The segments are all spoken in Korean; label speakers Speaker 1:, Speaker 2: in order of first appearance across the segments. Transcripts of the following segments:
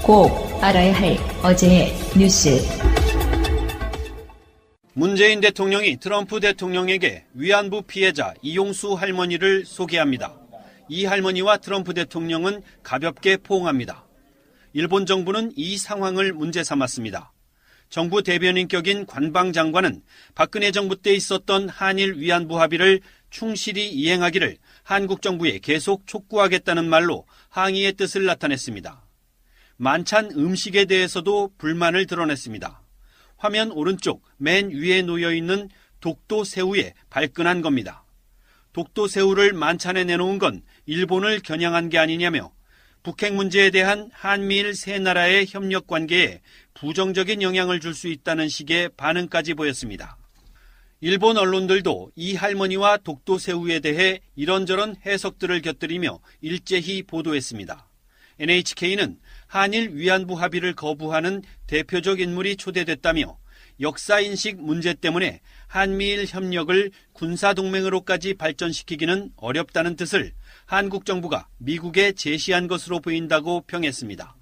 Speaker 1: 꼭 알아야 할 어제의 뉴스.
Speaker 2: 문재인 대통령이 트럼프 대통령에게 위안부 피해자 이용수 할머니를 소개합니다. 이 할머니와 트럼프 대통령은 가볍게 포옹합니다. 일본 정부는 이 상황을 문제 삼았습니다. 정부 대변인격인 관방장관은 박근혜 정부 때 있었던 한일 위안부 합의를 충실히 이행하기를 한국 정부에 계속 촉구하겠다는 말로 항의의 뜻을 나타냈습니다. 만찬 음식에 대해서도 불만을 드러냈습니다. 화면 오른쪽 맨 위에 놓여있는 독도 새우에 발끈한 겁니다. 독도 새우를 만찬에 내놓은 건 일본을 겨냥한 게 아니냐며 북핵 문제에 대한 한미일 세 나라의 협력 관계에 부정적인 영향을 줄 수 있다는 식의 반응까지 보였습니다. 일본 언론들도 이 할머니와 독도 새우에 대해 이런저런 해석들을 곁들이며 일제히 보도했습니다. NHK는 한일 위안부 합의를 거부하는 대표적 인물이 초대됐다며 역사인식 문제 때문에 한미일 협력을 군사동맹으로까지 발전시키기는 어렵다는 뜻을 한국 정부가 미국에 제시한 것으로 보인다고 평했습니다.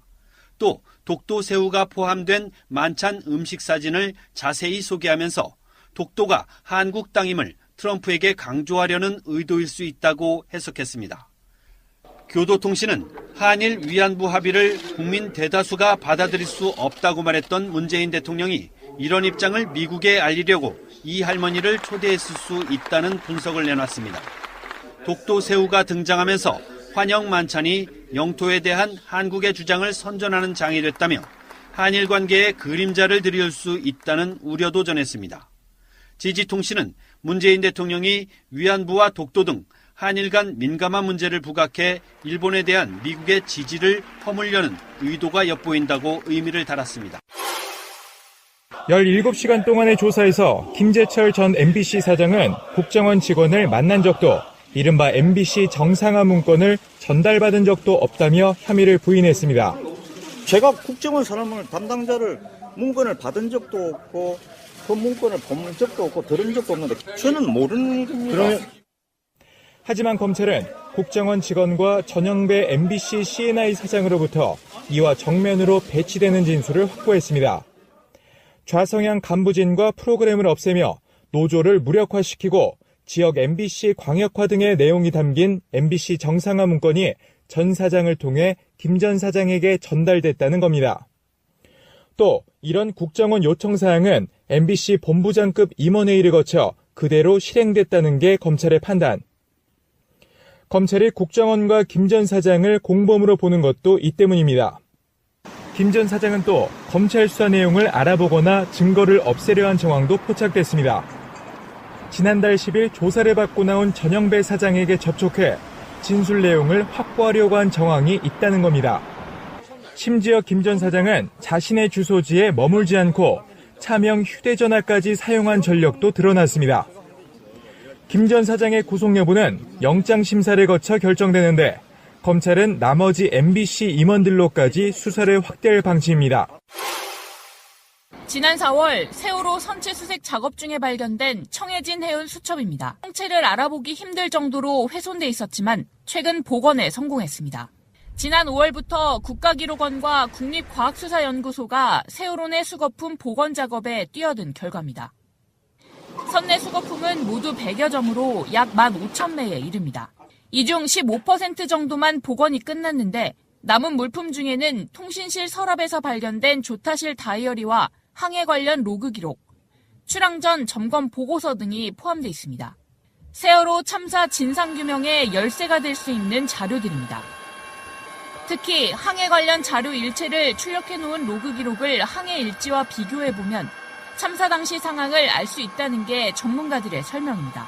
Speaker 2: 또 독도 새우가 포함된 만찬 음식 사진을 자세히 소개하면서 독도가 한국 땅임을 트럼프에게 강조하려는 의도일 수 있다고 해석했습니다. 교도통신은 한일 위안부 합의를 국민 대다수가 받아들일 수 없다고 말했던 문재인 대통령이 이런 입장을 미국에 알리려고 이 할머니를 초대했을 수 있다는 분석을 내놨습니다. 독도 새우가 등장하면서 환영 만찬이 영토에 대한 한국의 주장을 선전하는 장이 됐다며 한일 관계에 그림자를 들일 수 있다는 우려도 전했습니다. 지지통신은 문재인 대통령이 위안부와 독도 등 한일 간 민감한 문제를 부각해 일본에 대한 미국의 지지를 허물려는 의도가 엿보인다고 의미를 달았습니다.
Speaker 3: 17시간 동안의 조사에서 김재철 전 MBC 사장은 국정원 직원을 만난 적도 이른바 MBC 정상화 문건을 전달받은 적도 없다며 혐의를 부인했습니다.
Speaker 4: 제가 국정원 사람을 담당자를 문건을 받은 적도 없고 그 문건을 본 적도 없고 들은 적도 없는데 저는 모르는 일입니다.
Speaker 3: 하지만 검찰은 국정원 직원과 전영배 MBC CNI 사장으로부터 이와 정면으로 배치되는 진술을 확보했습니다. 좌성향 간부진과 프로그램을 없애며 노조를 무력화시키고 지역 MBC 광역화 등의 내용이 담긴 MBC 정상화 문건이 전 사장을 통해 김 전 사장에게 전달됐다는 겁니다. 또 이런 국정원 요청 사항은 MBC 본부장급 임원회의를 거쳐 그대로 실행됐다는 게 검찰의 판단. 검찰이 국정원과 김 전 사장을 공범으로 보는 것도 이 때문입니다. 김 전 사장은 또 검찰 수사 내용을 알아보거나 증거를 없애려 한 정황도 포착됐습니다. 지난달 10일 조사를 받고 나온 전영배 사장에게 접촉해 진술 내용을 확보하려고 한 정황이 있다는 겁니다. 심지어 김 전 사장은 자신의 주소지에 머물지 않고 차명 휴대전화까지 사용한 전력도 드러났습니다. 김 전 사장의 구속 여부는 영장심사를 거쳐 결정되는데 검찰은 나머지 MBC 임원들로까지 수사를 확대할 방침입니다.
Speaker 5: 지난 4월 세월호 선체 수색 작업 중에 발견된 청해진 해운 수첩입니다. 형체를 알아보기 힘들 정도로 훼손돼 있었지만 최근 복원에 성공했습니다. 지난 5월부터 국가기록원과 국립과학수사연구소가 세월호 내 수거품 복원 작업에 뛰어든 결과입니다. 선내 수거품은 모두 100여 점으로 약 15,000매에 이릅니다. 이 중 15% 정도만 복원이 끝났는데 남은 물품 중에는 통신실 서랍에서 발견된 조타실 다이어리와 항해 관련 로그 기록, 출항 전 점검 보고서 등이 포함되어 있습니다. 세월호 참사 진상규명의 열쇠가 될 수 있는 자료들입니다. 특히 항해 관련 자료 일체를 출력해놓은 로그 기록을 항해 일지와 비교해보면 참사 당시 상황을 알 수 있다는 게 전문가들의 설명입니다.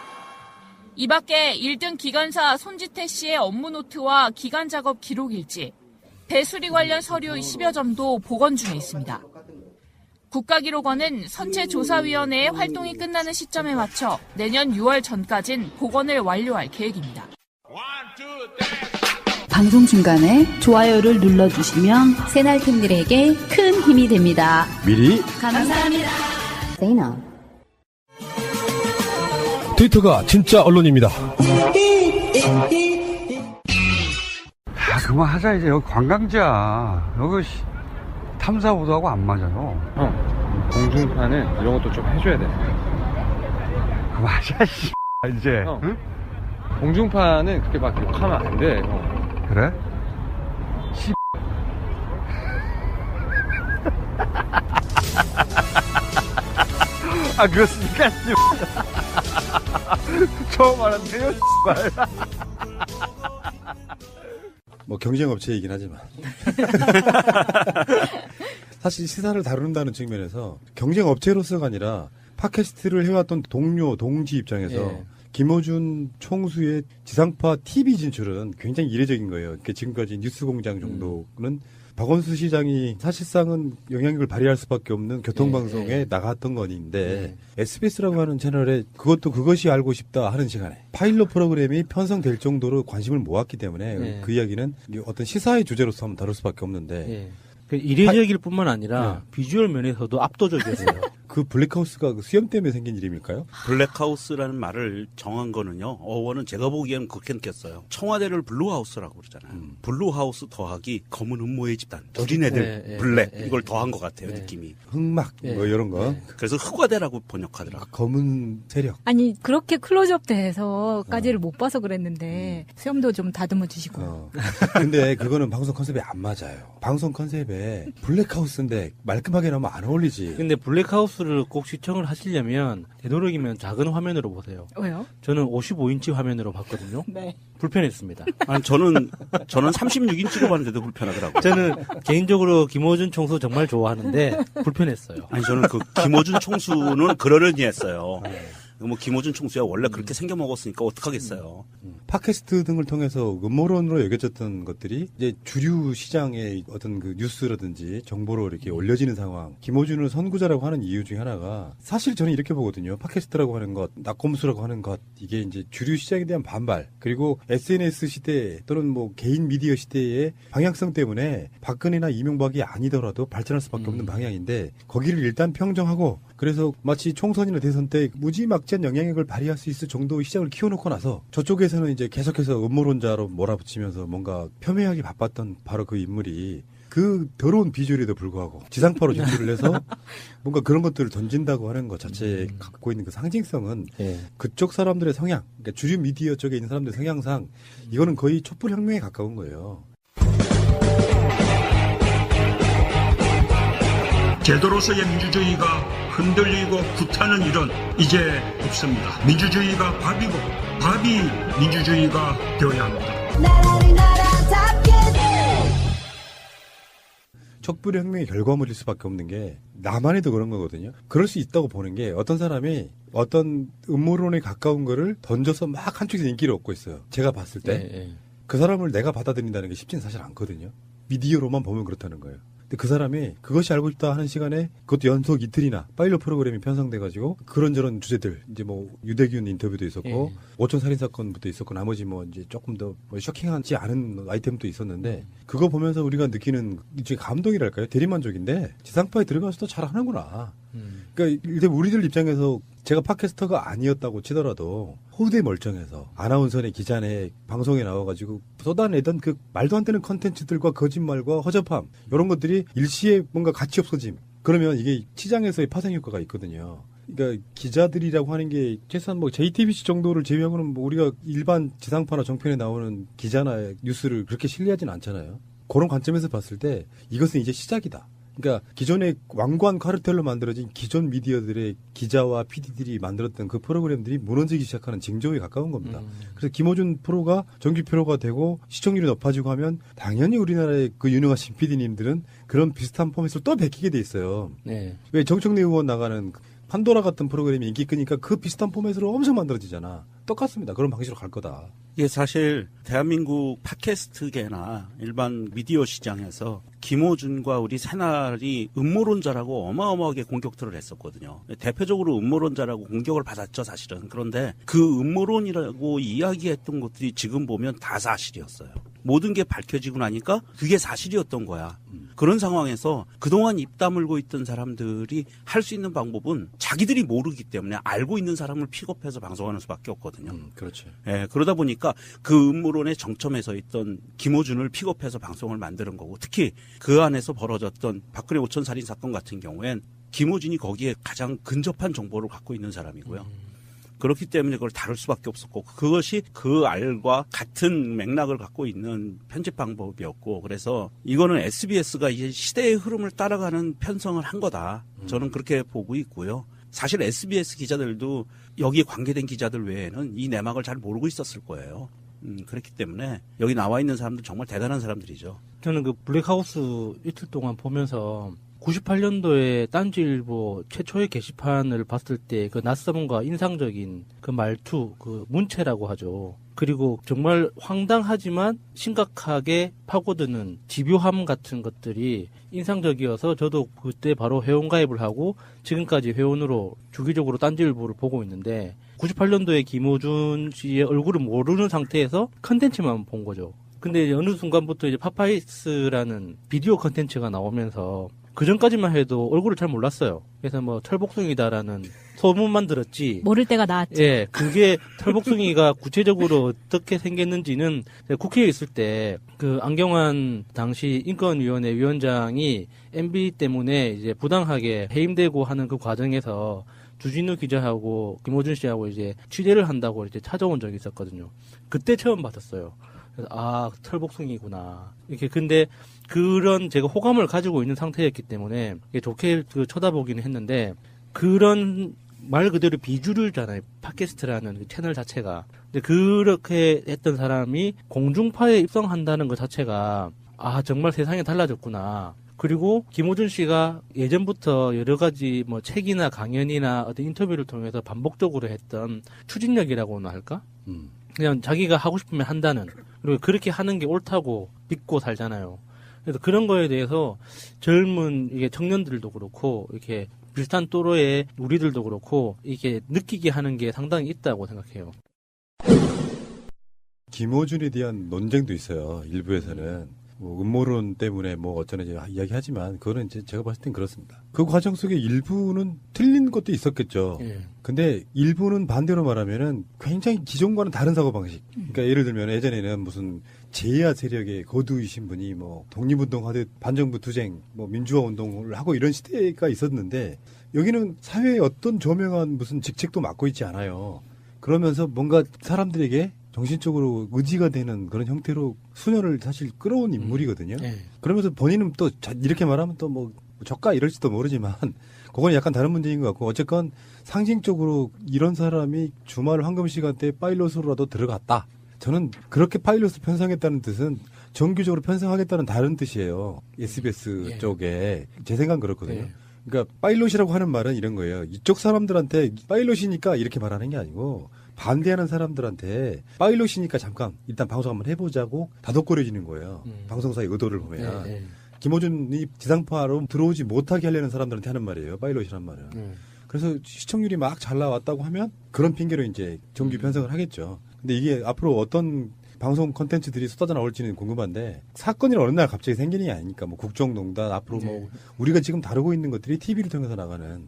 Speaker 5: 이 밖에 1등 기관사 손지태 씨의 업무 노트와 기간 작업 기록 일지, 배수리 관련 서류 10여 점도 복원 중에 있습니다. 국가기록원은 선체조사위원회의 활동이 끝나는 시점에 맞춰 내년 6월 전까진 복원을 완료할 계획입니다.
Speaker 6: 방송 중간에 좋아요를 눌러주시면 새날팀들에게 큰 힘이 됩니다.
Speaker 7: 미리
Speaker 6: 감사합니다.
Speaker 7: 트위터가 진짜 언론입니다.
Speaker 8: 그만하자 이제. 여기 관광지야. 여기
Speaker 7: 탐사보도하고 안 맞아요.
Speaker 8: 형, 공중파는 이런 것도 좀 해줘야 돼.
Speaker 7: 맞아, 씨. 이제.
Speaker 8: 형,
Speaker 7: 응?
Speaker 8: 공중파는 그렇게 막 욕하면 안 돼, 형.
Speaker 7: 그래? 아, 그렇습니까, 씨. 처음 알았네요, 씨발.
Speaker 9: 뭐 경쟁업체이긴 하지만 사실 시사를 다룬다는 측면에서 경쟁업체로서가 아니라 팟캐스트를 해왔던 동료, 동지 입장에서
Speaker 10: 예.
Speaker 9: 김어준 총수의 지상파 TV 진출은 굉장히 이례적인 거예요. 그러니까 지금까지 뉴스공장 정도는 박원순 시장이 사실상은 영향력을 발휘할 수밖에 없는 교통방송에 나갔던 건데 SBS라고 하는 채널에 그것도 그것이 알고 싶다 하는 시간에 파일럿 프로그램이 편성될 정도로 관심을 모았기 때문에 그 이야기는 어떤 시사의 주제로서 한번 다룰 수밖에 없는데
Speaker 10: 이례적일 뿐만 아니라 비주얼 면에서도 압도적이었어요.
Speaker 9: 그 블랙하우스가 그 수염 때문에 생긴 일입니까요?
Speaker 11: 블랙하우스라는 말을 정한 거는요. 어원은 제가 보기에는 그렇게 느꼈어요. 청와대를 블루하우스라고 그러잖아요. 블루하우스 더하기 검은 음모의 집단. 어린애들 블랙 이걸 더한 것 같아요. 느낌이.
Speaker 9: 흑막 뭐 이런 거.
Speaker 11: 그래서 흑화대라고 번역하더라고요.
Speaker 9: 검은 세력.
Speaker 12: 아니 그렇게 클로즈업 돼서까지를 못 봐서 그랬는데 수염도 좀 다듬어 주시고.
Speaker 9: 근데 그거는 방송 컨셉에 안 맞아요. 방송 컨셉에 블랙하우스인데 말끔하게 나오면 안 어울리지.
Speaker 10: 근데 블랙하우스를 꼭 시청을 하시려면 되도록이면 작은 화면으로 보세요.
Speaker 12: 왜요?
Speaker 10: 저는 55인치 화면으로 봤거든요.
Speaker 12: 네.
Speaker 10: 불편했습니다.
Speaker 11: 아니 저는 36인치로 봤는데도 불편하더라고요.
Speaker 10: 저는 개인적으로 김어준 총수 정말 좋아하는데 불편했어요.
Speaker 11: 아니 저는 그 김어준 총수는 그러려니 했어요. 뭐 김어준 총수야 원래 그렇게 생겨 먹었으니까 어떡하겠어요.
Speaker 9: 팟캐스트 등을 통해서 음모론으로 여겨졌던 것들이 이제 주류 시장의 어떤 그 뉴스라든지 정보로 이렇게 올려지는 상황. 김어준을 선구자라고 하는 이유 중에 하나가 사실 저는 이렇게 보거든요. 팟캐스트라고 하는 것, 낙검수라고 하는 것, 이게 이제 주류 시장에 대한 반발, 그리고 SNS 시대 또는 뭐 개인 미디어 시대의 방향성 때문에 박근혜나 이명박이 아니더라도 발전할 수밖에 없는 방향인데 거기를 일단 평정하고 그래서 마치 총선이나 대선 때 무지막지한 영향력을 발휘할 수 있을 정도의 시장을 키워놓고 나서 저쪽에서는 이제 계속해서 음모론자로 몰아붙이면서 뭔가 폄훼하기 바빴던 바로 그 인물이 그 더러운 비주얼에도 불구하고 지상파로 진출을 해서 뭔가 그런 것들을 던진다고 하는 것 자체에 갖고 있는 그 상징성은 그쪽 사람들의 성향, 그러니까 주류 미디어 쪽에 있는 사람들의 성향상 이거는 거의 촛불혁명에 가까운 거예요.
Speaker 13: 제도로서의 민주주의가 흔들리고 구타는 일은 이제 없습니다. 민주주의가 밥이고 밥이 민주주의가 되어야 합니다.
Speaker 9: 촛불혁명의 결과물일 수밖에 없는 게 나만 해도 그런 거거든요. 그럴 수 있다고 보는 게 어떤 사람이 어떤 음모론에 가까운 거를 던져서 막 한쪽에서 인기를 얻고 있어요. 제가 봤을 때 그 사람을 내가 받아들인다는 게 쉽지는 사실 않거든요. 미디어로만 보면 그렇다는 거예요. 근데 그 사람이 그것이 알고 싶다 하는 시간에 그것도 연속 이틀이나 파일럿 프로그램이 편성돼가지고 그런저런 주제들 이제 뭐 유대균 인터뷰도 있었고 오천 살인 사건부터 있었고 나머지 뭐 이제 조금 더 뭐 쇼킹하지 않은 아이템도 있었는데 그거 보면서 우리가 느끼는 일종의 감동이랄까요? 대리만족인데 지상파에 들어가서도 잘 하는구나. 그러니까 일단 우리들 입장에서 제가 팟캐스터가 아니었다고 치더라도 호대 멀쩡해서 아나운서네 기자네 방송에 나와가지고 쏟아내던 그 말도 안 되는 컨텐츠들과 거짓말과 허접함 이런 것들이 일시에 뭔가 가치 없어짐 그러면 이게 시장에서의 파생 효과가 있거든요. 그러니까 기자들이라고 하는 게 최소한 뭐 JTBC 정도를 제외하고는 뭐 우리가 일반 지상파나 정편에 나오는 기자나 뉴스를 그렇게 신뢰하지는 않잖아요. 그런 관점에서 봤을 때 이것은 이제 시작이다. 그러니까 기존의 왕관 카르텔로 만들어진 기존 미디어들의 기자와 PD들이 만들었던 그 프로그램들이 무너지기 시작하는 징조에 가까운 겁니다. 그래서 김어준 프로가 정규 프로가 되고 시청률이 높아지고 하면 당연히 우리나라의 그 유능하신 PD님들은 그런 비슷한 포맷을 또 베끼게 돼 있어요. 왜 정청래 의원 나가는 판도라 같은 프로그램이 인기 끄니까 그 비슷한 포맷으로 엄청 만들어지잖아. 똑같습니다. 그런 방식으로 갈 거다.
Speaker 11: 이게 사실 대한민국 팟캐스트계나 일반 미디어 시장에서 김어준과 우리 새날이 음모론자라고 어마어마하게 공격들을 했었거든요. 대표적으로 음모론자라고 공격을 받았죠, 사실은. 그런데 그 음모론이라고 이야기했던 것들이 지금 보면 다 사실이었어요. 모든 게 밝혀지고 나니까 그게 사실이었던 거야. 그런 상황에서 그동안 입 다물고 있던 사람들이 할 수 있는 방법은 자기들이 모르기 때문에 알고 있는 사람을 픽업해서 방송하는 수밖에 없거든요.
Speaker 9: 그렇죠.
Speaker 11: 예, 그러다 보니까 그 음모론의 정점에 서 있던 김어준을 픽업해서 방송을 만드는 거고, 특히 그 안에서 벌어졌던 박근혜 오천 살인 사건 같은 경우엔 김어준이 거기에 가장 근접한 정보를 갖고 있는 사람이고요. 그렇기 때문에 그걸 다룰 수밖에 없었고, 그것이 그 알과 같은 맥락을 갖고 있는 편집 방법이었고, 그래서 이거는 SBS가 이제 시대의 흐름을 따라가는 편성을 한 거다. 저는 그렇게 보고 있고요. 사실 SBS 기자들도 여기에 관계된 기자들 외에는 이 내막을 잘 모르고 있었을 거예요. 그렇기 때문에 여기 나와 있는 사람들 정말 대단한 사람들이죠.
Speaker 10: 저는 그 블랙하우스 이틀 동안 보면서 98년도에 딴지일보 최초의 게시판을 봤을 때 그 낯섦과 인상적인 그 말투, 그 문체라고 하죠. 그리고 정말 황당하지만 심각하게 파고드는 집요함 같은 것들이 인상적이어서 저도 그때 바로 회원가입을 하고 지금까지 회원으로 주기적으로 딴지일보를 보고 있는데, 98년도에 김어준 씨의 얼굴을 모르는 상태에서 컨텐츠만 본 거죠. 근데 어느 순간부터 이제 파파이스라는 비디오 컨텐츠가 나오면서 그 전까지만 해도 얼굴을 잘 몰랐어요. 그래서 뭐 털복숭이다라는 소문만 들었지.
Speaker 12: 모를 때가 나았죠.
Speaker 10: 예, 그게 털복숭이가 구체적으로 어떻게 생겼는지는 국회에 있을 때 그 안경환 당시 인권위원회 위원장이 MB 때문에 이제 부당하게 해임되고 하는 그 과정에서 주진우 기자하고 김어준 씨하고 이제 취재를 한다고 이제 찾아온 적이 있었거든요. 그때 처음 봤었어요. 그래서 아, 털복숭이구나. 이렇게. 근데 그런 제가 호감을 가지고 있는 상태였기 때문에 좋게 그 쳐다보기는 했는데, 그런 말 그대로 비주류잖아요. 팟캐스트라는 그 채널 자체가. 근데 그렇게 했던 사람이 공중파에 입성한다는 것 자체가 아, 정말 세상이 달라졌구나. 그리고 김어준 씨가 예전부터 여러 가지 뭐 책이나 강연이나 어떤 인터뷰를 통해서 반복적으로 했던 추진력이라고나 할까? 그냥 자기가 하고 싶으면 한다는, 그리고 그렇게 하는 게 옳다고 믿고 살잖아요. 그래서 그런 거에 대해서 젊은 이게 청년들도 그렇고 이렇게 비슷한 또래의 우리들도 그렇고 이게 느끼게 하는 게 상당히 있다고 생각해요.
Speaker 9: 김어준에 대한 논쟁도 있어요. 일부에서는 뭐 음모론 때문에 뭐 어쩌나 이야기하지만 그거는 이제 제가 봤을 땐 그렇습니다. 그 과정 속에 일부는 틀린 것도 있었겠죠.
Speaker 10: 예.
Speaker 9: 근데 일부는 반대로 말하면은 굉장히 기존과는 다른 사고방식. 그러니까 예를 들면 예전에는 무슨 제야 세력의 거두이신 분이 뭐 독립운동 하듯 반정부 투쟁, 뭐 민주화 운동을 하고 이런 시대가 있었는데, 여기는 사회의 어떤 저명한 무슨 직책도 맡고 있지 않아요. 그러면서 뭔가 사람들에게 정신적으로 의지가 되는 그런 형태로 수녀를 사실 끌어온 인물이거든요. 그러면서 본인은 또 이렇게 말하면 또 뭐 저가 이럴지도 모르지만 그건 약간 다른 문제인 것 같고, 어쨌건 상징적으로 이런 사람이 주말 황금 시간대에 파일럿으로라도 들어갔다. 저는 그렇게 파일럿을 편성했다는 뜻은 정규적으로 편성하겠다는 다른 뜻이에요. SBS 쪽에. 제 생각은 그렇거든요. 그러니까 파일럿이라고 하는 말은 이런 거예요. 이쪽 사람들한테 파일럿이니까 이렇게 말하는 게 아니고, 반대하는 사람들한테 파일럿이니까 잠깐 일단 방송 한번 해보자고 다독거려지는 거예요. 방송사의 의도를 보면. 김어준이 지상파로 들어오지 못하게 하려는 사람들한테 하는 말이에요. 파일럿이란 말은. 그래서 시청률이 막 잘 나왔다고 하면 그런 핑계로 이제 정규 편성을 하겠죠. 근데 이게 앞으로 어떤 방송 콘텐츠들이 쏟아져 나올지는 궁금한데, 사건이 어느 날 갑자기 생기는 게 아니니까 뭐 국정농단 앞으로 뭐 우리가 지금 다루고 있는 것들이 TV를 통해서 나가는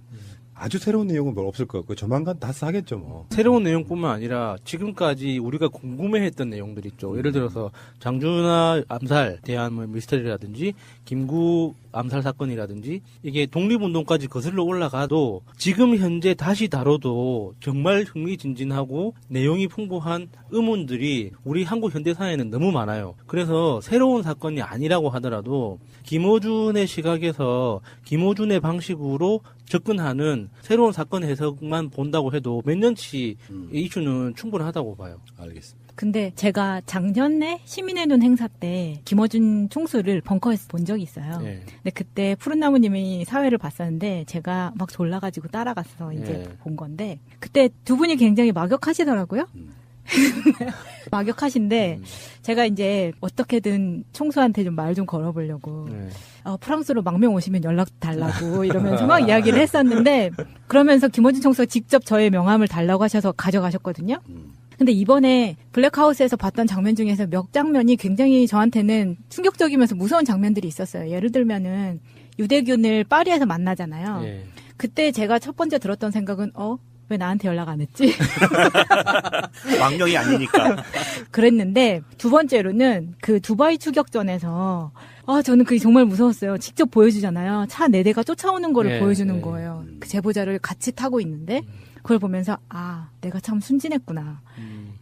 Speaker 9: 아주 새로운 내용은 별 없을 것 같고 조만간 다스 하겠죠 뭐.
Speaker 10: 새로운 내용뿐만 아니라 지금까지 우리가 궁금해했던 내용들 있죠. 예를 들어서 장준하 암살 대한 뭐 미스터리라든지 김구 암살 사건이라든지, 이게 독립운동까지 거슬러 올라가도 지금 현재 다시 다뤄도 정말 흥미진진하고 내용이 풍부한 의문들이 우리 한국 현대사에는 너무 많아요. 그래서 새로운 사건이 아니라고 하더라도 김어준의 시각에서 김어준의 방식으로 접근하는 새로운 사건 해석만 본다고 해도 몇 년치 이슈는 충분하다고 봐요.
Speaker 9: 알겠습니다.
Speaker 12: 근데 제가 작년에 시민의 눈 행사 때 김어준 총수를 벙커에서 본 적이 있어요. 근데 그때 푸른나무님이 사회를 봤었는데 제가 막 졸라가지고 따라가서 이제 본 건데, 그때 두 분이 굉장히 막역하시더라고요. 막역하신데 제가 이제 어떻게든 총수한테 좀 말 좀 걸어보려고 프랑스로 망명 오시면 연락 달라고 이러면서 막 이야기를 했었는데, 그러면서 김어준 총수가 직접 저의 명함을 달라고 하셔서 가져가셨거든요. 근데 이번에 블랙하우스에서 봤던 장면 중에서 몇 장면이 굉장히 저한테는 충격적이면서 무서운 장면들이 있었어요. 예를 들면은 유대균을 파리에서 만나잖아요.
Speaker 10: 네.
Speaker 12: 그때 제가 첫 번째 들었던 생각은 왜 나한테 연락 안 했지?
Speaker 11: 망령이 아니니까.
Speaker 12: 그랬는데 두 번째로는 그 두바이 추격전에서 저는 그게 정말 무서웠어요. 직접 보여주잖아요. 차 4대가 쫓아오는 거를 보여주는 거예요. 그 제보자를 같이 타고 있는데 그걸 보면서 내가 참 순진했구나.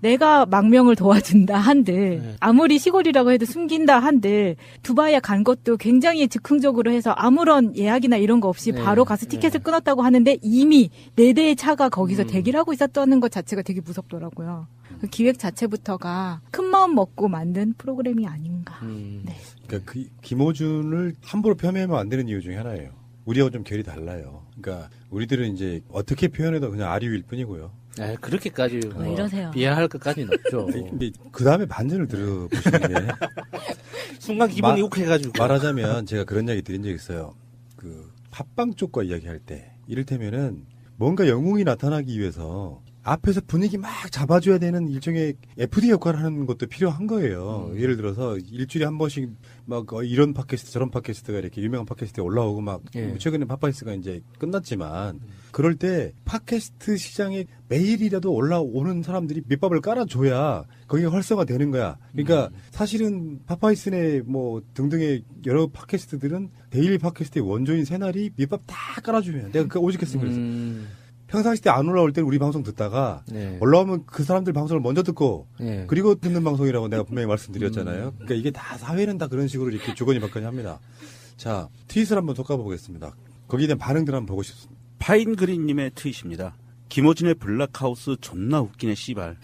Speaker 12: 내가 망명을 도와준다 한들 아무리 시골이라고 해도 숨긴다 한들 두바이에 간 것도 굉장히 즉흥적으로 해서 아무런 예약이나 이런 거 없이 바로 가서 티켓을 끊었다고 하는데 이미 4대의 차가 거기서 대기를 하고 있었다는 것 자체가 되게 무섭더라고요. 그 기획 자체부터가 큰 마음 먹고 만든 프로그램이 아닌가. 네.
Speaker 9: 그러니까 김호준을 함부로 폄훼하면 안 되는 이유 중에 하나예요. 우리하고 좀 결이 달라요. 그러니까 우리들은 이제 어떻게 표현해도 그냥 아리우일 뿐이고요.
Speaker 10: 그렇게까지
Speaker 12: 이러세요.
Speaker 10: 비하할 것까지는 없죠.
Speaker 9: 그 다음에 반전을 들어보시는 게
Speaker 10: 순간 기분이 욱해가지고
Speaker 9: 말하자면 제가 그런 이야기 드린 적 있어요. 그 팟빵 쪽과 이야기할 때 이를테면은 뭔가 영웅이 나타나기 위해서 앞에서 분위기 막 잡아줘야 되는 일종의 FD 역할을 하는 것도 필요한 거예요. 예를 들어서 일주일에 한 번씩 막 이런 팟캐스트 저런 팟캐스트가 이렇게 유명한 팟캐스트에 올라오고 막 최근에 팟캐스트가 이제 끝났지만 그럴 때 팟캐스트 시장에 매일이라도 올라오는 사람들이 밑밥을 깔아줘야 거기가 활성화되는 거야. 그러니까 사실은 팟파이슨의 뭐 등등의 여러 팟캐스트들은 데일리 팟캐스트의 원조인 새날이 밑밥 다 깔아주면 내가 그 오직했으면 그랬어. 평상시 때 안 올라올 때는 우리 방송 듣다가 올라오면 그 사람들 방송을 먼저 듣고 그리고 듣는 방송이라고 내가 분명히 말씀드렸잖아요. 그러니까 이게 다 사회는 다 그런 식으로 이렇게 주거니 받거니 합니다. 자, 트윗을 한번 돋가보겠습니다. 거기에 대한 반응들 한번 보고 싶습니다.
Speaker 11: 파인그린님의 트윗입니다. 김호준의 블랙하우스 존나 웃기네 씨발.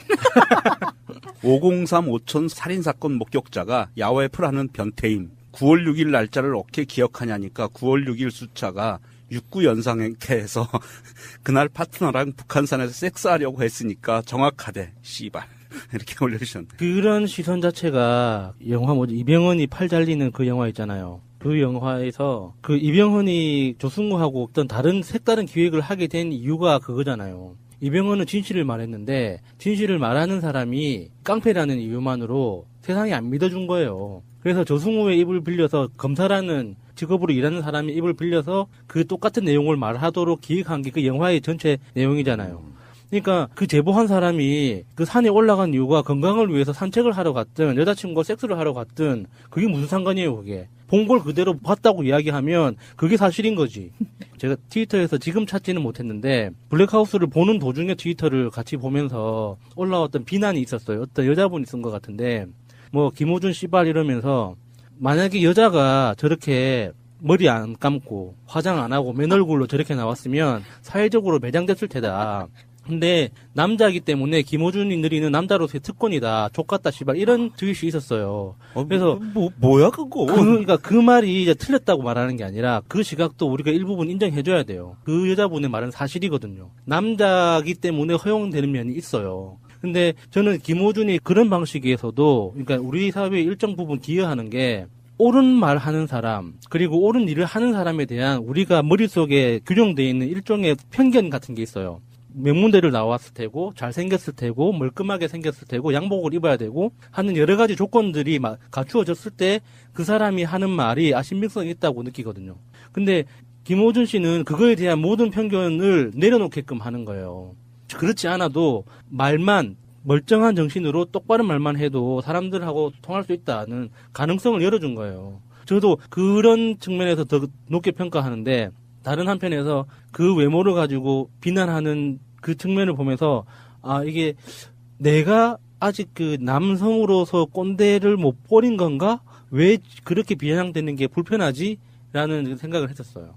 Speaker 11: 503 5천 살인사건 목격자가 야외풀 하는 변태임. 9월 6일 날짜를 어떻게 기억하냐니까 9월 6일 숫자가 69연상해서 그날 파트너랑 북한산에서 섹스하려고 했으니까 정확하대 씨발 이렇게 올려주셨네.
Speaker 10: 그런 시선 자체가 영화 이병헌이 팔 잘리는 그 영화 있잖아요. 그 영화에서 그 이병헌이 조승우하고 어떤 색다른 기획을 하게 된 이유가 그거잖아요. 이병헌은 진실을 말했는데 진실을 말하는 사람이 깡패라는 이유만으로 세상에 안 믿어준 거예요. 그래서 조승우의 입을 빌려서 검사라는 직업으로 일하는 사람이 입을 빌려서 그 똑같은 내용을 말하도록 기획한 게 그 영화의 전체 내용이잖아요. 그러니까 그 제보한 사람이 그 산에 올라간 이유가 건강을 위해서 산책을 하러 갔든 여자친구와 섹스를 하러 갔든 그게 무슨 상관이에요, 그게. 본 걸 그대로 봤다고 이야기하면 그게 사실인 거지. 제가 트위터에서 지금 찾지는 못했는데 블랙하우스를 보는 도중에 트위터를 같이 보면서 올라왔던 비난이 있었어요. 어떤 여자분이 쓴 것 같은데 뭐 김호준 씨발 이러면서 만약에 여자가 저렇게 머리 안 감고 화장 안 하고 맨 얼굴로 저렇게 나왔으면 사회적으로 매장됐을 테다. 근데 남자이기 때문에 김호준이 누리는 남자로서의 특권이다. 족같다 씨발 이런 트윗이 있었어요. 그래서
Speaker 11: 뭐야 그거?
Speaker 10: 그러니까 그 말이 이제 틀렸다고 말하는 게 아니라 그 시각도 우리가 일부분 인정해줘야 돼요. 그 여자분의 말은 사실이거든요. 남자이기 때문에 허용되는 면이 있어요. 근데 저는 김호준이 그런 방식에서도 그러니까 우리 사회의 일정 부분 기여하는 게 옳은 말 하는 사람 그리고 옳은 일을 하는 사람에 대한 우리가 머릿속에 규정되어 있는 일종의 편견 같은 게 있어요. 명문대를 나왔을 테고 잘생겼을 테고 멀끔하게 생겼을 테고 양복을 입어야 되고 하는 여러 가지 조건들이 막 갖추어졌을 때 그 사람이 하는 말이 신빙성이 있다고 느끼거든요. 근데 김호준 씨는 그거에 대한 모든 편견을 내려놓게끔 하는 거예요. 그렇지 않아도 말만 멀쩡한 정신으로 똑바른 말만 해도 사람들하고 통할 수 있다는 가능성을 열어준 거예요. 저도 그런 측면에서 더 높게 평가하는데 다른 한편에서 그 외모를 가지고 비난하는 그 측면을 보면서 이게 내가 아직 그 남성으로서 꼰대를 못 버린 건가? 왜 그렇게 비아냥되는 게 불편하지? 라는 생각을 했었어요.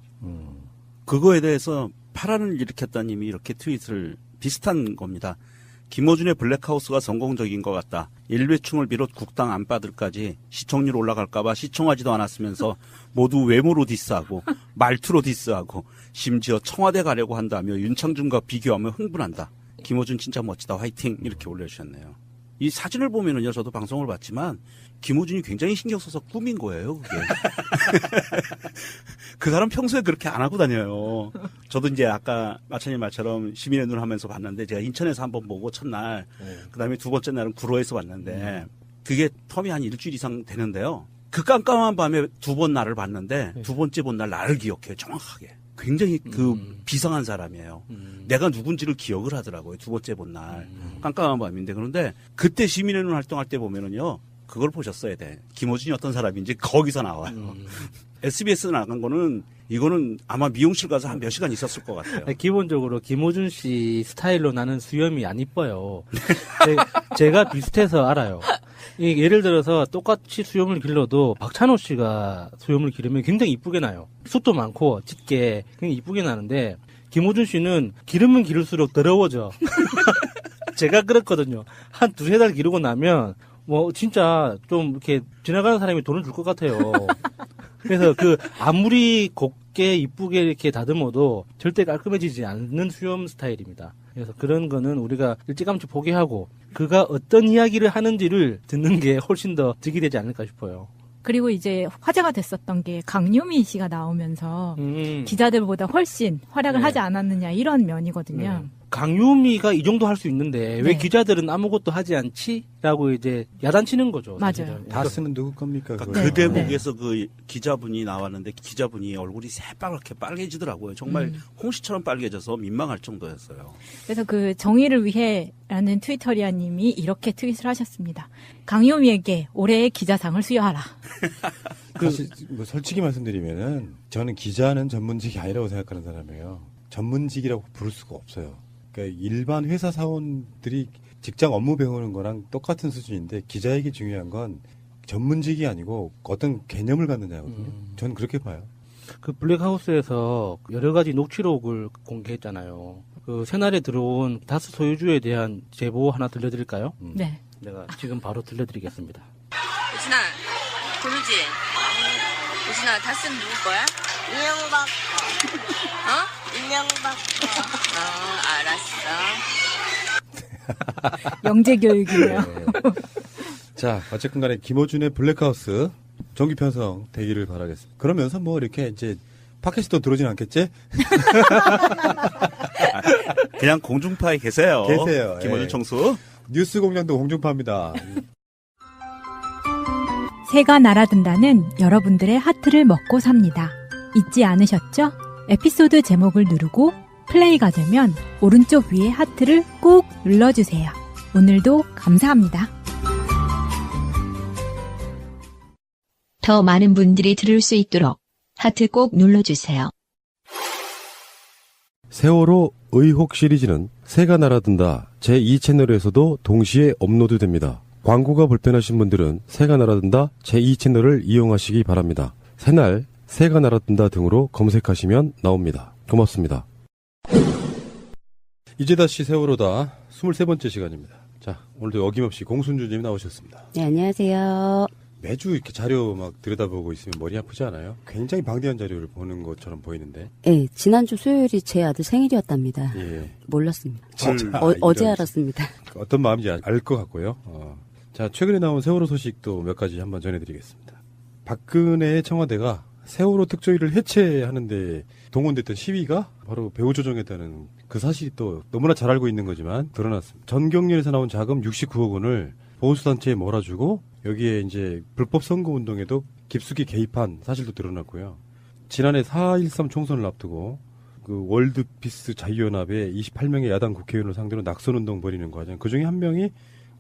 Speaker 11: 그거에 대해서 파란을 일으켰다님이 이렇게 트윗을 비슷한 겁니다. 김호준의 블랙하우스가 성공적인 것 같다. 일회충을 비롯 국당 안빠들까지 시청률 올라갈까봐 시청하지도 않았으면서 모두 외모로 디스하고 말투로 디스하고 심지어 청와대 가려고 한다며 윤창준과 비교하며 흥분한다. 김호준 진짜 멋지다. 화이팅 이렇게 올려주셨네요. 이 사진을 보면은요, 저도 방송을 봤지만 김호준이 굉장히 신경 써서 꾸민 거예요, 그게. 그 사람 평소에 그렇게 안 하고 다녀요. 저도 이제 아까 마천님 말처럼 시민의 눈 하면서 봤는데 제가 인천에서 한번 보고 첫날, 그다음에 두 번째 날은 구로에서 봤는데 그게 텀이 한 일주일 이상 되는데요. 그 깜깜한 밤에 두 번 날을 봤는데 두 번째 본 날 나를 기억해요. 정확하게. 굉장히 비상한 사람이에요. 내가 누군지를 기억을 하더라고요. 두 번째 본 날. 깜깜한 밤인데. 그런데 그때 시민의 눈 활동할 때 보면은요. 그걸 보셨어야 돼. 김호준이 어떤 사람인지 거기서 나와요. SBS 나간 거는 이거는 아마 미용실 가서 한 몇 시간 있었을 것 같아요.
Speaker 10: 기본적으로 김호준 씨 스타일로 나는 수염이 안 이뻐요. 제가 비슷해서 알아요. 예를 들어서 똑같이 수염을 길러도 박찬호 씨가 수염을 기르면 굉장히 이쁘게 나요. 숱도 많고 짙게 굉장히 이쁘게 나는데 김호준 씨는 기르면 기를수록 더러워져. 제가 그렇거든요. 한 두세 달 기르고 나면 뭐 진짜 좀 이렇게 지나가는 사람이 돈을 줄 것 같아요. 그래서 아무리 곱게 이쁘게 이렇게 다듬어도 절대 깔끔해지지 않는 수염 스타일입니다. 그래서 그런 거는 우리가 일찌감치 포기하고 그가 어떤 이야기를 하는지를 듣는 게 훨씬 더 득이 되지 않을까 싶어요.
Speaker 12: 그리고 이제 화제가 됐었던 게 강요미 씨가 나오면서 기자들보다 훨씬 활약을 하지 않았느냐 이런 면이거든요.
Speaker 10: 강유미가 이 정도 할 수 있는데 왜 기자들은 아무것도 하지 않지? 라고 이제 야단치는 거죠.
Speaker 12: 맞아요.
Speaker 9: 다스는 누구 겁니까?
Speaker 11: 그 대목에서 그 기자분이 나왔는데 기자분이 얼굴이 새빨갛게 빨개지더라고요. 정말 홍시처럼 빨개져서 민망할 정도였어요.
Speaker 12: 그래서 그 정의를 위해라는 트위터리아님이 이렇게 트윗을 하셨습니다. 강요미에게 올해의 기자상을 수여하라.
Speaker 9: 사실 뭐 솔직히 말씀드리면은 저는 기자는 전문직이 아니라고 생각하는 사람이에요. 전문직이라고 부를 수가 없어요. 그러니까 일반 회사 사원들이 직장 업무 배우는 거랑 똑같은 수준인데 기자에게 중요한 건 전문직이 아니고 어떤 개념을 갖느냐거든요. 저는 그렇게 봐요.
Speaker 10: 그 블랙하우스에서 여러 가지 녹취록을 공개했잖아요. 그 새날에 들어온 다스 소유주에 대한 제보 하나 들려드릴까요?
Speaker 12: 네.
Speaker 10: 내가 지금 바로 들려드리겠습니다.
Speaker 14: 우진아, 부르지? 우진아, 다스는 누구 거야? 이명박 거. 이명박 거. 알았어.
Speaker 12: 영재교육이네요.
Speaker 9: 자, 어쨌든 간에 김호준의 블랙하우스 정기 편성 되기를 바라겠습니다. 그러면서 뭐 이렇게 이제 팟캐스트도 들어오진 않겠지?
Speaker 11: 그냥 공중파에 계세요.
Speaker 9: 계세요.
Speaker 11: 김호준 총수.
Speaker 9: 뉴스 공장도 공중파입니다.
Speaker 12: 새가 날아든다는 여러분들의 하트를 먹고 삽니다. 잊지 않으셨죠? 에피소드 제목을 누르고 플레이가 되면 오른쪽 위에 하트를 꾹 눌러주세요. 오늘도 감사합니다.
Speaker 1: 더 많은 분들이 들을 수 있도록 하트 꼭 눌러주세요.
Speaker 15: 세월호 의혹 시리즈는 새가 날아든다 제2채널에서도 동시에 업로드됩니다. 광고가 불편하신 분들은 새가 날아든다 제2채널을 이용하시기 바랍니다. 새날, 새가 날아든다 등으로 검색하시면 나옵니다. 고맙습니다.
Speaker 9: 이제 다시 세월호다 23번째 시간입니다. 자, 오늘도 어김없이 공순주님 나오셨습니다.
Speaker 16: 네, 안녕하세요.
Speaker 9: 매주 이렇게 자료 막 들여다보고 있으면 머리 아프지 않아요? 굉장히 방대한 자료를 보는 것처럼 보이는데.
Speaker 16: 네, 지난주 수요일이 제 아들 생일이었답니다.
Speaker 9: 예.
Speaker 16: 몰랐습니다.
Speaker 9: 진짜
Speaker 16: 어제 알았습니다.
Speaker 9: 어떤 마음인지 알 것 같고요. 자, 최근에 나온 세월호 소식도 몇 가지 한번 전해드리겠습니다. 박근혜의 청와대가 세월호 특조위를 해체하는데 동원됐던 시위가 바로 배후 조정했다는 그 사실이 또 너무나 잘 알고 있는 거지만 드러났습니다. 전경련에서 나온 자금 69억 원을 보수단체에 몰아주고 여기에 이제 불법 선거운동에도 깊숙이 개입한 사실도 드러났고요. 지난해 4.13 총선을 앞두고 그 월드피스 자유연합의 28명의 야당 국회의원을 상대로 낙선운동 벌이는 과정, 그 중에 한 명이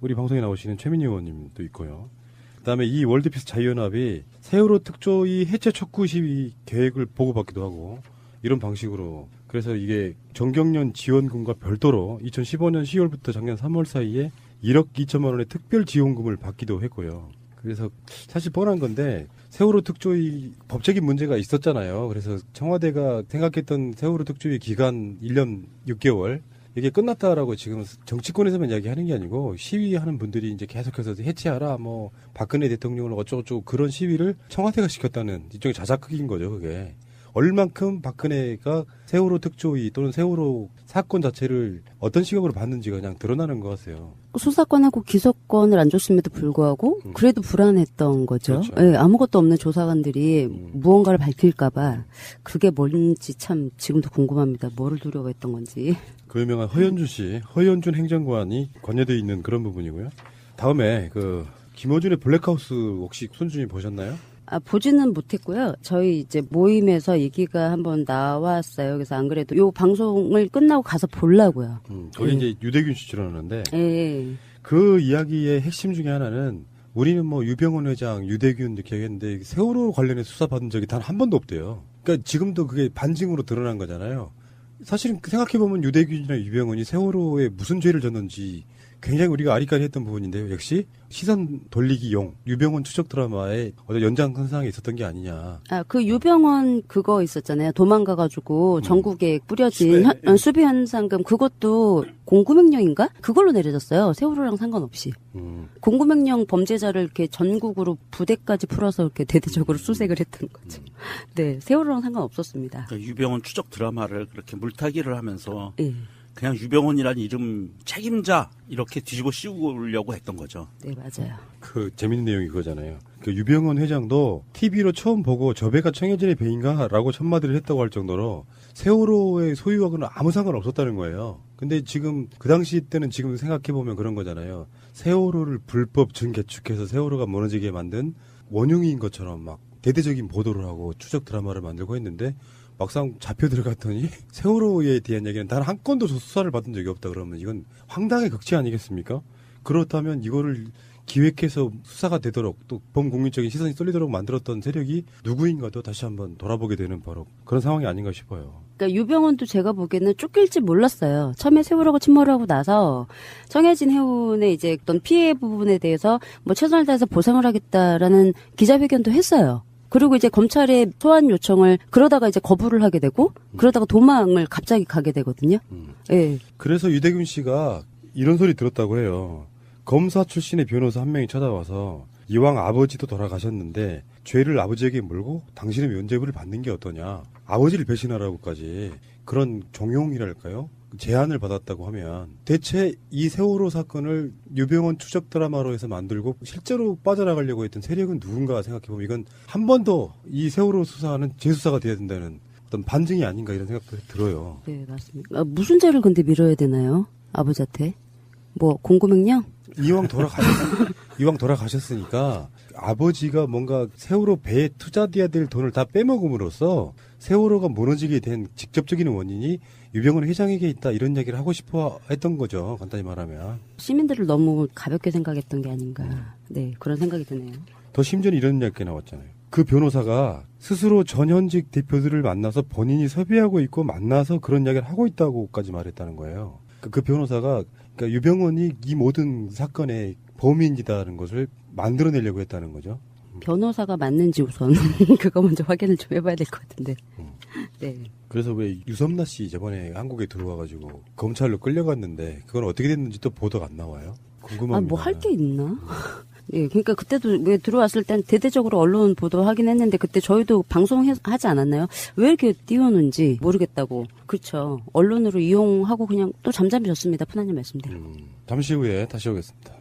Speaker 9: 우리 방송에 나오시는 최민희 의원님도 있고요. 그다음에 이 월드피스 자유연합이 세월호 특조위 해체 촉구 시위 계획을 보고받기도 하고 이런 방식으로, 그래서 이게 정경련 지원금과 별도로 2015년 10월부터 작년 3월 사이에 1억 2천만 원의 특별 지원금을 받기도 했고요. 그래서 사실 뻔한 건데 세월호 특조위 법적인 문제가 있었잖아요. 그래서 청와대가 생각했던 세월호 특조위 기간 1년 6개월 이게 끝났다라고 지금 정치권에서만 이야기하는 게 아니고 시위하는 분들이 이제 계속해서 해체하라, 뭐 박근혜 대통령을 어쩌고저쩌고 그런 시위를 청와대가 시켰다는 일종의 자작극인 거죠. 그게 얼만큼 박근혜가 세월호 특조위 또는 세월호 사건 자체를 어떤 시각으로 봤는지가 그냥 드러나는 것 같아요.
Speaker 16: 수사권하고 기소권을 안 줬음에도 불구하고 그래도 불안했던 거죠.
Speaker 9: 그렇죠.
Speaker 16: 네, 아무것도 없는 조사관들이 무언가를 밝힐까봐 그게 뭔지 참 지금도 궁금합니다. 뭐를 두려워했던 건지.
Speaker 9: 그 유명한 허현준 씨, 허현준 행정관이 관여되어 있는 그런 부분이고요. 다음에 그 김어준의 블랙하우스 혹시 손준이 보셨나요?
Speaker 16: 보지는 못했고요. 저희 이제 모임에서 얘기가 한번 나왔어요. 그래서 안 그래도 요 방송을 끝나고 가서 보려고요.
Speaker 9: 거기 이제 유대균 씨 출연하는데
Speaker 16: 예.
Speaker 9: 그 이야기의 핵심 중에 하나는 우리는 뭐 유병헌 회장, 유대균 이렇게 얘기했는데 세월호 관련해서 수사받은 적이 단 한 번도 없대요. 그러니까 지금도 그게 반증으로 드러난 거잖아요. 사실은 생각해보면 유대균이나 유병헌이 세월호에 무슨 죄를 졌는지 굉장히 우리가 아리까리했던 부분인데요. 역시 시선 돌리기용 유병헌 추적 드라마의 어떤 연장선상에 있었던 게 아니냐.
Speaker 16: 그 유병헌 그거 있었잖아요. 도망가가지고 전국에 뿌려진 수배 현상금 그것도 공구명령인가? 그걸로 내려졌어요. 세월호랑 상관없이. 공구명령 범죄자를 이렇게 전국으로 부대까지 풀어서 이렇게 대대적으로 수색을 했던 거죠. 네, 세월호랑 상관없었습니다.
Speaker 11: 그러니까 유병헌 추적 드라마를 그렇게 물타기를 하면서
Speaker 16: 예.
Speaker 11: 그냥 유병헌이라는 이름 책임자 이렇게 뒤집어 씌우려고 했던 거죠.
Speaker 16: 네, 맞아요.
Speaker 9: 그 재밌는 내용이 그거잖아요. 그 유병헌 회장도 TV로 처음 보고 저 배가 청해진의 배인가라고 첫마디를 했다고 할 정도로 세월호의 소유하고는 아무 상관없었다는 거예요. 근데 지금 그 당시 때는 지금 생각해보면 그런 거잖아요. 세월호를 불법 증개축해서 세월호가 무너지게 만든 원흉인 것처럼 막 대대적인 보도를 하고 추적 드라마를 만들고 했는데 막상 잡혀 들어갔더니 세월호에 대한 얘기는 단 한 건도 수사를 받은 적이 없다 그러면 이건 황당의 극치 아니겠습니까? 그렇다면 이거를 기획해서 수사가 되도록 또 범국민적인 시선이 쏠리도록 만들었던 세력이 누구인가도 다시 한번 돌아보게 되는 바로 그런 상황이 아닌가 싶어요.
Speaker 16: 그러니까 유병헌도 제가 보기에는 쫓길지 몰랐어요. 처음에 세월호가 침몰하고 나서 청해진 해운의 이제 어떤 피해 부분에 대해서 뭐 최선을 다해서 보상을 하겠다라는 기자회견도 했어요. 그리고 이제 검찰에 소환 요청을 그러다가 이제 거부를 하게 되고 그러다가 도망을 갑자기 가게 되거든요. 예.
Speaker 9: 그래서 유대균 씨가 이런 소리 들었다고 해요. 검사 출신의 변호사 한 명이 찾아와서 이왕 아버지도 돌아가셨는데 죄를 아버지에게 물고 당신의 면죄부를 받는 게 어떠냐. 아버지를 배신하라고까지 그런 종용이랄까요? 제안을 받았다고 하면 대체 이 세월호 사건을 유병헌 추적 드라마로 해서 만들고 실제로 빠져나가려고 했던 세력은 누군가 생각해보면 이건 한 번 더 이 세월호 수사는 재수사가 돼야 된다는 어떤 반증이 아닌가 이런 생각도 들어요.
Speaker 16: 네, 맞습니다. 무슨 죄를 근데 밀어야 되나요? 아버지한테? 뭐 공구명령?
Speaker 9: 이왕 돌아가셨으니까 아버지가 뭔가 세월호 배에 투자돼야 될 돈을 다 빼먹음으로써 세월호가 무너지게 된 직접적인 원인이 유병헌 회장에게 있다 이런 얘기를 하고 싶어 했던 거죠. 간단히 말하면.
Speaker 16: 시민들을 너무 가볍게 생각했던 게 아닌가. 네, 그런 생각이 드네요.
Speaker 9: 더 심지어는 이런 이야기가 나왔잖아요. 그 변호사가 스스로 전현직 대표들을 만나서 본인이 섭외하고 있고 만나서 그런 이야기를 하고 있다고까지 말했다는 거예요. 그 변호사가 그러니까 유병헌이 이 모든 사건의 범인이다는 것을 만들어내려고 했다는 거죠.
Speaker 16: 변호사가 맞는지 우선 그거 먼저 확인을 좀 해봐야 될 것 같은데. 네.
Speaker 9: 그래서 왜 유섬나 씨 저번에 한국에 들어와가지고 검찰로 끌려갔는데 그건 어떻게 됐는지 또 보도가 안 나와요? 궁금합니다.
Speaker 16: 뭐 할 게 있나? 예, 그러니까 그때도 왜 들어왔을 땐 대대적으로 언론 보도하긴 했는데 그때 저희도 방송하지 않았나요? 왜 이렇게 띄우는지 모르겠다고. 그렇죠. 언론으로 이용하고 그냥 또 잠잠히 졌습니다. 푸나님 말씀대로.
Speaker 9: 잠시 후에 다시 오겠습니다.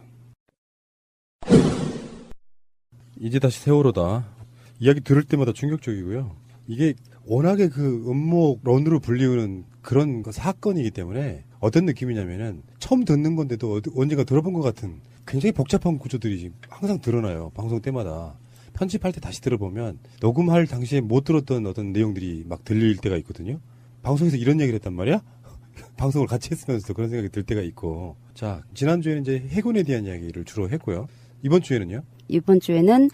Speaker 9: 이제 다시 세월호다. 이야기 들을 때마다 충격적이고요. 이게 워낙에 그 음모론으로 불리우는 그런 사건이기 때문에 어떤 느낌이냐면은 처음 듣는 건데도 언젠가 들어본 것 같은 굉장히 복잡한 구조들이 항상 드러나요. 방송 때마다. 편집할 때 다시 들어보면 녹음할 당시에 못 들었던 어떤 내용들이 막 들릴 때가 있거든요. 방송에서 이런 얘기를 했단 말이야? 방송을 같이 했으면서도 그런 생각이 들 때가 있고. 자, 지난주에는 이제 해군에 대한 이야기를 주로 했고요. 이번 주에는요?
Speaker 16: 이번 주에는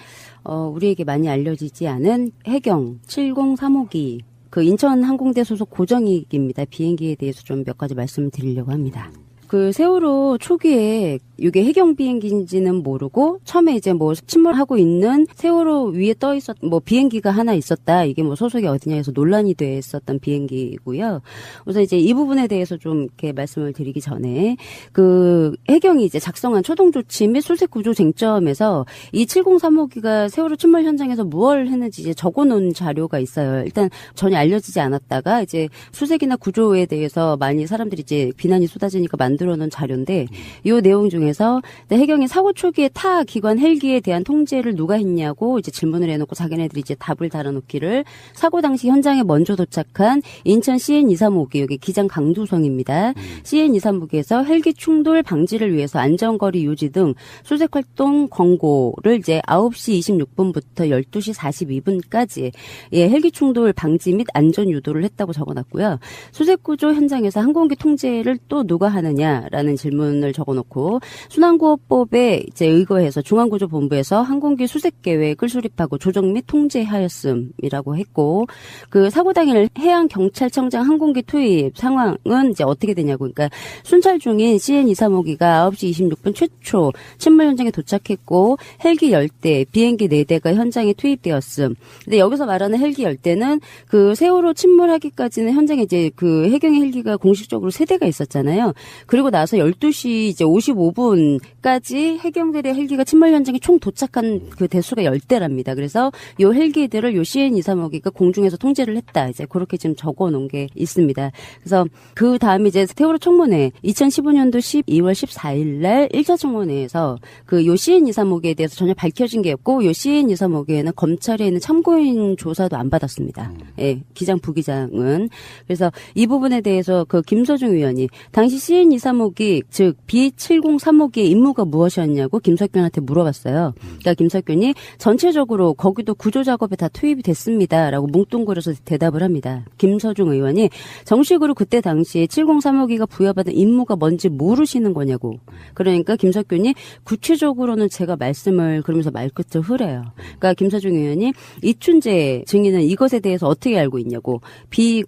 Speaker 16: 우리에게 많이 알려지지 않은 해경 7035기 그 인천항공대 소속 고정익입니다. 비행기에 대해서 좀 몇 가지 말씀을 드리려고 합니다. 그 세월호 초기에 이게 해경 비행기인지는 모르고 처음에 이제 뭐 침몰하고 있는 세월호 위에 떠 있었 뭐 비행기가 하나 있었다. 이게 뭐 소속이 어디냐 해서 논란이 됐었던 비행기고요. 우선 이제 이 부분에 대해서 좀 이렇게 말씀을 드리기 전에 그 해경이 이제 작성한 초동 조치 및 수색 구조 쟁점에서 이 703호기가 세월호 침몰 현장에서 무엇을 했는지 이제 적어놓은 자료가 있어요. 일단 전혀 알려지지 않았다가 이제 수색이나 구조에 대해서 많이 사람들이 이제 비난이 쏟아지니까 만들어놓은 자료인데 이 내용 중에서 해경이 사고 초기에 타 기관 헬기에 대한 통제를 누가 했냐고 이제 질문을 해놓고 자기네들이 이제 답을 달아놓기를 사고 당시 현장에 먼저 도착한 인천 CN235기 여기 기장 강두성입니다. CN235기에서 헬기 충돌 방지를 위해서 안전거리 유지 등 수색 활동 권고를 이제 9시 26분부터 12시 42분까지 헬기 충돌 방지 및 안전 유도를 했다고 적어놨고요. 수색 구조 현장에서 항공기 통제를 또 누가 하느냐라는 질문을 적어놓고 순항구호법에 이제 의거해서 중앙구조본부에서 항공기 수색 계획을 수립하고 조정 및 통제하였음이라고 했고 그 사고 당일 해양경찰청장 항공기 투입 상황은 이제 어떻게 되냐고 그러니까 순찰 중인 CN235기가 9시 26분 최초 침몰 현장에 도착했고 헬기 10대, 비행기 4대가 현장에 투입되었음. 근데 여기서 말하는 헬기 10대는 그 세월호 침몰하기까지는 현장에 이제 그 해경의 헬기가 공식적으로 3대가 있었잖아요. 그리고 나서 12시 이제 55분까지 해경들의 헬기가 침몰 현장에 총 도착한 그 대수가 10대랍니다. 그래서 요 헬기들을 요 CN235기가 공중에서 통제를 했다. 이제 그렇게 지금 적어 놓은 게 있습니다. 그래서 그 다음에 이제 세월호 청문회 2015년도 12월 14일 날 1차 청문회에서 그 요 CN235기에 대해서 전혀 밝혀진 게 없고 요 CN235기에는 검찰에 있는 참고인 조사도 안 받았습니다. 예, 기장 부기장은. 그래서 이 부분에 대해서 그 김서중 의원이 당시 CN235기 즉 B703호기의 임무가 무엇이었냐고 김석균한테 물어봤어요. 그러니까 김석균이 전체적으로 거기도 구조 작업에 다 투입이 됐습니다라고 뭉뚱그려서 대답을 합니다. 김서중 의원이 정식으로 그때 당시에 703호기가 부여받은 임무가 뭔지 모르시는 거냐고. 그러니까 김석균이 구체적으로는 제가 말씀을 그러면서 말끝을 흐려요. 그러니까 김서중 의원이 이춘재 증인은 이것에 대해서 어떻게 알고 있냐고.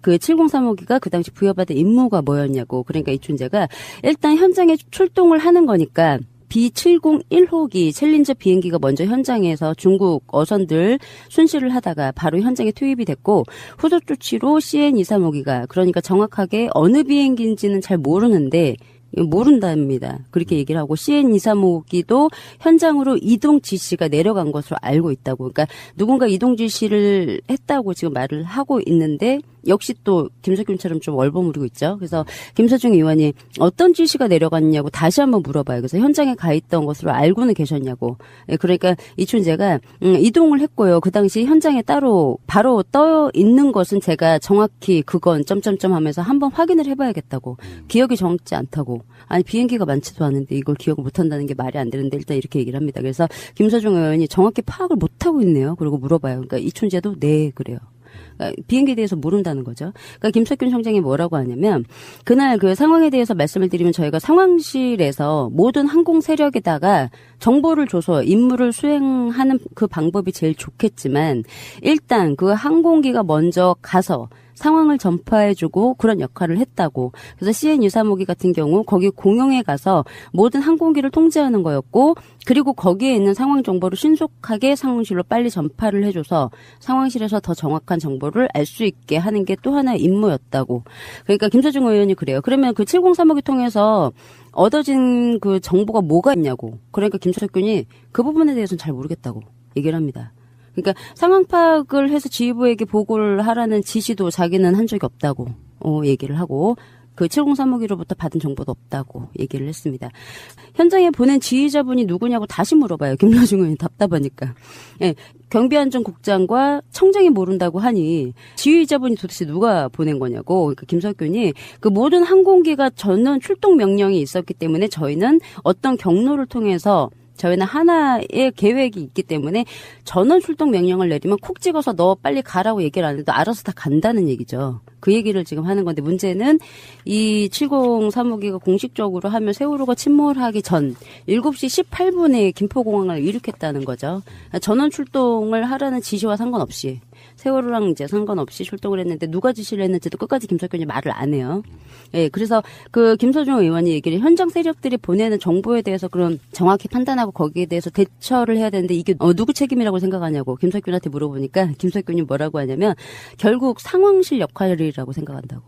Speaker 16: 그 703호기가 그 당시 부여받은 임무가 뭐였냐고. 그러니까 이춘재가 일단 현장에 출동을 하는 거니까 B701호기 챌린저 비행기가 먼저 현장에서 중국 어선들 순시를 하다가 바로 현장에 투입이 됐고 후속 조치로 CN235기가 그러니까 정확하게 어느 비행기인지는 잘 모르는데 모른답니다. 그렇게 얘기를 하고 CN235기도 현장으로 이동 지시가 내려간 것으로 알고 있다고. 그러니까 누군가 이동 지시를 했다고 지금 말을 하고 있는데 역시 또 김석균처럼 좀 얼버무리고 있죠. 그래서 김서중 의원이 어떤 지시가 내려갔냐고 다시 한번 물어봐요. 그래서 현장에 가 있던 것으로 알고는 계셨냐고. 그러니까 이춘재가 이동을 했고요. 그 당시 현장에 따로 바로 떠 있는 것은 제가 정확히 그건 점점점 하면서 한번 확인을 해봐야겠다고. 기억이 정확지 않다고. 아니 비행기가 많지도 않은데 이걸 기억을 못한다는 게 말이 안 되는데 일단 이렇게 얘기를 합니다. 그래서 김서중 의원이 정확히 파악을 못하고 있네요. 그리고 물어봐요. 그러니까 이춘재도 네 그래요. 그러니까 비행기에 대해서 모른다는 거죠. 그러니까 김석균 총장이 뭐라고 하냐면 그날 그 상황에 대해서 말씀을 드리면 저희가 상황실에서 모든 항공 세력에다가 정보를 줘서 임무를 수행하는 그 방법이 제일 좋겠지만 일단 그 항공기가 먼저 가서 상황을 전파해주고 그런 역할을 했다고. 그래서 CN235기 같은 경우 거기 공용에 가서 모든 항공기를 통제하는 거였고 그리고 거기에 있는 상황 정보를 신속하게 상황실로 빨리 전파를 해줘서 상황실에서 더 정확한 정보를 알 수 있게 하는 게 또 하나의 임무였다고. 그러니까 김서중 의원이 그래요. 그러면 그 703호기 통해서 얻어진 그 정보가 뭐가 있냐고. 그러니까 김석균이 그 부분에 대해서는 잘 모르겠다고 얘기를 합니다. 그러니까 상황 파악을 해서 지휘부에게 보고를 하라는 지시도 자기는 한 적이 없다고 얘기를 하고 그 703호기로부터 받은 정보도 없다고 얘기를 했습니다. 현장에 보낸 지휘자분이 누구냐고 다시 물어봐요. 김서중 의원이 답답하니까. 예, 경비안전국장과 청장이 모른다고 하니 지휘자분이 도대체 누가 보낸 거냐고. 그러니까 김석균이 그 모든 항공기가 전원 출동 명령이 있었기 때문에 저희는 어떤 경로를 통해서 저희는 하나의 계획이 있기 때문에 전원 출동 명령을 내리면 콕 찍어서 너 빨리 가라고 얘기를 안 해도 알아서 다 간다는 얘기죠. 그 얘기를 지금 하는 건데 문제는 이 703호기가 공식적으로 하면 세월호가 침몰하기 전 7시 18분에 김포공항을 이륙했다는 거죠. 전원 출동을 하라는 지시와 상관없이 세월호랑 이제 상관없이 출동을 했는데 누가 지시를 했는지도 끝까지 김석균이 말을 안 해요. 예, 그래서 그 김서중 의원이 얘기를 현장 세력들이 보내는 정보에 대해서 그런 정확히 판단하고 거기에 대해서 대처를 해야 되는데 이게 누구 책임이라고 생각하냐고 김석균한테 물어보니까 김석균이 뭐라고 하냐면 결국 상황실 역할이라고 생각한다고.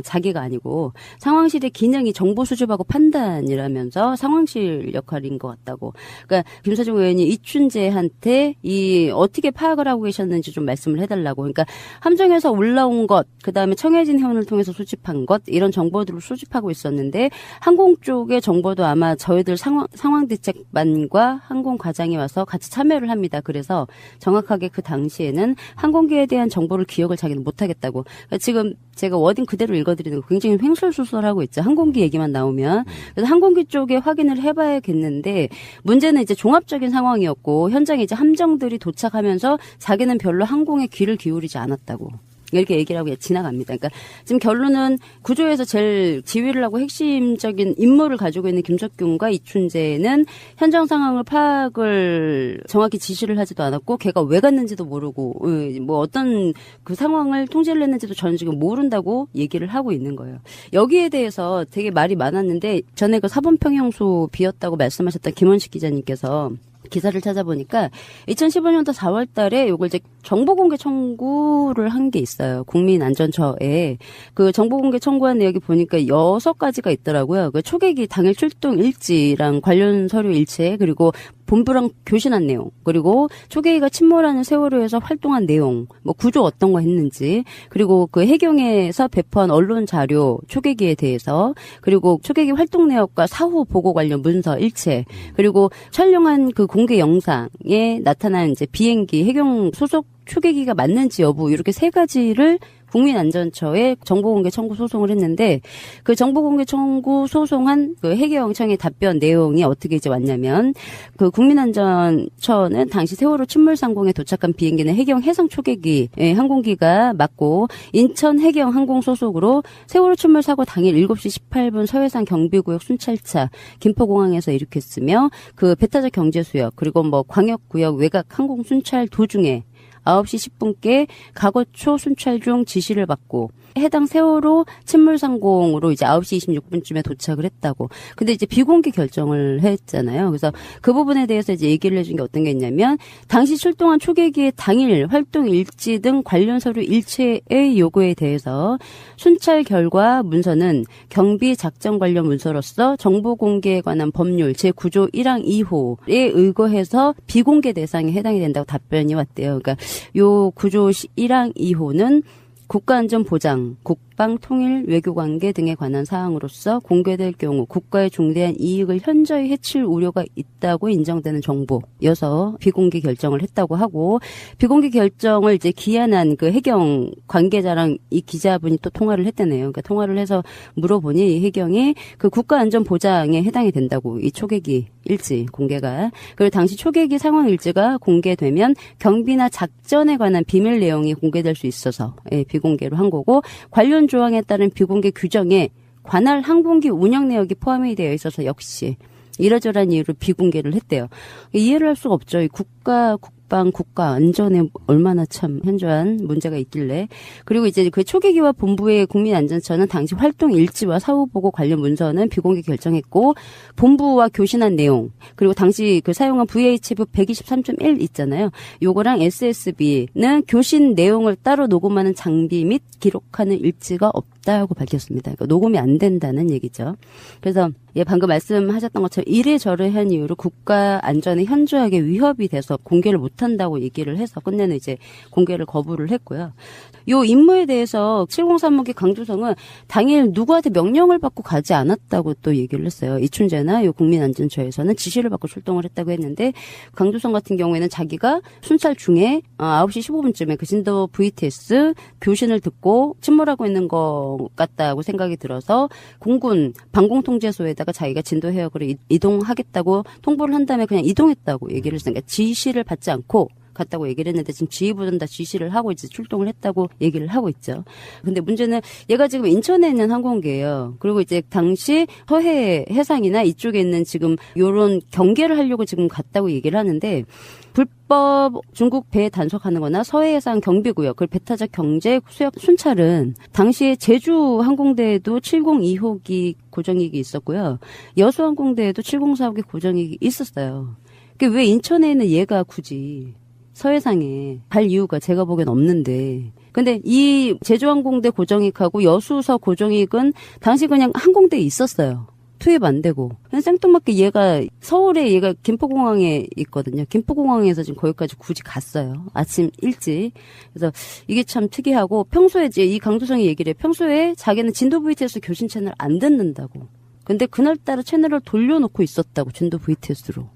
Speaker 16: 자기가 아니고 상황실의 기능이 정보 수집하고 판단이라면서 상황실 역할인 것 같다고. 그러니까 김서중 의원이 이춘재한테 이 어떻게 파악을 하고 계셨는지 좀 말씀을 해달라고. 그러니까 함정에서 올라온 것, 그 다음에 청해진 해운을 통해서 수집한 것 이런 정보들을 수집하고 있었는데 항공 쪽의 정보도 아마 저희들 상황대책반과 항공과장이 와서 같이 참여를 합니다. 그래서 정확하게 그 당시에는 항공기에 대한 정보를 기억을 자기는 못하겠다고. 그러니까 지금 제가 워딩 그대로 읽어드리는 거 굉장히 횡설수설하고 있죠. 항공기 얘기만 나오면. 그래서 항공기 쪽에 확인을 해봐야겠는데 문제는 이제 종합적인 상황이었고 현장에 이제 함정들이 도착하면서 자기는 별로 항공에 귀를 기울이지 않았다고. 이렇게 얘기를 하고 지나갑니다. 그러니까 지금 결론은 구조에서 제일 지휘를 하고 핵심적인 임무를 가지고 있는 김석균과 이춘재는 현장 상황을 파악을 정확히 지시를 하지도 않았고 걔가 왜 갔는지도 모르고 뭐 어떤 그 상황을 통제를 했는지도 저는 지금 모른다고 얘기를 하고 있는 거예요. 여기에 대해서 되게 말이 많았는데 전에 그 사본평형소 비었다고 말씀하셨던 김원식 기자님께서 기사를 찾아보니까 2015년도 4월 달에 요걸 이제 정보공개 청구를 한 게 있어요. 국민안전처에. 그 정보공개 청구한 내역이 보니까 6가지가 있더라고요. 그 초계기 당일 출동 일지랑 관련 서류 일체, 그리고 본부랑 교신한 내용, 그리고 초계기가 침몰하는 세월호에서 활동한 내용, 뭐 구조 어떤 거 했는지, 그리고 그 해경에서 배포한 언론 자료, 초계기에 대해서, 그리고 초계기 활동 내역과 사후 보고 관련 문서 일체, 그리고 촬영한 그 공개 영상에 나타난 이제 비행기 해경 소속 초계기가 맞는지 여부, 이렇게 3가지를 국민안전처에 정보공개 청구 소송을 했는데 그 정보공개 청구 소송한 그 해경청의 답변 내용이 어떻게 이제 왔냐면 그 국민안전처는 당시 세월호 침몰상공에 도착한 비행기는 해경 해상 초계기 항공기가 맞고 인천 해경 항공 소속으로 세월호 침몰 사고 당일 7시 18분 서해상 경비구역 순찰차 김포공항에서 이륙했으며 그 배타적 경제수역 그리고 뭐 광역구역 외곽 항공 순찰 도중에 9시 10분께 가거초 순찰 중 지시를 받고 해당 세월호 침몰상공으로 이제 9시 26분쯤에 도착을 했다고. 근데 이제 비공개 결정을 했잖아요. 그래서 그 부분에 대해서 이제 얘기를 해준 게 어떤 게 있냐면 당시 출동한 초계기의 당일 활동 일지 등 관련 서류 일체의 요구에 대해서 순찰 결과 문서는 경비 작전 관련 문서로서 정보 공개에 관한 법률 제9조 1항 2호에 의거해서 비공개 대상에 해당이 된다고 답변이 왔대요. 그러니까 요 9조 1항 2호는 국가안전보장, 국방, 통일, 외교관계 등에 관한 사항으로서 공개될 경우 국가의 중대한 이익을 현저히 해칠 우려가 있다고 인정되는 정보여서 비공개 결정을 했다고 하고 비공개 결정을 이제 기한한 그 해경 관계자랑 이 기자분이 또 통화를 했다네요. 그러니까 통화를 해서 물어보니 해경이 그 국가안전보장에 해당이 된다고 이 초계기 일지 공개가. 그리고 당시 초계기 상황 일지가 공개되면 경비나 작전에 관한 비밀 내용이 공개될 수 있어서 비공개로 한 거고 관련 조항에 따른 비공개 규정에 관할 항공기 운영 내역이 포함이 되어 있어서 역시 이러저러한 이유로 비공개를 했대요. 이해를 할 수가 없죠. 이 국방, 국가 안전에 얼마나 참 현저한 문제가 있길래. 그리고 이제 그 초계기와 본부의 국민안전처는 당시 활동 일지와 사후 보고 관련 문서는 비공개 결정했고 본부와 교신한 내용 그리고 당시 그 사용한 VHF 123.1 있잖아요. 요거랑 SSB는 교신 내용을 따로 녹음하는 장비 및 기록하는 일지가 없다고 밝혔습니다. 그러니까 녹음이 안 된다는 얘기죠. 그래서 방금 말씀하셨던 것처럼 이래저래한 이유로 국가 안전에 현저하게 위협이 돼서 공개를 못한다고 얘기를 해서 끝내는 이제 공개를 거부를 했고요. 요 임무에 대해서 703호기 강주성은 당일 누구한테 명령을 받고 가지 않았다고 또 얘기를 했어요. 이춘재나 요 국민안전처에서는 지시를 받고 출동을 했다고 했는데 강주성 같은 경우에는 자기가 순찰 중에 9시 15분쯤에 그 진도 VTS 교신을 듣고 침몰하고 있는 것 같다고 생각이 들어서 공군 방공통제소에다가 자기가 진도 해역으로 이동하겠다고 통보를 한 다음에 그냥 이동했다고 얘기를 했으니까 지시를 받지 않고 갔다고 얘기를 했는데 지금 지휘부는 다 지시를 하고 이제 출동을 했다고 얘기를 하고 있죠. 근데 문제는 얘가 지금 인천에 있는 항공기예요. 그리고 이제 당시 서해 해상이나 이쪽에 있는 지금 요런 경계를 하려고 지금 갔다고 얘기를 하는데 불법 중국 배 단속하는 거나 서해해상 경비구역, 그 배타적 경제 수역 순찰은 당시에 제주 항공대에도 702호기 고정익이 있었고요. 여수 항공대에도 704호기 고정익이 있었어요. 왜 인천에 있는 얘가 굳이 서해상에 갈 이유가 제가 보기엔 없는데. 근데 이 제주항공대 고정익하고 여수서 고정익은 당시 그냥 항공대에 있었어요. 투입 안 되고. 생뚱맞게 얘가 서울에 얘가 김포공항에 있거든요. 김포공항에서 지금 거기까지 굳이 갔어요. 아침 일찍. 그래서 이게 참 특이하고 평소에 이제 이 강도성이 얘기를 해요. 평소에 자기는 진도 VTS 교신 채널 안 듣는다고. 근데 그날따라 채널을 돌려놓고 있었다고 진도 VTS로.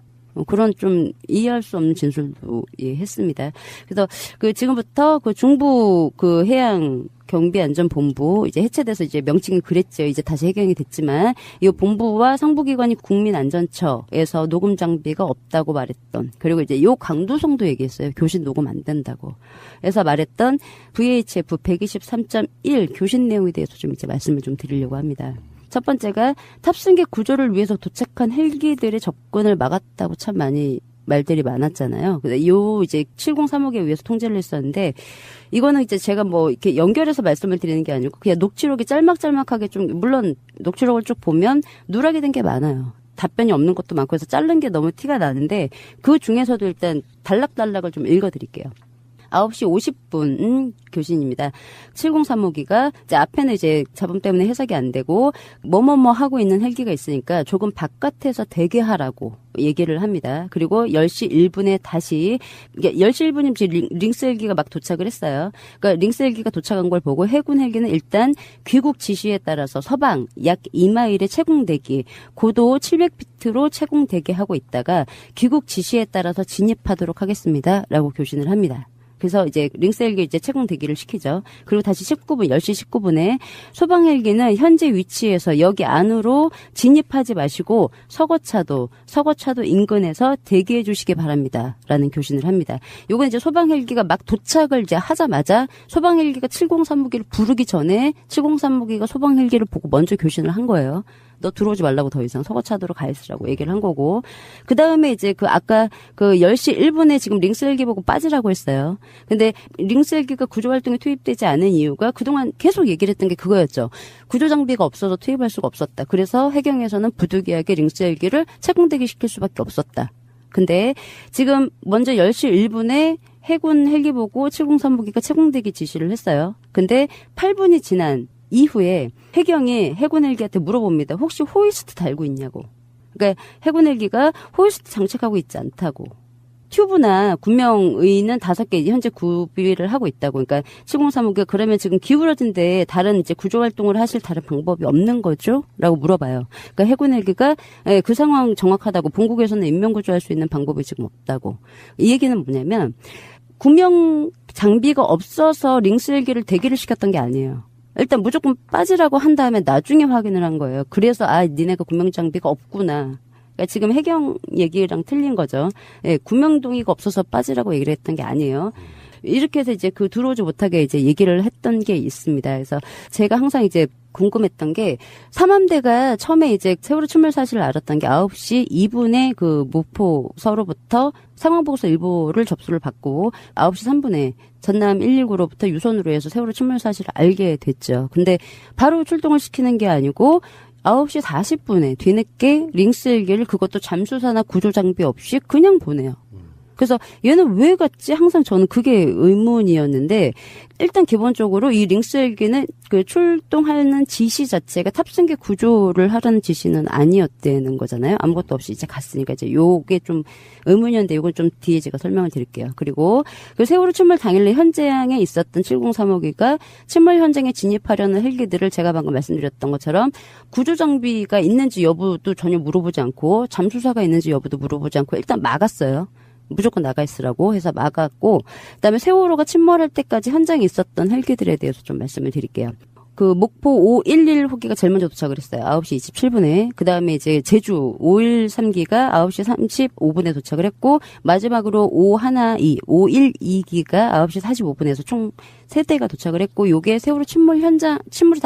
Speaker 16: 그런 좀 이해할 수 없는 진술도 했습니다. 그래서 지금부터 중부 해양 경비안전본부 이제 해체돼서 이제 명칭이 그랬죠. 이제 다시 해경이 됐지만 이 본부와 상부기관이 국민안전처에서 녹음 장비가 없다고 말했던, 그리고 이제 요 강도성도 얘기했어요. 교신 녹음 안 된다고. 그래서 말했던 VHF 123.1 교신 내용에 대해서 좀 이제 말씀을 좀 드리려고 합니다. 첫 번째가 탑승객 구조를 위해서 도착한 헬기들의 접근을 막았다고 참 많이 말들이 많았잖아요. 근데 이제 703호기에 의해서 통제를 했었는데, 이거는 이제 제가 이렇게 연결해서 말씀을 드리는 게 아니고 그냥 녹취록이 짤막짤막하게 물론 녹취록을 쭉 보면 누락이 된 게 많아요. 답변이 없는 것도 많고 해서 자른 게 너무 티가 나는데, 그 중에서도 일단 단락단락을 좀 읽어드릴게요. 9시 50분 교신입니다. 703호기가 이제 앞에는 이제 잡음 때문에 해석이 안 되고 뭐뭐뭐 하고 있는 헬기가 있으니까 조금 바깥에서 대기하라고 얘기를 합니다. 그리고 10시 1분에 다시 10시 1분이면 링스 헬기가 막 도착을 했어요. 그러니까 링스 헬기가 도착한 걸 보고 해군 헬기는 일단 귀국 지시에 따라서 서방 약 2마일의 채공 대기, 고도 700피트로 채공 대기하고 있다가 귀국 지시에 따라서 진입하도록 하겠습니다라고 교신을 합니다. 그래서 이제 링스 헬기 이제 채공 대기를 시키죠. 그리고 다시 10시 19분에 소방 헬기는 현재 위치에서 여기 안으로 진입하지 마시고 서거차도 인근에서 대기해 주시기 바랍니다라는 교신을 합니다. 요건 이제 소방 헬기가 막 도착을 이제 하자마자 소방 헬기가 703호기를 부르기 전에 703호기가 소방 헬기를 보고 먼저 교신을 한 거예요. 너 들어오지 말라고 더 이상 서거차도로 가 있으라고 얘기를 한 거고, 그 다음에 이제 아까 10시 1분에 지금 링스 헬기 보고 빠지라고 했어요. 근데 링스 헬기가 구조활동에 투입되지 않은 이유가 그동안 계속 얘기를 했던 게 그거였죠. 구조장비가 없어서 투입할 수가 없었다. 그래서 해경에서는 부득이하게 링스 헬기를 채공대기 시킬 수밖에 없었다. 근데 지금 먼저 10시 1분에 해군 헬기 보고 703호기가 채공대기 지시를 했어요. 근데 8분이 지난 이후에 해경이 해군 헬기한테 물어봅니다. 혹시 호이스트 달고 있냐고. 그러니까 해군 헬기가 호이스트 장착하고 있지 않다고. 튜브나 군명의는 5개 현재 구비를 하고 있다고. 그러니까 703호기가 그러면 지금 기울어진 데에 다른 이제 구조 활동을 하실 다른 방법이 없는 거죠? 라고 물어봐요. 그러니까 해군 헬기가 그 상황 정확하다고, 본국에서는 인명 구조할 수 있는 방법이 지금 없다고. 이 얘기는 뭐냐면 군명 장비가 없어서 링스 헬기를 대기를 시켰던 게 아니에요. 일단 무조건 빠지라고 한 다음에 나중에 확인을 한 거예요. 그래서 니네가 군명장비가 없구나. 그러니까 지금 해경 얘기랑 틀린 거죠. 예, 군명동의가 없어서 빠지라고 얘기를 했던 게 아니에요. 이렇게 해서 이제 들어오지 못하게 이제 얘기를 했던 게 있습니다. 그래서 제가 항상 이제 궁금했던 게, 삼함대가 처음에 이제 세월호 침몰 사실을 알았던 게 9시 2분에 무포서로부터 상황보고서 일보를 접수를 받고 9시 3분에 전남 119로부터 유선으로 해서 세월호 침몰 사실을 알게 됐죠. 근데 바로 출동을 시키는 게 아니고 9시 40분에 뒤늦게 링스 헬기를, 그것도 잠수사나 구조장비 없이 그냥 보내요. 그래서 얘는 왜 갔지? 항상 저는 그게 의문이었는데, 일단 기본적으로 이 링스 헬기는 출동하는 지시 자체가 탑승객 구조를 하라는 지시는 아니었다는 거잖아요. 아무것도 없이 이제 갔으니까 이제 요게 좀 의문이었는데, 요건 좀 뒤에 제가 설명을 드릴게요. 그리고 세월호 침몰 당일에 현장에 있었던 703호기가 침몰 현장에 진입하려는 헬기들을 제가 방금 말씀드렸던 것처럼 구조 장비가 있는지 여부도 전혀 물어보지 않고, 잠수사가 있는지 여부도 물어보지 않고 일단 막았어요. 무조건 나가 있으라고 해서 막았고, 그다음에 세월호가 침몰할 때까지 현장에 있었던 헬기들에 대해서 좀 말씀을 드릴게요. 그 목포 511 호기가 제일 먼저 도착을 했어요. 9시 27분에. 그 다음에 이제 제주 513기가 9시 35분에 도착을 했고, 마지막으로 512기가 9시 45분에서 총 3대가 도착을 했고, 요게 세월호 침몰이 다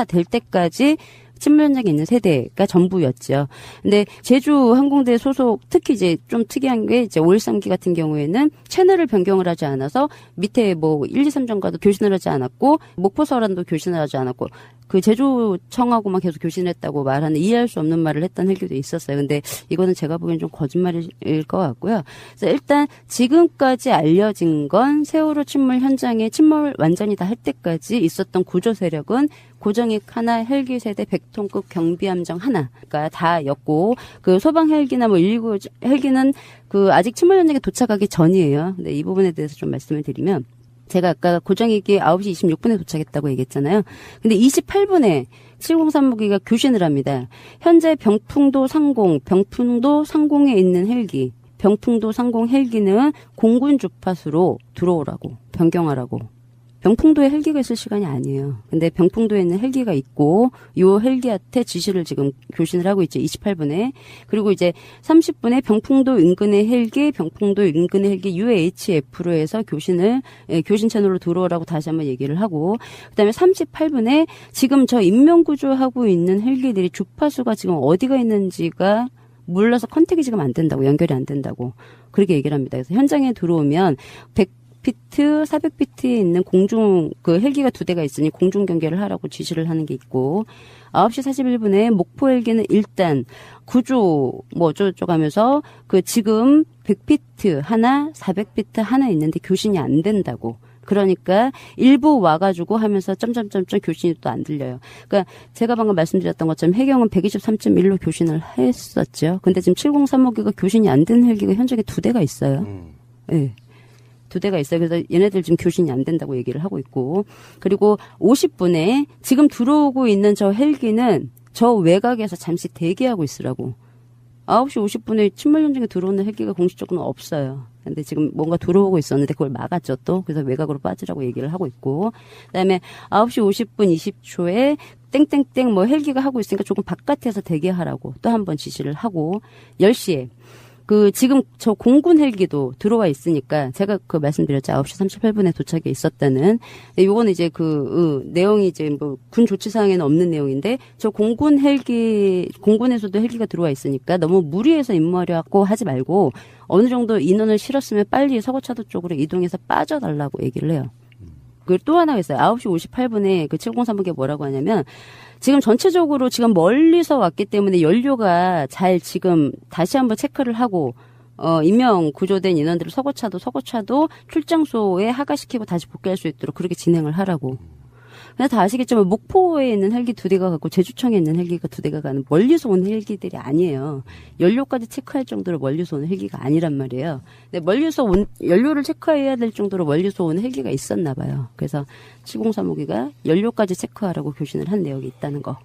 Speaker 16: 될 때까지 침몰 현장에 있는 세대가 전부였죠. 근데 제주 항공대 소속, 특히 이제 좀 특이한 게 이제 513기 같은 경우에는 채널을 변경을 하지 않아서 밑에 뭐 1, 2, 3정과도 교신을 하지 않았고, 목포서란도 교신을 하지 않았고, 그 제주청하고만 계속 교신했다고 말하는 이해할 수 없는 말을 했던 헬기도 있었어요. 근데 이거는 제가 보기엔 좀 거짓말일 것 같고요. 그래서 일단 지금까지 알려진 건 세월호 침몰 현장에 침몰 완전히 다 할 때까지 있었던 구조 세력은 고정익 하나, 헬기 세대 100톤급 경비함정 하나가 다였고, 그 소방 헬기나 뭐 119 헬기는 그 아직 침몰 현장에 도착하기 전이에요. 근데 이 부분에 대해서 좀 말씀을 드리면, 제가 아까 고정익이 9시 26분에 도착했다고 얘기했잖아요. 근데 28분에 703호기가 교신을 합니다. 현재 병풍도 상공에 있는 헬기, 병풍도 상공 헬기는 공군 주파수로 들어오라고, 변경하라고. 병풍도에 헬기가 있을 시간이 아니에요. 근데 병풍도에 있는 헬기가 있고, 요 헬기한테 지시를 지금 교신을 하고 있죠. 28분에. 그리고 이제 30분에 병풍도 인근의 헬기 UHF로 해서 교신 채널로 들어오라고 다시 한번 얘기를 하고, 그다음에 38분에 지금 저 인명구조하고 있는 헬기들이 주파수가 지금 어디가 있는지가 몰라서 컨택이 지금 안 된다고, 연결이 안 된다고. 그렇게 얘기를 합니다. 그래서 현장에 들어오면 100피트, 400피트에 있는 그 헬기가 2대가 있으니 공중 경계를 하라고 지시를 하는 게 있고, 9시 41분에 목포 헬기는 일단 구조 뭐 어쩌고저쩌고 하면서 그 지금 100피트 하나, 400피트 하나 있는데 교신이 안 된다고. 그러니까 일부 와가지고 하면서 점점점점 교신이 또 안 들려요. 그러니까 제가 방금 말씀드렸던 것처럼 해경은 123.1로 교신을 했었죠. 근데 지금 703호기가 교신이 안 된 헬기가 현장에 2대가 있어요. 네. 2대가 있어요. 그래서 얘네들 지금 교신이 안 된다고 얘기를 하고 있고. 그리고 50분에 지금 들어오고 있는 저 헬기는 저 외곽에서 잠시 대기하고 있으라고. 9시 50분에 침몰 현장에 들어오는 헬기가 공식적으로는 없어요. 근데 지금 뭔가 들어오고 있었는데 그걸 막았죠 또. 그래서 외곽으로 빠지라고 얘기를 하고 있고. 그다음에 9시 50분 20초에 땡땡땡 뭐 헬기가 하고 있으니까 조금 바깥에서 대기하라고 또 한 번 지시를 하고, 10시에 그 지금 저 공군 헬기도 들어와 있으니까 제가 그 말씀드렸죠. 9시 38분에 도착해 있었다는. 요거는 이제 내용이 이제 뭐 군 조치사항에는 없는 내용인데, 저 공군에서도 헬기가 들어와 있으니까 너무 무리해서 임무하려고 하지 말고 어느 정도 인원을 실었으면 빨리 서거차도 쪽으로 이동해서 빠져달라고 얘기를 해요. 그리고 또 하나가 있어요. 9시 58분에 그 703호기가 뭐라고 하냐면, 지금 전체적으로 지금 멀리서 왔기 때문에 연료가 잘 지금 다시 한번 체크를 하고, 임명 구조된 인원들을 서거차도 출장소에 하가시키고 다시 복귀할 수 있도록 그렇게 진행을 하라고. 근데 다 아시겠지만 목포에 있는 헬기 2대가 가고 제주청에 있는 헬기가 2대가 가는 멀리서 온 헬기들이 아니에요. 연료까지 체크할 정도로 멀리서 온 헬기가 아니란 말이에요. 근데 연료를 체크해야 될 정도로 멀리서 온 헬기가 있었나 봐요. 그래서 703호기가 연료까지 체크하라고 교신을 한 내역이 있다는 거.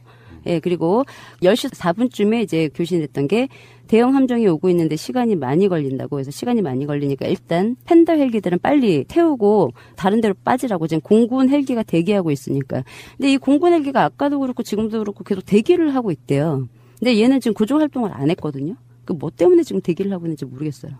Speaker 16: 예, 그리고 10시 4분쯤에 이제 교신했던 게, 대형 함정이 오고 있는데 시간이 많이 걸린다고 해서 시간이 많이 걸리니까 일단 팬더 헬기들은 빨리 태우고 다른 데로 빠지라고. 지금 공군 헬기가 대기하고 있으니까. 근데 이 공군 헬기가 아까도 그렇고 지금도 그렇고 계속 대기를 하고 있대요. 근데 얘는 지금 구조 활동을 안 했거든요. 그 뭐 때문에 지금 대기를 하고 있는지 모르겠어요.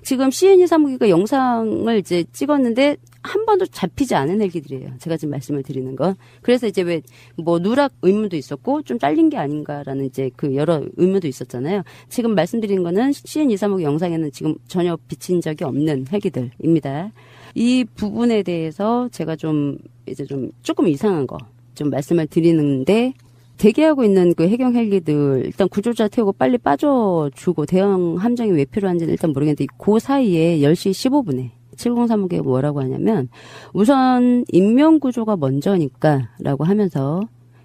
Speaker 16: 지금 CN-235기가 영상을 이제 찍었는데 한 번도 잡히지 않은 헬기들이에요. 제가 지금 말씀을 드리는 건. 그래서 이제 왜 뭐 누락 의문도 있었고 좀 잘린 게 아닌가라는 이제 그 여러 의문도 있었잖아요. 지금 말씀드리는 거는 CN-235기 영상에는 지금 전혀 비친 적이 없는 헬기들입니다. 이 부분에 대해서 제가 좀 이제 좀 조금 이상한 거 좀 말씀을 드리는데, 대기하고 있는 그 해경 헬기들 일단 구조자 태우고 빨리 빠져주고 대형 함정이 왜 필요한지는 일단 모르겠는데, 그 사이에 10시 15분에 703호기가 뭐라고 하냐면, 우선 인명구조가 먼저니까 라고 하면서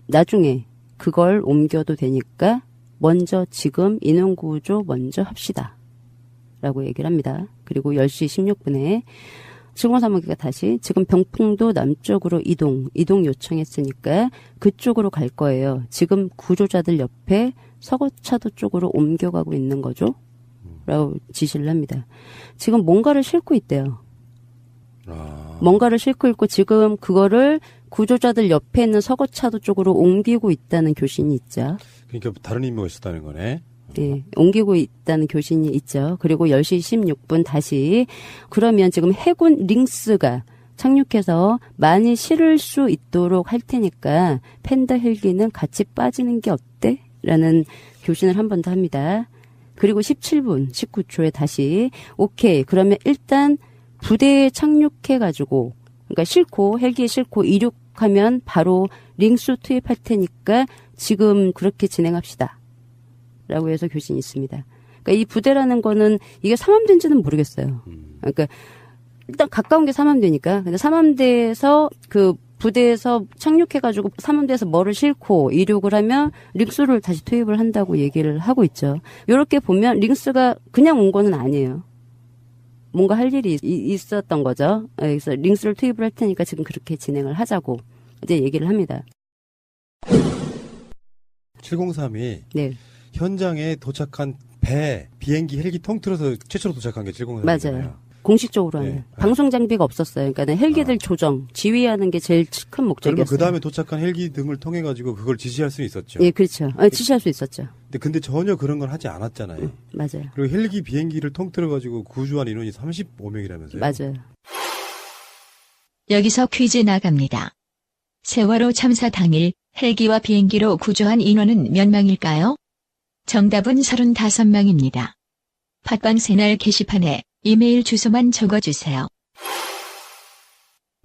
Speaker 16: 나중에 그걸 옮겨도 되니까 먼저 지금 인원구조 먼저 합시다 라고 얘기를 합니다. 그리고 10시 16분에 703호기가 다시 지금 병풍도 남쪽으로 이동 요청했으니까 그쪽으로 갈 거예요. 지금 구조자들 옆에 서거차도 쪽으로 옮겨가고 있는 거죠. 라고 지시를 합니다. 지금 뭔가를 싣고 있대요. 뭔가를 싣고 있고 지금 그거를 구조자들 옆에 있는 서거차도 쪽으로 옮기고 있다는 교신이 있죠.
Speaker 15: 그러니까 다른 임무가 있었다는 거네.
Speaker 16: 네, 옮기고 있다는 교신이 있죠. 그리고 10시 16분 다시 그러면 지금 해군 링스가 착륙해서 많이 실을 수 있도록 할 테니까 팬더 헬기는 같이 빠지는 게 어때? 라는 교신을 한 번 더 합니다. 그리고 17분 19초에 다시 오케이 그러면 일단 부대에 착륙해가지고 그러니까 싣고 헬기에 싣고 이륙하면 바로 링스 투입할 테니까 지금 그렇게 진행합시다. 라고 해서 교신이 있습니다. 그러니까 이 부대라는 거는 이게 삼함대인지는 모르겠어요. 그러니까 일단 가까운 게 삼함대니까. 근데 삼함대에서 그 부대에서 착륙해가지고 삼함대에서 뭐를 싣고 이륙을 하면 링스를 다시 투입을 한다고 얘기를 하고 있죠. 이렇게 보면 링스가 그냥 온 거는 아니에요. 뭔가 할 일이 있었던 거죠. 그래서 링스를 투입을 할 테니까 지금 그렇게 진행을 하자고 이제 얘기를 합니다.
Speaker 15: 703이
Speaker 16: 네.
Speaker 15: 현장에 도착한 배, 비행기, 헬기 통틀어서 최초로 도착한 게 703이잖아요.
Speaker 16: 맞아요. 공식적으로 하는.
Speaker 15: 네.
Speaker 16: 방송 장비가 없었어요. 그러니까 헬기들 조정, 지휘하는 게 제일 큰 목적이었어요.
Speaker 15: 그러면 그 다음에 도착한 헬기 등을 통해 가지고 그걸 지시할 수 있었죠.
Speaker 16: 예, 그렇죠. 지시할 수 있었죠.
Speaker 15: 근데 전혀 그런 건 하지 않았잖아요.
Speaker 16: 맞아요.
Speaker 15: 그리고 헬기, 비행기를 통틀어 가지고 구조한 인원이 35명이라면서요.
Speaker 16: 맞아요.
Speaker 1: 여기서 퀴즈 나갑니다. 세월호 참사 당일 헬기와 비행기로 구조한 인원은 몇 명일까요? 정답은 35명입니다. 팟빵 새날 게시판에 이메일 주소만 적어주세요.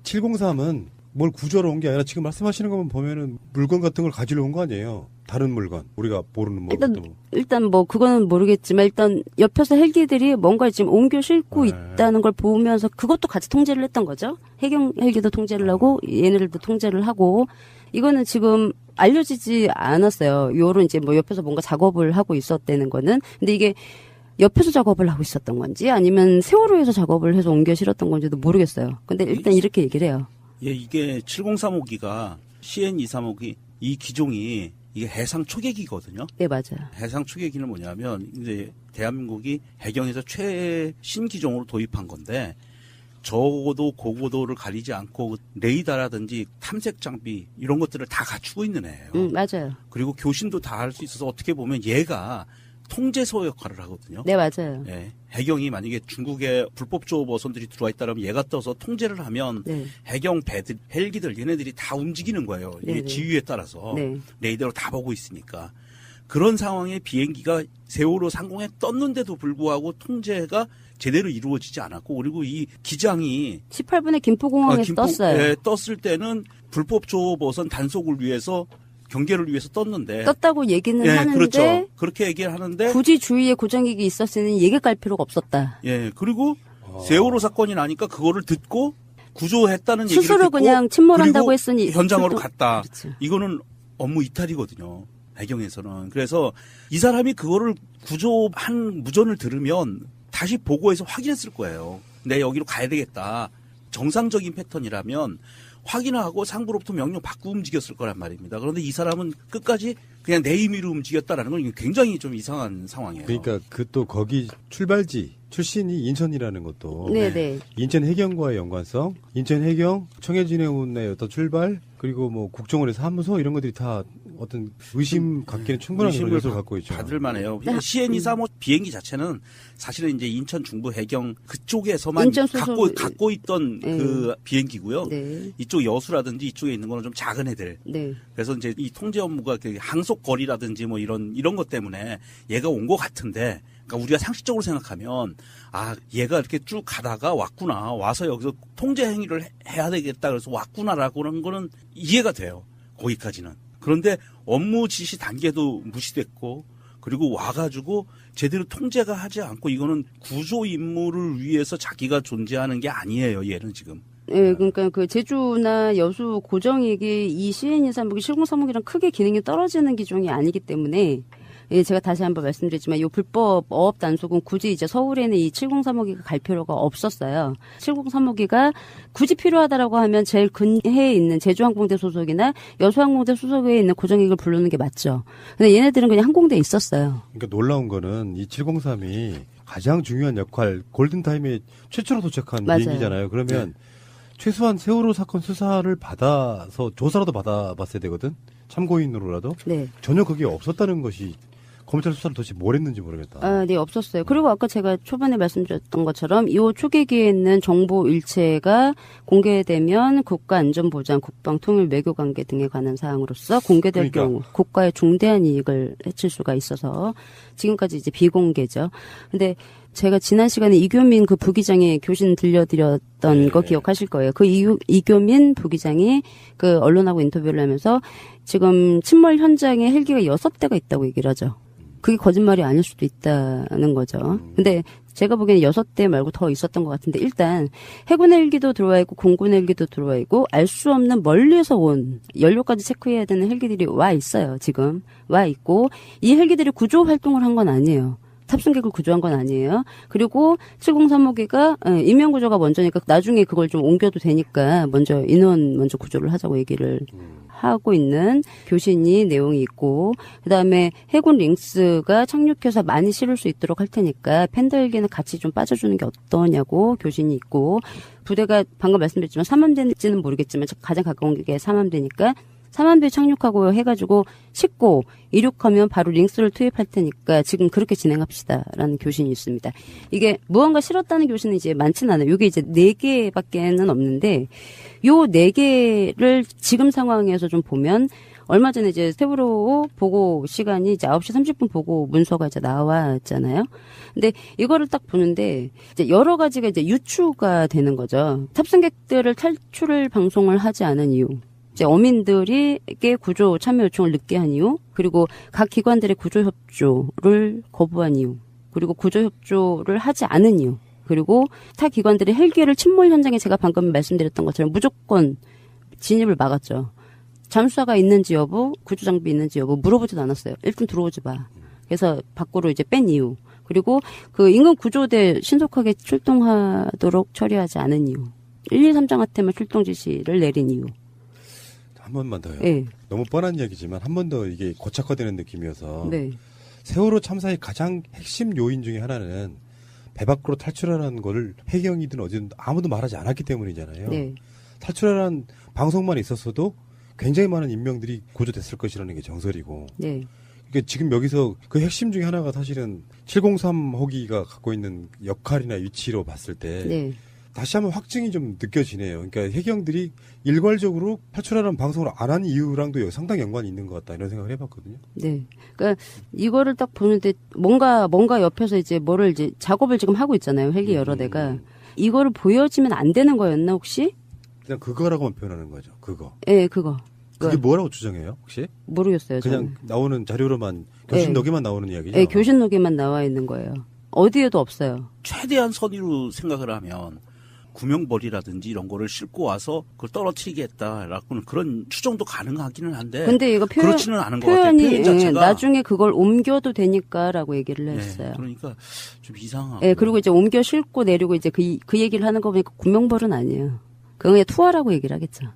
Speaker 15: 703은 뭘 구조하러 온 게 아니라 지금 말씀하시는 것만 보면은 물건 같은 걸 가지러 온 거 아니에요. 다른 물건. 우리가 모르는 뭐.
Speaker 16: 일단 뭐 그거는 모르겠지만 일단 옆에서 헬기들이 뭔가 지금 옮겨 싣고 있다는 걸 보면서 그것도 같이 통제를 했던 거죠. 해경 헬기도 통제를 하고 얘네들도 통제를 하고 이거는 지금 알려지지 않았어요. 요런 이제 뭐 옆에서 뭔가 작업을 하고 있었다는 거는. 근데 이게 옆에서 작업을 하고 있었던 건지 아니면 세월호에서 작업을 해서 옮겨 실었던 건지도 모르겠어요. 근데 일단 이렇게 얘기를 해요.
Speaker 11: 예, 이게 7035기가 CN235기 이 기종이 이게 해상 초계기거든요.
Speaker 16: 네, 맞아요.
Speaker 11: 해상 초계기는 뭐냐면 이제 대한민국이 해경에서 최신 기종으로 도입한 건데 저고도 고고도를 가리지 않고 레이더라든지 탐색 장비 이런 것들을 다 갖추고 있는 애예요.
Speaker 16: 맞아요.
Speaker 11: 그리고 교신도 다 할 수 있어서 어떻게 보면 얘가 통제소 역할을 하거든요.
Speaker 16: 네, 맞아요.
Speaker 11: 네, 해경이 만약에 중국에 불법 조업 어선들이 들어와 있다면 얘가 떠서 통제를 하면
Speaker 16: 네.
Speaker 11: 해경 배들, 헬기들 얘네들이 다 움직이는 거예요.
Speaker 16: 네,
Speaker 11: 이게
Speaker 16: 네.
Speaker 11: 지휘에 따라서
Speaker 16: 네.
Speaker 11: 레이더로 다 보고 있으니까. 그런 상황에 비행기가 세월호 상공에 떴는데도 불구하고 통제가 제대로 이루어지지 않았고 그리고 이 기장이
Speaker 16: 18분에 김포공항에서 떴어요.
Speaker 11: 네, 떴을 때는 불법 조업 어선 단속을 위해서 경계를 위해서 떴는데
Speaker 16: 떴다고 얘기는
Speaker 11: 예,
Speaker 16: 하는데
Speaker 11: 그렇죠. 그렇게 얘기를 하는데
Speaker 16: 굳이 주위에 고정기기 있었으니 얘기 깔 필요가 없었다.
Speaker 11: 예, 그리고 세월호 사건이 나니까 그거를 듣고 구조했다는 얘기를
Speaker 16: 스스로
Speaker 11: 듣고
Speaker 16: 그냥 침몰한다고
Speaker 11: 그리고
Speaker 16: 했으니
Speaker 11: 현장으로
Speaker 16: 출동-
Speaker 11: 갔다.
Speaker 16: 그렇죠.
Speaker 11: 이거는 업무 이탈이거든요. 배경에서는. 그래서 이 사람이 그거를 구조한 무전을 들으면 다시 보고해서 확인했을 거예요. 내 여기로 가야 되겠다. 정상적인 패턴이라면 확인하고 상부로부터 명령 받고 움직였을 거란 말입니다. 그런데 이 사람은 끝까지 그냥 내 임의로 움직였다라는 건 굉장히 좀 이상한 상황이에요.
Speaker 15: 그러니까 그 또 거기 출발지 출신이 인천이라는 것도
Speaker 16: 네네.
Speaker 15: 인천 해경과의 연관성, 인천 해경, 청해진 해운의 어떤 출발, 그리고 뭐 국정원의 사무소 이런 것들이 다 어떤 의심 갖기는 충분한 그런 요소를 갖고 있죠.
Speaker 11: 받을 만해요. CN235 비행기 자체는 사실은 이제 인천 중부 해경 그쪽에서만
Speaker 16: 인천 소속-
Speaker 11: 갖고 있던
Speaker 16: 네.
Speaker 11: 그 비행기고요.
Speaker 16: 네.
Speaker 11: 이쪽 여수라든지 이쪽에 있는 거는 좀 작은 애들.
Speaker 16: 네.
Speaker 11: 그래서 이제 이 통제 업무가 그 항속 거리라든지 뭐 이런 것 때문에 얘가 온 것 같은데, 그러니까 우리가 상식적으로 생각하면 아 얘가 이렇게 쭉 가다가 왔구나, 와서 여기서 통제 행위를 해야 되겠다 그래서 왔구나라고 하는 거는 이해가 돼요. 거기까지는. 그런데 업무 지시 단계도 무시됐고, 그리고 와가지고 제대로 통제가 하지 않고 이거는 구조 임무를 위해서 자기가 존재하는 게 아니에요. 얘는 지금.
Speaker 16: 예, 그러니까 그 제주나 여수 고정익이 이 CN235기 7035기랑 크게 기능이 떨어지는 기종이 아니기 때문에 예, 제가 다시 한번 말씀드리지만 이 불법 어업 단속은 굳이 이제 서울에는 이 7035기가 갈 필요가 없었어요. 7035기가 굳이 필요하다라고 하면 제일 근해에 있는 제주항공대 소속이나 여수항공대 소속에 있는 고정익을 부르는 게 맞죠. 근데 얘네들은 그냥 항공대에 있었어요.
Speaker 15: 그러니까 놀라운 거는 이 703이 가장 중요한 역할, 골든타임에 최초로 도착한
Speaker 16: 맞아요.
Speaker 15: 비행기잖아요. 그러면 최소한 세월호 사건 수사를 받아서 조사라도 받아봤어야 되거든. 참고인으로라도.
Speaker 16: 네.
Speaker 15: 전혀 그게 없었다는 것이 검찰 수사를 도대체 뭘 했는지 모르겠다.
Speaker 16: 아, 네, 없었어요. 그리고 아까 제가 초반에 말씀드렸던 것처럼 이 초계기에 있는 정보 일체가 공개되면 국가안전보장, 국방통일, 외교관계 등에 관한 사항으로서 공개될 경우 국가의 중대한 이익을 해칠 수가 있어서 지금까지 이제 비공개죠. 근데 제가 지난 시간에 이교민 그 부기장의 교신 들려드렸던 거 기억하실 거예요. 그 이교민 부기장이 그 언론하고 인터뷰를 하면서 지금 침몰 현장에 헬기가 6대가 있다고 얘기를 하죠. 그게 거짓말이 아닐 수도 있다는 거죠. 근데 제가 보기에는 6대 말고 더 있었던 것 같은데 일단 해군 헬기도 들어와 있고 공군 헬기도 들어와 있고 알 수 없는 멀리서 온 연료까지 체크해야 되는 헬기들이 와 있어요. 지금 와 있고 이 헬기들이 구조 활동을 한 건 아니에요. 탑승객을 구조한 건 아니에요. 그리고 703호기가 인명구조가 먼저니까 나중에 그걸 좀 옮겨도 되니까 먼저 인원 먼저 구조를 하자고 얘기를 하고 있는 교신이 내용이 있고 그다음에 해군 링스가 착륙해서 많이 실을 수 있도록 할 테니까 팬더헬기는 같이 좀 빠져주는 게 어떠냐고 교신이 있고 부대가 방금 말씀드렸지만 삼함대인지는 모르겠지만 가장 가까운 게 삼함대니까 삼함대 착륙하고 해가지고 싣고 이륙하면 바로 링스를 투입할 테니까 지금 그렇게 진행합시다라는 교신이 있습니다. 이게 무언가 실었다는 교신은 이제 많지는 않아요. 이게 이제 4개밖에는 없는데 요 4개를 지금 상황에서 좀 보면 얼마 전에 이제 세월호 보고 시간이 이제 9시 30분 보고 문서가 이제 나왔잖아요. 근데 이거를 딱 보는데 이제 여러 가지가 이제 유추가 되는 거죠. 탑승객들을 탈출을 방송을 하지 않은 이유. 이제 어민들에게 구조 참여 요청을 늦게 한 이유, 그리고 각 기관들의 구조 협조를 거부한 이유, 그리고 구조 협조를 하지 않은 이유, 그리고 타 기관들의 헬기를 침몰 현장에 제가 방금 말씀드렸던 것처럼 무조건 진입을 막았죠. 잠수사가 있는지 여부, 구조 장비 있는지 여부 물어보지도 않았어요. 일단 들어오지 마. 그래서 밖으로 이제 뺀 이유, 그리고 그 인근 구조대 신속하게 출동하도록 처리하지 않은 이유, 1, 2, 3장한테만 출동 지시를 내린 이유.
Speaker 15: 한 번만 더요.
Speaker 16: 네.
Speaker 15: 너무 뻔한 이야기지만 한 번 더 이게 고착화되는 느낌이어서
Speaker 16: 네.
Speaker 15: 세월호 참사의 가장 핵심 요인 중에 하나는 배 밖으로 탈출하라는 거를 해경이든 어디든 아무도 말하지 않았기 때문이잖아요.
Speaker 16: 네.
Speaker 15: 탈출하라는 방송만 있었어도 굉장히 많은 인명들이 구조됐을 것이라는 게 정설이고.
Speaker 16: 네.
Speaker 15: 그러니까 지금 여기서 그 핵심 중에 하나가 사실은 703호기가 갖고 있는 역할이나 위치로 봤을 때
Speaker 16: 네.
Speaker 15: 다시 한번 확증이 좀 느껴지네요. 그러니까 해경들이 일괄적으로 탈출하라는 방송을 안 한 이유랑도 상당히 연관이 있는 것 같다 이런 생각을 해봤거든요.
Speaker 16: 네. 그러니까 이거를 딱 보는데 뭔가 옆에서 이제 뭐를 이제 작업을 지금 하고 있잖아요. 헬기 여러 대가. 이거를 보여지면 안 되는 거였나 혹시?
Speaker 15: 그냥 그거라고만 표현하는 거죠. 그거.
Speaker 16: 네, 그거.
Speaker 15: 그게 뭐라고 주장해요, 혹시?
Speaker 16: 모르겠어요.
Speaker 15: 그냥
Speaker 16: 저는.
Speaker 15: 나오는 자료로만 교신록에만 나오는 이야기죠.
Speaker 16: 네, 교신록에만 나와 있는 거예요. 어디에도 없어요.
Speaker 11: 최대한 선의로 생각을 하면 구명벌이라든지 이런 거를 싣고 와서 그걸 떨어뜨리겠다라고는 그런 추정도 가능하기는 한데.
Speaker 16: 근데 이거
Speaker 11: 그렇지는 않은 것 같아요. 표현 자체가.
Speaker 16: 나중에 그걸 옮겨도 되니까라고 얘기를 했어요.
Speaker 11: 네, 그러니까 좀 이상하고.
Speaker 16: 네, 그리고 이제 옮겨 싣고 내리고 이제 그 얘기를 하는 거 보니까 구명벌은 아니에요. 그건 그냥 투하라고 얘기를 하겠죠.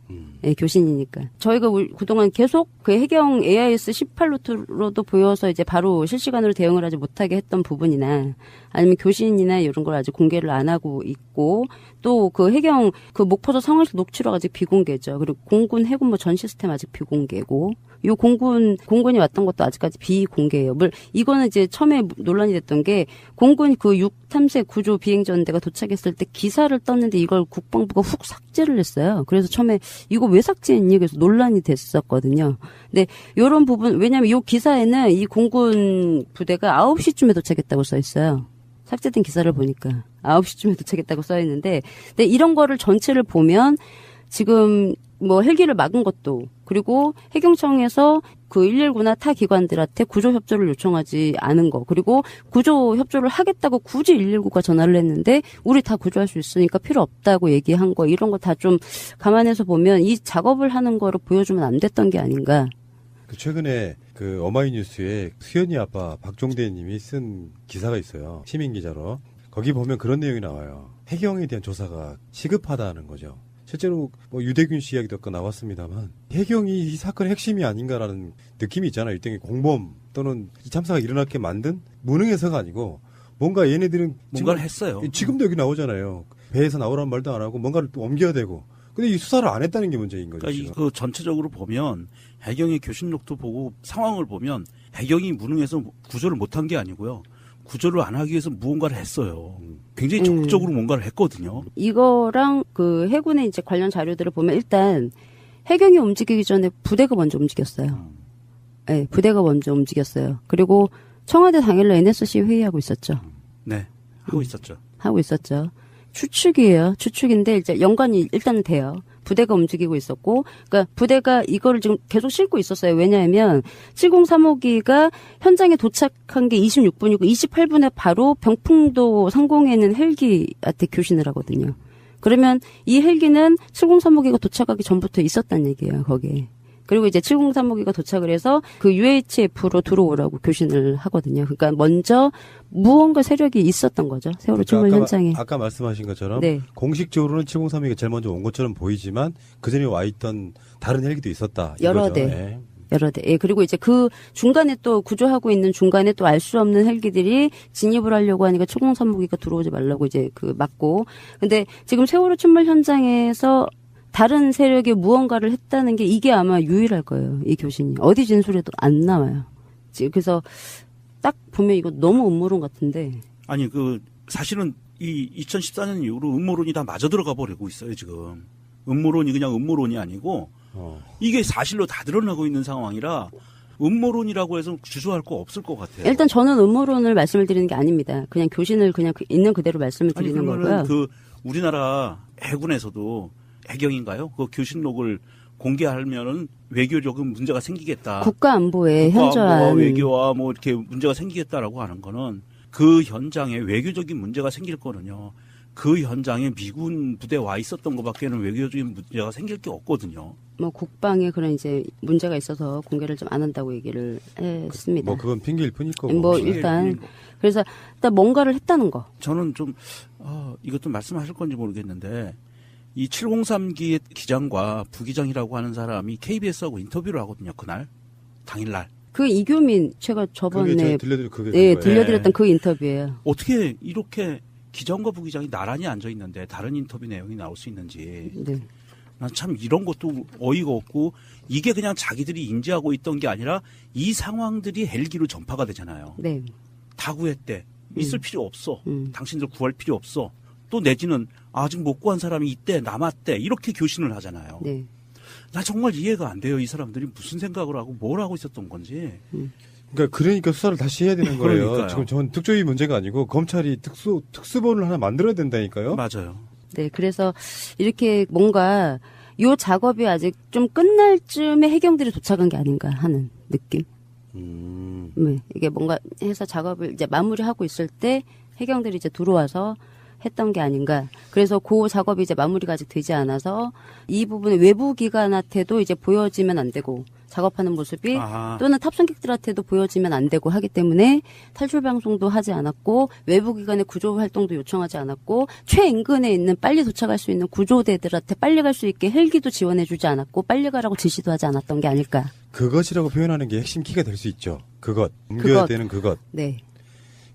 Speaker 16: 네, 교신이니까. 저희가 그동안 계속 그 해경 AIS 18루트로도 보여서 이제 바로 실시간으로 대응을 하지 못하게 했던 부분이나 아니면 교신이나 이런 걸 아직 공개를 안 하고 있고 또 그 해경 그 목포도 상황실 녹취록 아직 비공개죠. 그리고 공군 해군 뭐 전 시스템 아직 비공개고 요 공군이 왔던 것도 아직까지 비공개예요. 이거는 이제 처음에 논란이 됐던 게 공군 그 6탐색 구조 비행전대가 도착했을 때 기사를 떴는데 이걸 국방부가 훅 삭제를 했어요. 그래서 처음에 이거 왜 삭제했니? 그래서 논란이 됐었거든요. 근데 요런 부분 왜냐면 요 기사에는 이 공군 부대가 9시쯤에 도착했다고 써 있어요. 삭제된 기사를 보니까 9시쯤에 도착했다고 써 있는데 근데 이런 거를 전체를 보면 지금 뭐 헬기를 막은 것도 그리고 해경청에서 그 119나 타 기관들한테 구조 협조를 요청하지 않은 거 그리고 구조 협조를 하겠다고 굳이 119가 전화를 했는데 우리 다 구조할 수 있으니까 필요 없다고 얘기한 거 이런 거 다 좀 감안해서 보면 이 작업을 하는 거를 보여주면 안 됐던 게 아닌가.
Speaker 15: 최근에 그 어마이뉴스에 수연이 아빠 박종대 님이 쓴 기사가 있어요. 시민 기자로. 거기 보면 그런 내용이 나와요. 해경에 대한 조사가 시급하다는 거죠. 실제로 뭐 유대균 씨 이야기도 아까 나왔습니다만 해경이 이 사건의 핵심이 아닌가라는 느낌이 있잖아요. 일종의 공범 또는 이 참사가 일어나게 만든 무능해서가 아니고 뭔가 얘네들은
Speaker 11: 뭔가를 했어요.
Speaker 15: 지금도 여기 나오잖아요. 배에서 나오란 말도 안 하고 뭔가를 또 옮겨야 되고
Speaker 9: 근데 이 수사를 안 했다는 게 문제인 거죠.
Speaker 11: 그러니까 그 전체적으로 보면 해경의 교신록도 보고 상황을 보면 해경이 무능해서 구조를 못한 게 아니고요. 구조를 안 하기 위해서 무언가를 했어요. 굉장히 적극적으로 뭔가를 했거든요.
Speaker 16: 이거랑 그 해군의 이제 관련 자료들을 보면 일단 해경이 움직이기 전에 부대가 먼저 움직였어요. 네, 부대가 먼저 움직였어요. 그리고 청와대 당일날 NSC 회의하고 있었죠.
Speaker 11: 네, 하고 있었죠.
Speaker 16: 하고 있었죠. 추측이에요. 추측인데 이제 연관이 일단은 돼요. 부대가 움직이고 있었고, 그러니까 부대가 이거를 지금 계속 싣고 있었어요. 왜냐하면 7035기가 현장에 도착한 게 26분이고 28분에 바로 병풍도 상공에 있는 헬기한테 교신을 하거든요. 그러면 이 헬기는 7035기가 도착하기 전부터 있었단 얘기예요. 거기에. 그리고 이제 7035기가 도착을 해서 그 UHF로 들어오라고 교신을 하거든요. 그러니까 먼저 무언가 세력이 있었던 거죠. 세월호 침몰 현장에.
Speaker 9: 아까 말씀하신 것처럼
Speaker 16: 네.
Speaker 9: 공식적으로는 7035기가 제일 먼저 온 것처럼 보이지만 그전에 와 있던 다른 헬기도 있었다.
Speaker 16: 여러
Speaker 9: 이거죠.
Speaker 16: 대.
Speaker 9: 네.
Speaker 16: 여러 대. 예, 그리고 이제 그 중간에 또 구조하고 있는 중간에 또 알 수 없는 헬기들이 진입을 하려고 하니까 7035기가 들어오지 말라고 이제 그 막고. 근데 지금 세월호 침몰 현장에서 다른 세력이 무언가를 했다는 게 이게 아마 유일할 거예요. 이 교신이. 어디 진술에도 안 나와요. 그래서 딱 보면 이거 너무 음모론 같은데.
Speaker 11: 아니, 사실은 이 2014년 이후로 음모론이 다 맞아 들어가 버리고 있어요, 지금. 음모론이 그냥 음모론이 아니고, 이게 사실로 다 드러나고 있는 상황이라, 음모론이라고 해서 주저할 거 없을 것 같아요.
Speaker 16: 일단 저는 음모론을 말씀을 드리는 게 아닙니다. 그냥 교신을 그냥 있는 그대로 말씀을 드리는
Speaker 11: 그러면은
Speaker 16: 거고요.
Speaker 11: 우리나라 해군에서도 해경인가요? 그 교신록을 공개하면은 외교적인 문제가 생기겠다.
Speaker 16: 국가안보에 현저한
Speaker 11: 외교와 뭐 이렇게 문제가 생기겠다라고 하는 거는 그 현장에 외교적인 문제가 생길 거는요. 그 현장에 미군 부대 와 있었던 것밖에는 외교적인 문제가 생길 게 없거든요.
Speaker 16: 뭐 국방에 그런 이제 문제가 있어서 공개를 좀 안 한다고 얘기를 했습니다.
Speaker 9: 뭐 그건 핑계일 뿐일 거고.
Speaker 16: 뭐 일단 그래서 일단 뭔가를 했다는 거.
Speaker 11: 저는 좀 이것도 말씀하실 건지 모르겠는데 이 703기 기장과 부기장이라고 하는 사람이 KBS하고 인터뷰를 하거든요. 그날 당일날.
Speaker 16: 그 이교민 제가 저번에
Speaker 9: 그게
Speaker 16: 들려드렸던 그 인터뷰예요.
Speaker 11: 어떻게 이렇게 기장과 부기장이 나란히 앉아 있는데 다른 인터뷰 내용이 나올 수 있는지.
Speaker 16: 네.
Speaker 11: 난 참 이런 것도 어이가 없고 이게 그냥 자기들이 인지하고 있던 게 아니라 이 상황들이 헬기로 전파가 되잖아요.
Speaker 16: 네.
Speaker 11: 다 구했대. 있을 필요 없어. 당신들 구할 필요 없어. 또 내지는 아직 못 구한 사람이 있대, 남았대. 이렇게 교신을 하잖아요.
Speaker 16: 네.
Speaker 11: 나 정말 이해가 안 돼요. 이 사람들이 무슨 생각을 하고 뭘 하고 있었던 건지.
Speaker 9: 그러니까 수사를 다시 해야 되는 거예요.
Speaker 11: 그러니까요.
Speaker 9: 지금 저는 특조위 문제가 아니고 검찰이 특수본을 하나 만들어야 된다니까요.
Speaker 11: 맞아요.
Speaker 16: 네, 그래서 이렇게 뭔가 요 작업이 아직 좀 끝날 쯤에 해경들이 도착한 게 아닌가 하는 느낌. 네, 이게 뭔가 해서 작업을 이제 마무리하고 있을 때 해경들이 이제 들어와서 했던 게 아닌가. 그래서 그 작업이 이제 마무리가 아직 되지 않아서 이 부분에 외부 기관한테도 이제 보여지면 안 되고 작업하는 모습이 또는 탑승객들한테도 보여지면 안 되고 하기 때문에 탈출 방송도 하지 않았고 외부 기관의 구조 활동도 요청하지 않았고 최인근에 있는 빨리 도착할 수 있는 구조대들한테 빨리 갈 수 있게 헬기도 지원해주지 않았고 빨리 가라고 지시도 하지 않았던 게 아닐까.
Speaker 9: 그것이라고 표현하는 게 핵심 키가 될 수 있죠. 옮겨야 되는 그것.
Speaker 16: 네.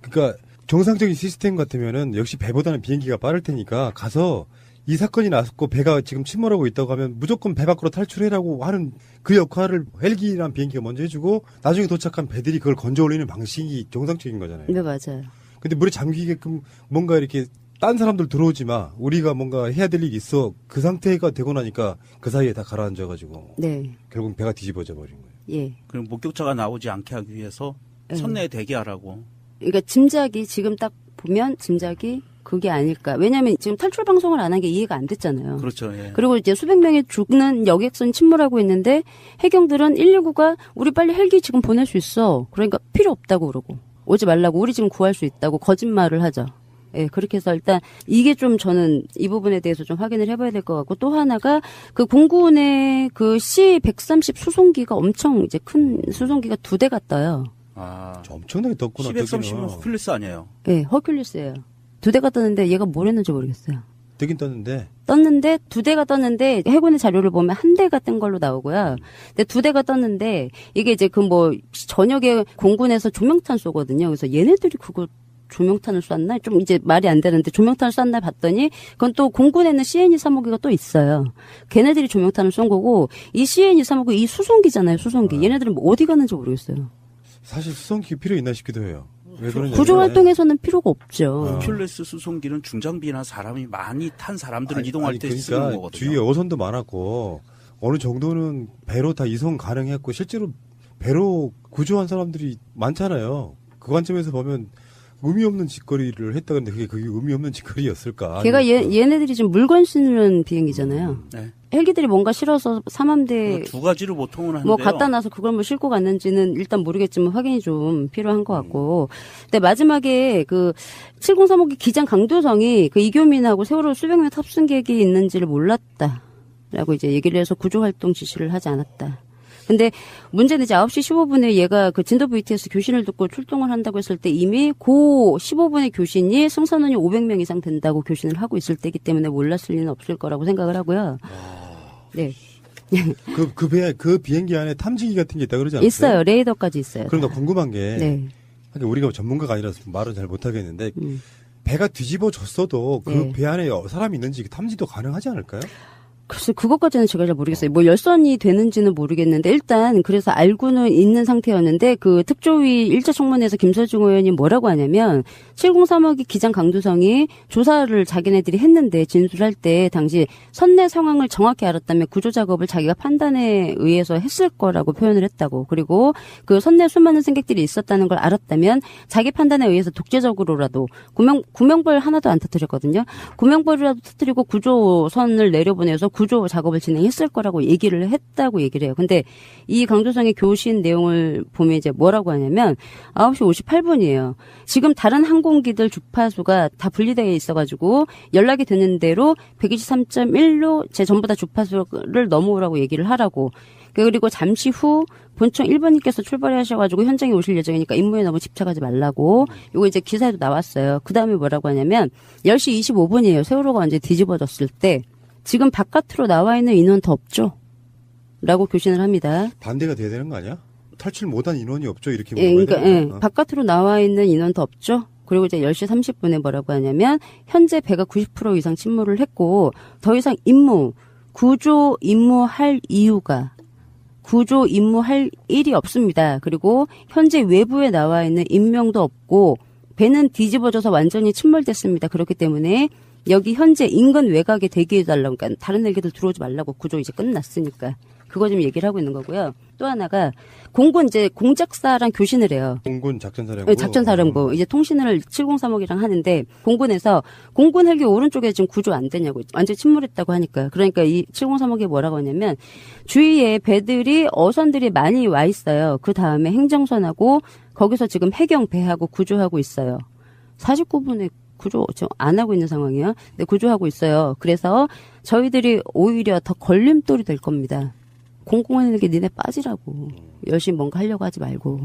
Speaker 9: 그러니까 정상적인 시스템 같으면은 역시 배보다는 비행기가 빠를 테니까 가서 이 사건이 났고 배가 지금 침몰하고 있다고 하면 무조건 배 밖으로 탈출해라고 하는 그 역할을 헬기랑 비행기가 먼저 해주고 나중에 도착한 배들이 그걸 건져 올리는 방식이 정상적인 거잖아요.
Speaker 16: 네, 맞아요.
Speaker 9: 근데 물에 잠기게끔 뭔가 이렇게 딴 사람들 들어오지 마. 우리가 뭔가 해야 될 일이 있어. 그 상태가 되고 나니까 그 사이에 다 가라앉아가지고.
Speaker 16: 네.
Speaker 9: 결국 배가 뒤집어져 버린 거예요.
Speaker 16: 예.
Speaker 11: 그럼 목격자가 나오지 않게 하기 위해서 선내에 대기하라고.
Speaker 16: 그러니까 짐작이 지금 딱 보면 짐작이 그게 아닐까. 왜냐하면 지금 탈출 방송을 안 한 게 이해가 안 됐잖아요.
Speaker 11: 그렇죠. 예.
Speaker 16: 그리고 이제 수백 명이 죽는 여객선 침몰하고 있는데 해경들은 119가 우리 빨리 헬기 지금 보낼 수 있어. 그러니까 필요 없다고 그러고 오지 말라고 우리 지금 구할 수 있다고 거짓말을 하죠. 예, 그렇게 해서 일단 이게 좀 저는 이 부분에 대해서 좀 확인을 해봐야 될 것 같고 또 하나가 그 공군의 그 C-130 수송기가 엄청 이제 큰 수송기가 2대가 떠요.
Speaker 9: 엄청나게 떴구나.
Speaker 11: C-130은 허큘리스 아니에요?
Speaker 16: 네, 허큘리스예요. 2대가 떴는데 얘가 뭘 했는지 모르겠어요.
Speaker 9: 뜨긴 떴는데
Speaker 16: 2대가 떴는데 해군의 자료를 보면 1대가 뜬 걸로 나오고요. 근데 2대가 떴는데 이게 이제 그 뭐 저녁에 공군에서 조명탄 쏘거든요. 그래서 얘네들이 그걸 조명탄을 쐈나? 좀 이제 말이 안 되는데 조명탄을 쐈나 봤더니 그건 또 공군에 있는 CN-235기가 또 있어요. 걔네들이 조명탄을 쏜 거고 이 CN-235기 이 수송기잖아요. 수송기. 얘네들은 뭐 어디 가는지 모르겠어요.
Speaker 9: 사실 수송기 필요 있나 싶기도 해요. 왜 그러냐면
Speaker 16: 구조 활동에서는 필요가 없죠.
Speaker 11: 큐레스 수송기는 중장비나 사람이 많이 탄 사람들을 이동할 때
Speaker 9: 그러니까
Speaker 11: 쓰는 거거든요.
Speaker 9: 주위에 어선도 많았고 어느 정도는 배로 다 이송 가능했고 실제로 배로 구조한 사람들이 많잖아요. 그 관점에서 보면 의미 없는 짓거리를 했다 그런데 그게 의미 없는 짓거리였을까?
Speaker 16: 걔가 얘네들이 지금 물건 싣는 비행기잖아요.
Speaker 11: 네.
Speaker 16: 헬기들이 뭔가 실어서 삼함대
Speaker 11: 두 가지로 보통은 하는데요.
Speaker 16: 뭐 갖다 놔서 그걸 뭐 싣고 갔는지는 일단 모르겠지만 확인이 좀 필요한 것 같고. 근데 마지막에 그 7035기 기장 강도성이 그 이교민하고 세월호 수백 명 탑승객이 있는지를 몰랐다라고 이제 얘기를 해서 구조 활동 지시를 하지 않았다. 근데 문제는 이제 9시 15분에 얘가 그 진도 VTS 교신을 듣고 출동을 한다고 했을 때 이미 고 15분의 교신이 승선원이 500명 이상 된다고 교신을 하고 있을 때이기 때문에 몰랐을 리는 없을 거라고 생각을 하고요. 네.
Speaker 9: 그 비행기 안에 탐지기 같은 게 있다 그러지 않았어요?
Speaker 16: 있어요. 레이더까지 있어요.
Speaker 9: 그러니까 궁금한 게
Speaker 16: 네.
Speaker 9: 우리가 전문가가 아니라서 말은 잘 못하겠는데 배가 뒤집어졌어도 그 배 안에 사람이 있는지 탐지도 가능하지 않을까요?
Speaker 16: 글쎄, 그것까지는 제가 잘 모르겠어요. 뭐 열선이 되는지는 모르겠는데 일단 그래서 알고는 있는 상태였는데 그 특조위 1차 청문회에서 김서중 의원이 뭐라고 하냐면 703호기 기장 강두성이 조사를 자기네들이 했는데 진술할 때 당시 선내 상황을 정확히 알았다면 구조 작업을 자기가 판단에 의해서 했을 거라고 표현을 했다고. 그리고 그 선내 수많은 승객들이 있었다는 걸 알았다면 자기 판단에 의해서 독재적으로라도 구명벌 하나도 안 터뜨렸거든요. 구명벌이라도 터뜨리고 구조선을 내려보내서 구조 작업을 진행했을 거라고 얘기를 했다고 얘기를 해요. 근데 이 강조성의 교신 내용을 보면 이제 뭐라고 하냐면 9시 58분이에요. 지금 다른 항공기들 주파수가 다 분리되어 있어가지고 연락이 되는 대로 123.1로 전부 다 주파수를 넘어오라고 얘기를 하라고. 그리고 잠시 후 본청 1번님께서 출발하셔가지고 현장에 오실 예정이니까 임무에 너무 집착하지 말라고. 요거 이제 기사에도 나왔어요. 그 다음에 뭐라고 하냐면 10시 25분이에요. 세월호가 완전히 뒤집어졌을 때 지금 바깥으로 나와 있는 인원 더 없죠? 라고 교신을 합니다.
Speaker 9: 반대가 돼야 되는 거 아니야? 탈출 못한 인원이 없죠? 이렇게
Speaker 16: 그러니까 바깥으로 나와 있는 인원 더 없죠? 그리고 이제 10시 30분에 뭐라고 하냐면 현재 배가 90% 이상 침몰을 했고 더 이상 구조 임무할 일이 없습니다. 그리고 현재 외부에 나와 있는 인명도 없고 배는 뒤집어져서 완전히 침몰됐습니다. 그렇기 때문에 여기 현재 인근 외곽에 대기해달라고, 그러니까 다른 헬기들 들어오지 말라고 구조 이제 끝났으니까. 그거 좀 얘기를 하고 있는 거고요. 또 하나가 공군 이제 공작사랑 교신을 해요.
Speaker 9: 공군 작전사령부.
Speaker 16: 네, 작전사령부. 이제 통신을 703호기랑 하는데 공군에서 공군 헬기 오른쪽에 지금 구조 안 되냐고 완전히 침몰했다고 하니까. 그러니까 이 703호기에 뭐라고 하냐면 주위에 배들이 어선들이 많이 와 있어요. 그 다음에 행정선하고 거기서 지금 해경 배하고 구조하고 있어요. 49분에 구조 안 하고 있는 상황이에요. 근데 구조하고 있어요. 그래서 저희들이 오히려 더 걸림돌이 될 겁니다. 공군헬기 니네 빠지라고. 열심히 뭔가 하려고 하지 말고.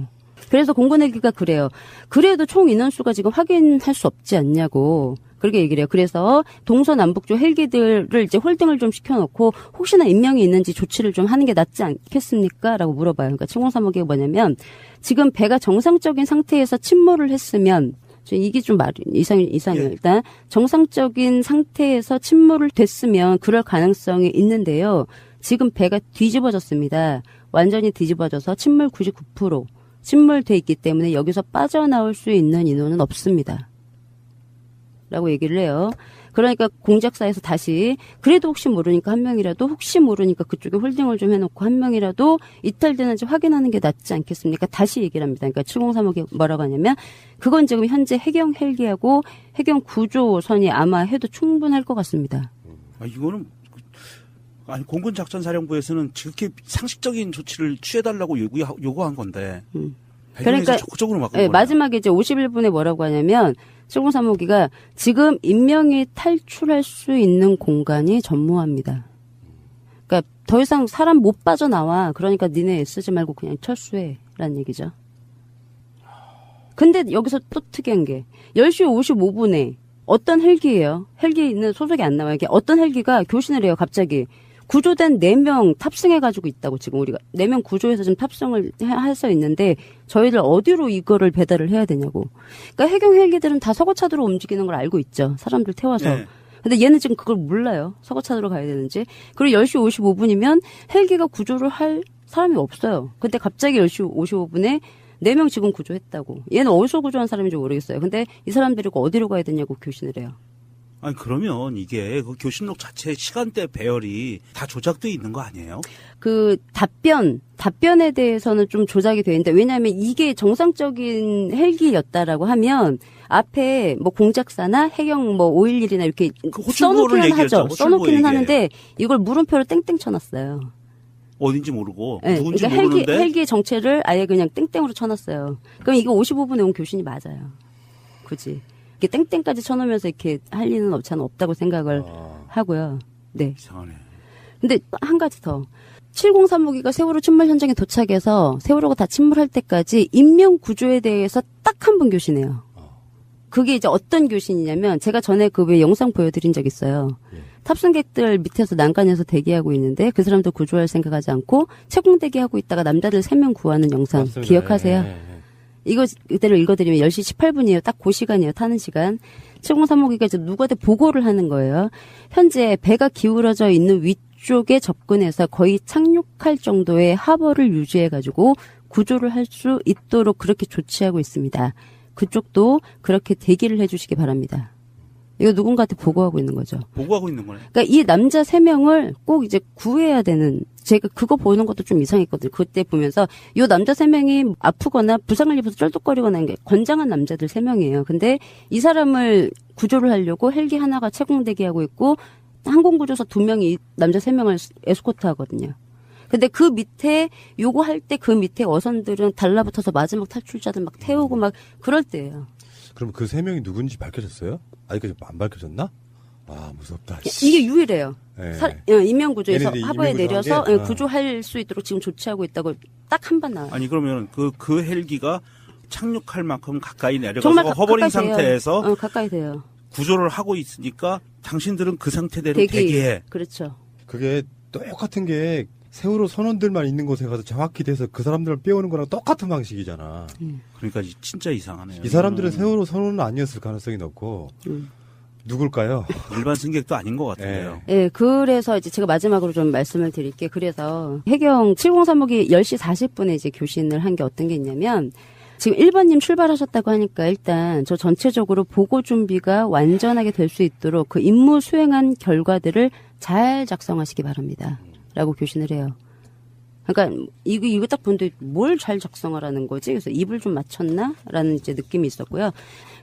Speaker 16: 그래서 공군헬기가 그래요. 그래도 총 인원수가 지금 확인할 수 없지 않냐고. 그렇게 얘기를 해요. 그래서 동서남북 헬기들을 이제 홀딩을 좀 시켜놓고 혹시나 인명이 있는지 조치를 좀 하는 게 낫지 않겠습니까? 라고 물어봐요. 그러니까 703호기가 뭐냐면 지금 배가 정상적인 상태에서 침몰을 했으면 이게 좀 이상해요. 일단 정상적인 상태에서 침몰을 됐으면 그럴 가능성이 있는데요. 지금 배가 뒤집어졌습니다. 완전히 뒤집어져서 침몰 99% 침몰돼 있기 때문에 여기서 빠져나올 수 있는 인원은 없습니다. 라고 얘기를 해요. 그러니까 공작사에서 다시 그래도 혹시 모르니까 그쪽에 홀딩을 좀 해놓고 한 명이라도 이탈되는지 확인하는 게 낫지 않겠습니까? 다시 얘기를 합니다. 그러니까 703호기 뭐라고 하냐면 그건 지금 현재 해경 헬기하고 해경 구조선이 아마 해도 충분할 것 같습니다.
Speaker 11: 이거는 공군 작전사령부에서는 그렇게 상식적인 조치를 취해달라고 요구한 건데.
Speaker 16: 그러니까
Speaker 11: 적극적으로 막은
Speaker 16: 거예요. 마지막에 이제 51분에 뭐라고 하냐면 703호기가 지금 인명이 탈출할 수 있는 공간이 전무합니다. 그러니까 더 이상 사람 못 빠져나와. 그러니까 니네 쓰지 말고 그냥 철수해. 라는 얘기죠. 근데 여기서 또 특이한 게 10시 55분에 어떤 헬기예요. 헬기 있는 소속이 안 나와요. 어떤 헬기가 교신을 해요. 갑자기. 구조된 4명 탑승해가지고 있다고 지금 우리가 4명 구조해서 지금 탑승을 해서 있는데 저희들 어디로 이거를 배달을 해야 되냐고. 그러니까 해경 헬기들은 다 서거차도로 움직이는 걸 알고 있죠. 사람들 태워서. 네. 근데 얘는 지금 그걸 몰라요. 서거차도로 가야 되는지. 그리고 10시 55분이면 헬기가 구조를 할 사람이 없어요. 근데 갑자기 10시 55분에 4명 지금 구조했다고. 얘는 어디서 구조한 사람인지 모르겠어요. 근데 이 사람들이 어디로 가야 되냐고 교신을 해요.
Speaker 11: 아니 그러면 이게 그 교신록 자체 시간대 배열이 다 조작돼 있는 거 아니에요?
Speaker 16: 그 답변에 대해서는 좀 조작이 돼 있는데 왜냐하면 이게 정상적인 헬기였다라고 하면 앞에 뭐 공작사나 해경 뭐 511이나 이렇게 써놓기는 하죠. 써놓기는 하는데 이걸 물음표를 땡땡 쳐놨어요.
Speaker 11: 어딘지 모르고
Speaker 16: 네,
Speaker 11: 누군지
Speaker 16: 그러니까
Speaker 11: 모르는데
Speaker 16: 헬기의 정체를 아예 그냥 땡땡으로 쳐놨어요. 그럼 이거 55분에 온 교신이 맞아요. 굳이. 이렇게 땡땡까지 쳐놓으면서 이렇게 할 리는 없다고 생각을 하고요. 네.
Speaker 11: 이상하네.
Speaker 16: 근데 한 가지 더. 703호기가 세월호 침몰 현장에 도착해서 세월호가 다 침몰할 때까지 인명 구조에 대해서 딱 한 번 교신해요. 그게 이제 어떤 교신이냐면 제가 전에 그 왜 영상 보여드린 적 있어요. 탑승객들 밑에서 난간에서 대기하고 있는데 그 사람도 구조할 생각하지 않고 채공 대기하고 있다가 남자들 3명 구하는 영상 맞습니다. 기억하세요? 이거 그대로 읽어드리면 10시 18분이에요. 딱 그 시간이에요. 타는 시간. 703호기가 이제 누구한테 보고를 하는 거예요. 현재 배가 기울어져 있는 위쪽에 접근해서 거의 착륙할 정도의 하버를 유지해가지고 구조를 할 수 있도록 그렇게 조치하고 있습니다. 그쪽도 그렇게 대기를 해주시기 바랍니다. 이거 누군가한테 보고하고 있는 거죠.
Speaker 11: 보고하고 있는 거네.
Speaker 16: 그러니까 이 남자 3명을 꼭 이제 구해야 되는, 제가 그거 보는 것도 좀 이상했거든요. 그때 보면서 이 남자 3명이 아프거나 부상을 입어서 쩔뚝거리거나 하는 게 건장한 남자들 3명이에요. 근데 이 사람을 구조를 하려고 헬기 하나가 채공 대기하고 있고 항공구조사 2명이 이 남자 3명을 에스코트 하거든요. 근데 그 밑에 요거 할 때 그 밑에 어선들은 달라붙어서 마지막 탈출자들 막 태우고 막 그럴 때예요.
Speaker 9: 그럼 그 3명이 누군지 밝혀졌어요? 아직까지 안 밝혀졌나? 아, 무섭다.
Speaker 16: 이게 유일해요.
Speaker 9: 네.
Speaker 16: 인명구조에서 하버에 내려서 구조할 수 있도록 지금 조치하고 있다고 딱 한 번 나와요.
Speaker 11: 아니 그러면 그 헬기가 착륙할 만큼 가까이 내려가서 허버링 상태에서
Speaker 16: 가까이 돼요.
Speaker 11: 구조를 하고 있으니까 당신들은 그 상태대로 대기해.
Speaker 16: 그렇죠.
Speaker 9: 그게 똑같은 게 세월호 선원들만 있는 곳에 가서 정확히 돼서 그 사람들을 빼오는 거랑 똑같은 방식이잖아.
Speaker 11: 그러니까 진짜 이상하네요.
Speaker 9: 이 사람들은 세월호 선원은 아니었을 가능성이 높고 누굴까요?
Speaker 11: 일반 승객도 아닌 것 같은데요.
Speaker 16: 네, 그래서 이제 제가 마지막으로 좀 말씀을 드릴게요. 그래서 해경 703호기 10시 40분에 이제 교신을 한 게 어떤 게 있냐면 지금 1번님 출발하셨다고 하니까 일단 저 전체적으로 보고 준비가 완전하게 될 수 있도록 그 임무 수행한 결과들을 잘 작성하시기 바랍니다. 라고 교신을 해요. 그러니까 이거 딱 보는데 뭘 잘 작성하라는 거지? 그래서 입을 좀 맞췄나? 라는 이제 느낌이 있었고요.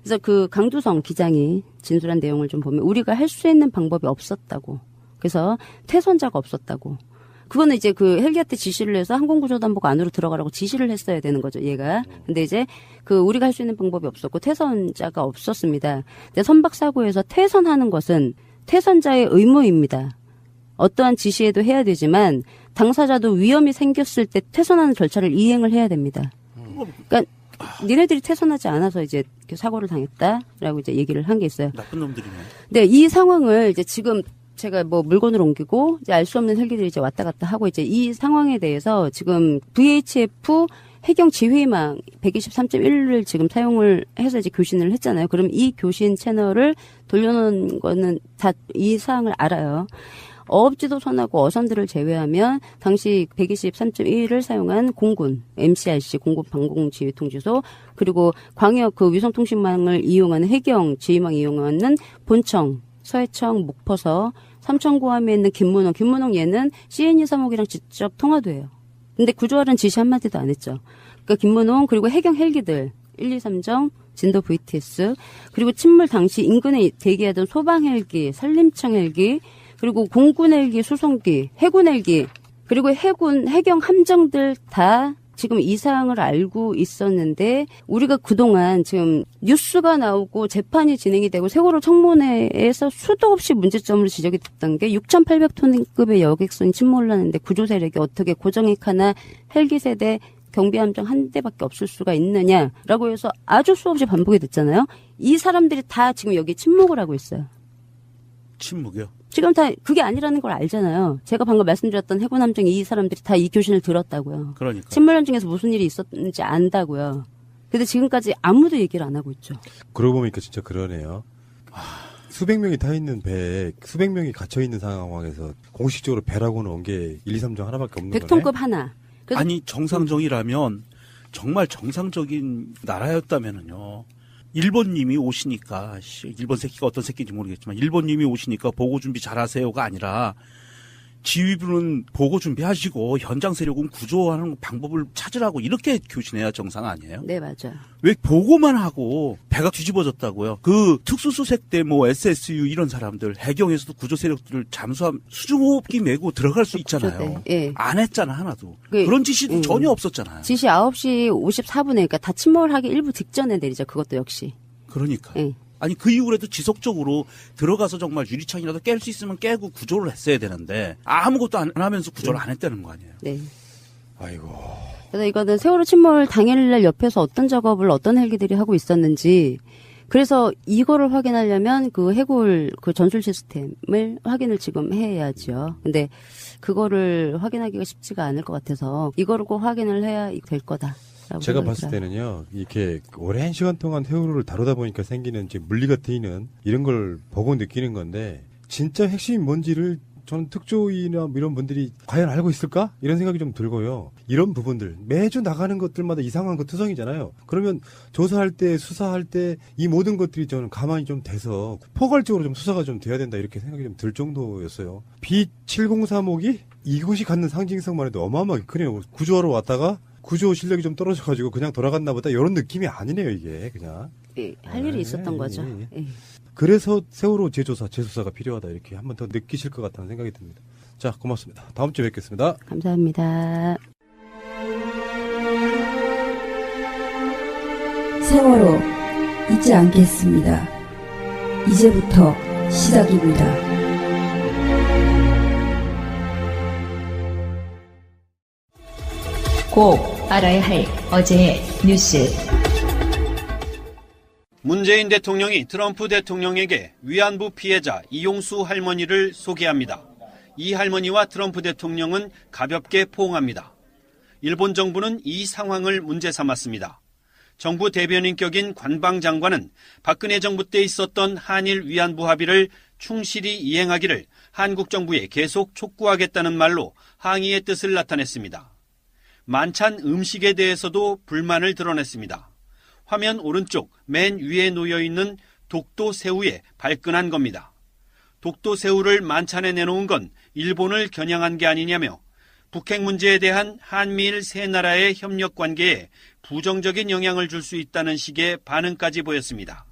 Speaker 16: 그래서 그 강두성 기장이 진술한 내용을 좀 보면 우리가 할 수 있는 방법이 없었다고. 그래서 퇴선자가 없었다고. 그거는 이제 그 헬기한테 지시를 해서 항공구조단보고 안으로 들어가라고 지시를 했어야 되는 거죠, 얘가. 근데 이제 그 우리가 할 수 있는 방법이 없었고 퇴선자가 없었습니다. 근데 선박사고에서 퇴선하는 것은 퇴선자의 의무입니다. 어떠한 지시에도 해야 되지만 당사자도 위험이 생겼을 때 퇴선하는 절차를 이행을 해야 됩니다. 그러니까 니네들이 퇴선하지 않아서 이제 사고를 당했다라고 이제 얘기를 한 게 있어요.
Speaker 11: 나쁜 놈들이네.
Speaker 16: 네, 이 상황을 이제 지금 제가 뭐 물건을 옮기고 이제 알 수 없는 헬기들이 이제 왔다 갔다 하고 이제 이 상황에 대해서 지금 VHF 해경 지휘망 123.1을 지금 사용을 해서 이제 교신을 했잖아요. 그럼 이 교신 채널을 돌려놓은 거는 다 이 사항을 알아요. 어업지도선하고 어선들을 제외하면 당시 123.1을 사용한 공군, MCRC, 공군 방공지휘통지소, 그리고 광역 그 위성통신망을 이용하는 해경 지휘망 이용하는 본청, 서해청, 목포서, 삼천구함에 있는 김문홍 얘는 CN235기랑 직접 통화도 해요. 근데 구조하라는 지시 한마디도 안 했죠. 그러니까 김문홍 그리고 해경 헬기들 123정, 진도 VTS, 그리고 침몰 당시 인근에 대기하던 소방 헬기, 산림청 헬기, 그리고 공군 헬기, 수송기, 해군 헬기, 그리고 해경 함정들 다 지금 이 사항을 알고 있었는데 우리가 그동안 지금 뉴스가 나오고 재판이 진행이 되고 세월호 청문회에서 수도 없이 문제점으로 지적이 됐던 게 6,800톤급의 여객선이 침몰하는데 구조 세력이 어떻게 고정익 하나 헬기 세대 경비함정 한 대밖에 없을 수가 있느냐라고 해서 아주 수없이 반복이 됐잖아요. 이 사람들이 다 지금 여기 침묵을 하고 있어요.
Speaker 11: 침묵이요?
Speaker 16: 지금 다 그게 아니라는 걸 알잖아요. 제가 방금 말씀드렸던 해고남정 이 사람들이 다 이 교신을 들었다고요.
Speaker 11: 그러니까.
Speaker 16: 친문련 중에서 무슨 일이 있었는지 안다고요. 근데 지금까지 아무도 얘기를 안 하고 있죠.
Speaker 15: 그러고 보니까 진짜 그러네요. 수백 명이 타 있는 배에 수백 명이 갇혀 있는 상황에서 공식적으로 배라고는 온 게 1, 2, 3정 하나밖에 없는 거네.
Speaker 16: 100톤급 하나.
Speaker 11: 아니 정상적이라면 정말 정상적인 나라였다면은요. 일본님이 오시니까 일본 새끼가 어떤 새끼인지 모르겠지만 일본님이 오시니까 보고 준비 잘하세요가 아니라 지휘부는 보고 준비하시고 현장 세력은 구조하는 방법을 찾으라고 이렇게 교신해야 정상 아니에요?
Speaker 16: 네, 맞아요.
Speaker 11: 왜 보고만 하고 배가 뒤집어졌다고요? 그 특수수색대 뭐 SSU 이런 사람들 해경에서도 구조 세력들을 잠수함 수중호흡기 메고 들어갈 수 있잖아요.
Speaker 16: 예.
Speaker 11: 안 했잖아 하나도. 그런 지시도 전혀 없었잖아요.
Speaker 16: 지시 9시 54분에 그러니까 다 침몰하기 일부 직전에 내리죠. 그것도 역시.
Speaker 11: 그러니까.
Speaker 16: 예.
Speaker 11: 아니 그 이후에도 지속적으로 들어가서 정말 유리창이라도 깰 수 있으면 깨고 구조를 했어야 되는데 아무것도 안 하면서 구조를 안 했다는 거 아니에요.
Speaker 16: 네.
Speaker 15: 아이고.
Speaker 16: 그래서 이거는 세월호 침몰 당일날 옆에서 어떤 작업을 어떤 헬기들이 하고 있었는지 그래서 이거를 확인하려면 그 해골 그 전술 시스템을 확인을 지금 해야죠. 근데 그거를 확인하기가 쉽지가 않을 것 같아서 이거를 꼭 확인을 해야 될 거다.
Speaker 15: 제가 봤을 때는요, 이렇게 오랜 시간 동안 세월호를 다루다 보니까 생기는 이제 물리가 트이는 이런 걸 보고 느끼는 건데, 진짜 핵심이 뭔지를 저는 특조위나 이런 분들이 과연 알고 있을까? 이런 생각이 좀 들고요. 이런 부분들, 매주 나가는 것들마다 이상한 거 투성이잖아요. 그러면 조사할 때, 수사할 때 이 모든 것들이 저는 가만히 좀 돼서 포괄적으로 좀 수사가 좀 돼야 된다 이렇게 생각이 좀 들 정도였어요. B703호기? 이곳이 갖는 상징성만 해도 어마어마하게 크네요. 구조하러 왔다가 구조 실력이 좀 떨어져가지고 그냥 돌아갔나 보다 이런 느낌이 아니네요 이게 그냥.
Speaker 16: 예, 할 일이 있었던 거죠. 예.
Speaker 15: 그래서 세월호 재수사가 필요하다 이렇게 한 번 더 느끼실 것 같다는 생각이 듭니다. 자, 고맙습니다. 다음 주에 뵙겠습니다.
Speaker 16: 감사합니다.
Speaker 17: 세월호 잊지 않겠습니다. 이제부터 시작입니다.
Speaker 1: 꼭 알아야 할 어제의 뉴스.
Speaker 2: 문재인 대통령이 트럼프 대통령에게 위안부 피해자 이용수 할머니를 소개합니다. 이 할머니와 트럼프 대통령은 가볍게 포옹합니다. 일본 정부는 이 상황을 문제 삼았습니다. 정부 대변인격인 관방장관은 박근혜 정부 때 있었던 한일 위안부 합의를 충실히 이행하기를 한국 정부에 계속 촉구하겠다는 말로 항의의 뜻을 나타냈습니다. 만찬 음식에 대해서도 불만을 드러냈습니다. 화면 오른쪽 맨 위에 놓여있는 독도 새우에 발끈한 겁니다. 독도 새우를 만찬에 내놓은 건 일본을 겨냥한 게 아니냐며 북핵 문제에 대한 한미일 세 나라의 협력 관계에 부정적인 영향을 줄 수 있다는 식의 반응까지 보였습니다.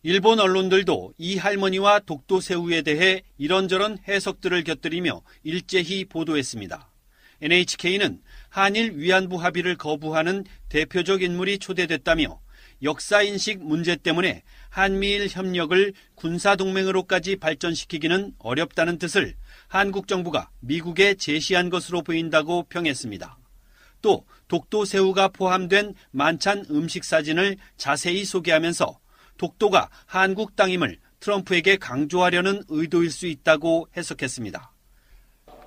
Speaker 2: 일본 언론들도 이 할머니와 독도 새우에 대해 이런저런 해석들을 곁들이며 일제히 보도했습니다. NHK는 한일 위안부 합의를 거부하는 대표적 인물이 초대됐다며 역사인식 문제 때문에 한미일 협력을 군사동맹으로까지 발전시키기는 어렵다는 뜻을 한국 정부가 미국에 제시한 것으로 보인다고 평했습니다. 또 독도 새우가 포함된 만찬 음식 사진을 자세히 소개하면서 독도가 한국 땅임을 트럼프에게 강조하려는 의도일 수 있다고 해석했습니다.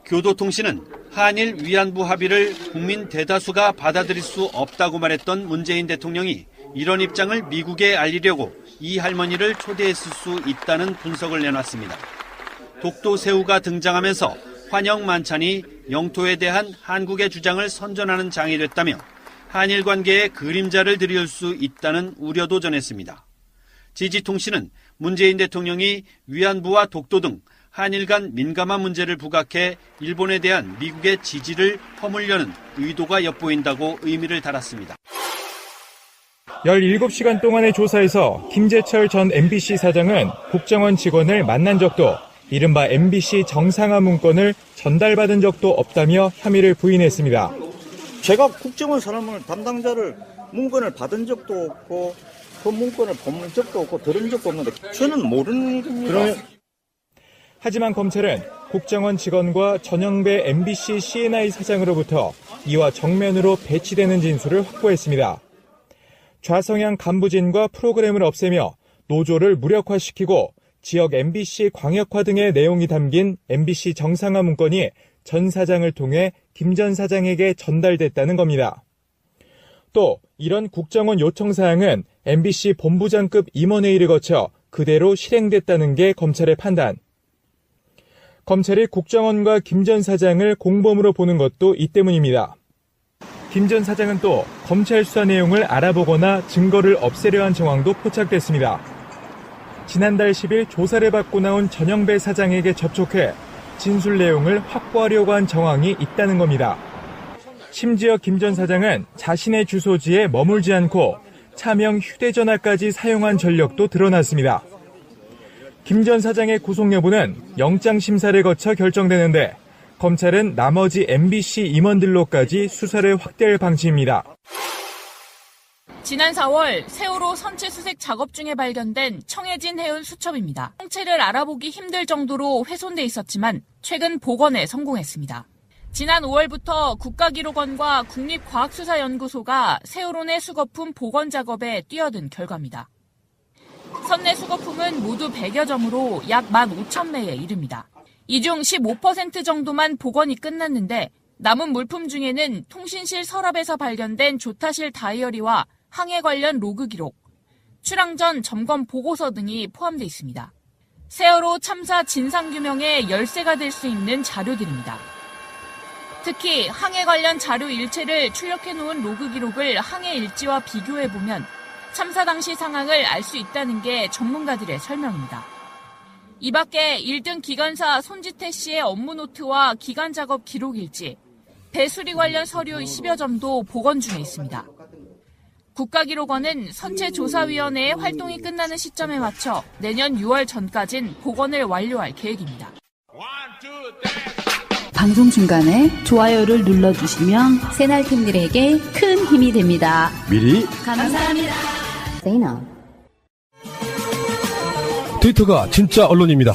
Speaker 2: 교도통신은 한일 위안부 합의를 국민 대다수가 받아들일 수 없다고 말했던 문재인 대통령이 이런 입장을 미국에 알리려고 이 할머니를 초대했을 수 있다는 분석을 내놨습니다. 독도 새우가 등장하면서 환영 만찬이 영토에 대한 한국의 주장을 선전하는 장이 됐다며 한일 관계에 그림자를 들일 수 있다는 우려도 전했습니다. 지지통신은 문재인 대통령이 위안부와 독도 등 한일 간 민감한 문제를 부각해 일본에 대한 미국의 지지를 허물려는 의도가 엿보인다고 의미를 달았습니다.
Speaker 3: 17시간 동안의 조사에서 김재철 전 MBC 사장은 국정원 직원을 만난 적도 이른바 MBC 정상화 문건을 전달받은 적도 없다며 혐의를 부인했습니다.
Speaker 4: 제가 국정원 사람을 담당자를 문건을 받은 적도 없고 그 문건을 본 적도 없고 들은 적도 없는데 저는 모르는 일입니다.
Speaker 3: 하지만 검찰은 국정원 직원과 전영배 MBC CNI 사장으로부터 이와 정면으로 배치되는 진술을 확보했습니다. 좌성향 간부진과 프로그램을 없애며 노조를 무력화시키고 지역 MBC 광역화 등의 내용이 담긴 MBC 정상화 문건이 전 사장을 통해 김 전 사장에게 전달됐다는 겁니다. 또 이런 국정원 요청 사항은 MBC 본부장급 임원회의를 거쳐 그대로 실행됐다는 게 검찰의 판단. 검찰이 국정원과 김 전 사장을 공범으로 보는 것도 이 때문입니다. 김 전 사장은 또 검찰 수사 내용을 알아보거나 증거를 없애려 한 정황도 포착됐습니다. 지난달 10일 조사를 받고 나온 전영배 사장에게 접촉해 진술 내용을 확보하려고 한 정황이 있다는 겁니다. 심지어 김 전 사장은 자신의 주소지에 머물지 않고 차명 휴대전화까지 사용한 전력도 드러났습니다. 김 전 사장의 구속 여부는 영장심사를 거쳐 결정되는데 검찰은 나머지 MBC 임원들로까지 수사를 확대할 방침입니다.
Speaker 5: 지난 4월 세월호 선체 수색 작업 중에 발견된 청해진 해운 수첩입니다. 형체를 알아보기 힘들 정도로 훼손돼 있었지만 최근 복원에 성공했습니다. 지난 5월부터 국가기록원과 국립과학수사연구소가 세월호 내 수거품 복원 작업에 뛰어든 결과입니다. 선내 수거품은 모두 100여 점으로 약 15,000매에 이릅니다. 이 중 15% 정도만 복원이 끝났는데 남은 물품 중에는 통신실 서랍에서 발견된 조타실 다이어리와 항해 관련 로그 기록, 출항 전 점검 보고서 등이 포함되어 있습니다. 세월호 참사 진상규명의 열쇠가 될 수 있는 자료들입니다. 특히 항해 관련 자료 일체를 출력해놓은 로그 기록을 항해 일지와 비교해보면 참사 당시 상황을 알 수 있다는 게 전문가들의 설명입니다. 이 밖에 1등 기관사 손지태 씨의 업무 노트와 기간 작업 기록 일지, 배수리 관련 서류 10여 점도 복원 중에 있습니다. 국가기록원은 선체조사위원회의 활동이 끝나는 시점에 맞춰 내년 6월 전까진 복원을 완료할 계획입니다.
Speaker 6: 방송 중간에 좋아요를 눌러주시면 새날팀들에게 큰 힘이 됩니다.
Speaker 15: 미리
Speaker 6: 감사합니다.
Speaker 15: 트위터가 진짜 언론입니다.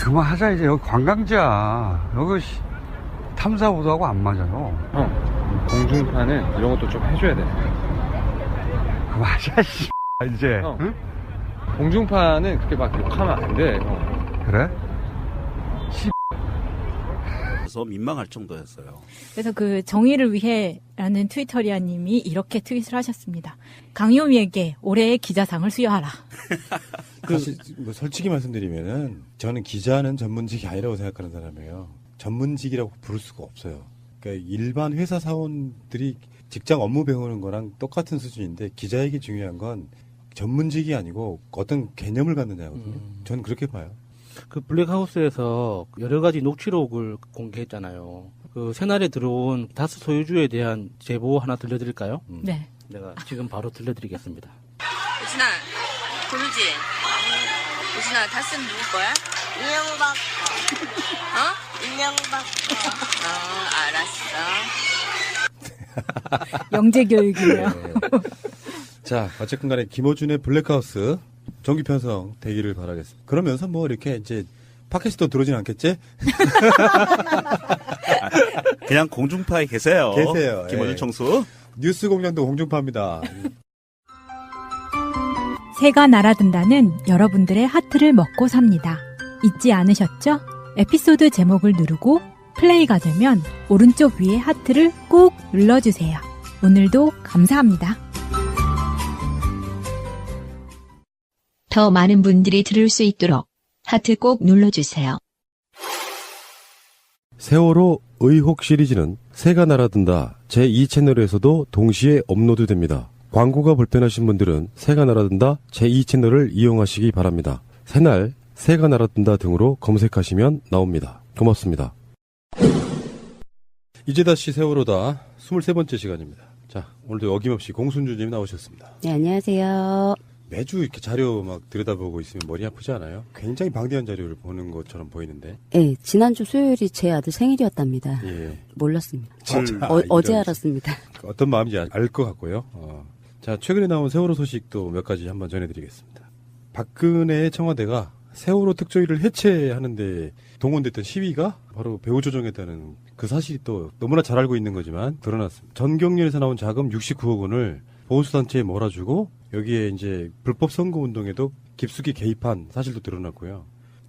Speaker 7: 그만하자 이제. 여기 관광지야. 여기 탐사 보도하고 안 맞아요.
Speaker 8: 형, 공중파는 이런 것도 좀 해줘야 돼.
Speaker 7: 그만하자 씨. 이제.
Speaker 8: 형,
Speaker 7: 응?
Speaker 8: 공중파는 그렇게 막 욕하면 안 돼. 형.
Speaker 7: 그래?
Speaker 11: 그래서 민망할 정도였어요.
Speaker 12: 그래서 그 정의를 위해라는 트위터리아님이 이렇게 트윗을 하셨습니다. 강요미에게 올해의 기자상을 수여하라.
Speaker 9: 사실 뭐 솔직히 말씀드리면은 저는 기자는 전문직이 아니라고 생각하는 사람이에요. 전문직이라고 부를 수가 없어요. 그러니까 일반 회사 사원들이 직장 업무 배우는 거랑 똑같은 수준인데 기자에게 중요한 건 전문직이 아니고 어떤 개념을 갖느냐거든요. 저는 그렇게 봐요.
Speaker 10: 그 블랙하우스에서 여러 가지 녹취록을 공개했잖아요. 그 새날에 들어온 다스 소유주에 대한 제보 하나 들려드릴까요?
Speaker 12: 네.
Speaker 10: 내가 지금 바로 들려드리겠습니다.
Speaker 14: 우진아, 고르지? 우진아, 다스는 누구 거야? 이명박 거. 이명박 거. 알았어.
Speaker 12: 영재교육이네요.
Speaker 9: 네. 자, 어쨌든 간에 김어준의 블랙하우스 정기 편성 되기를 바라겠습니다. 그러면서 뭐 이렇게 이제 팟캐스트도 들어오진 않겠지?
Speaker 11: 그냥 공중파에 계세요.
Speaker 9: 계세요.
Speaker 11: 김어준
Speaker 9: 예.
Speaker 11: 청수.
Speaker 9: 뉴스 공장도 공중파입니다.
Speaker 12: 새가 날아든다는 여러분들의 하트를 먹고 삽니다. 잊지 않으셨죠? 에피소드 제목을 누르고 플레이가 되면 오른쪽 위에 하트를 꼭 눌러주세요. 오늘도 감사합니다.
Speaker 1: 더 많은 분들이 들을 수 있도록 하트 꼭 눌러주세요.
Speaker 15: 세월호 의혹 시리즈는 새가 날아든다 제2채널에서도 동시에 업로드됩니다. 광고가 불편하신 분들은 새가 날아든다 제2채널을 이용하시기 바랍니다. 새날, 새가 날아든다 등으로 검색하시면 나옵니다. 고맙습니다.
Speaker 9: 이제 다시 세월호다 23번째 시간입니다. 자, 오늘도 어김없이 공순주님 나오셨습니다.
Speaker 16: 네, 안녕하세요.
Speaker 9: 매주 이렇게 자료 막 들여다보고 있으면 머리 아프지 않아요? 굉장히 방대한 자료를 보는 것처럼 보이는데.
Speaker 16: 네, 지난주 수요일이 제 아들 생일이었답니다.
Speaker 9: 예.
Speaker 16: 몰랐습니다.
Speaker 9: 진짜
Speaker 16: 어제 알았습니다.
Speaker 9: 어떤 마음인지 알 것 같고요. 자, 최근에 나온 세월호 소식도 몇 가지 한번 전해드리겠습니다. 박근혜의 청와대가 세월호 특조위를 해체하는데 동원됐던 시위가 바로 배후 조정했다는 그 사실이 또 너무나 잘 알고 있는 거지만 드러났습니다. 전경련에서 나온 자금 69억 원을 보수단체에 몰아주고
Speaker 15: 여기에 이제 불법 선거 운동에도 깊숙이 개입한 사실도 드러났고요.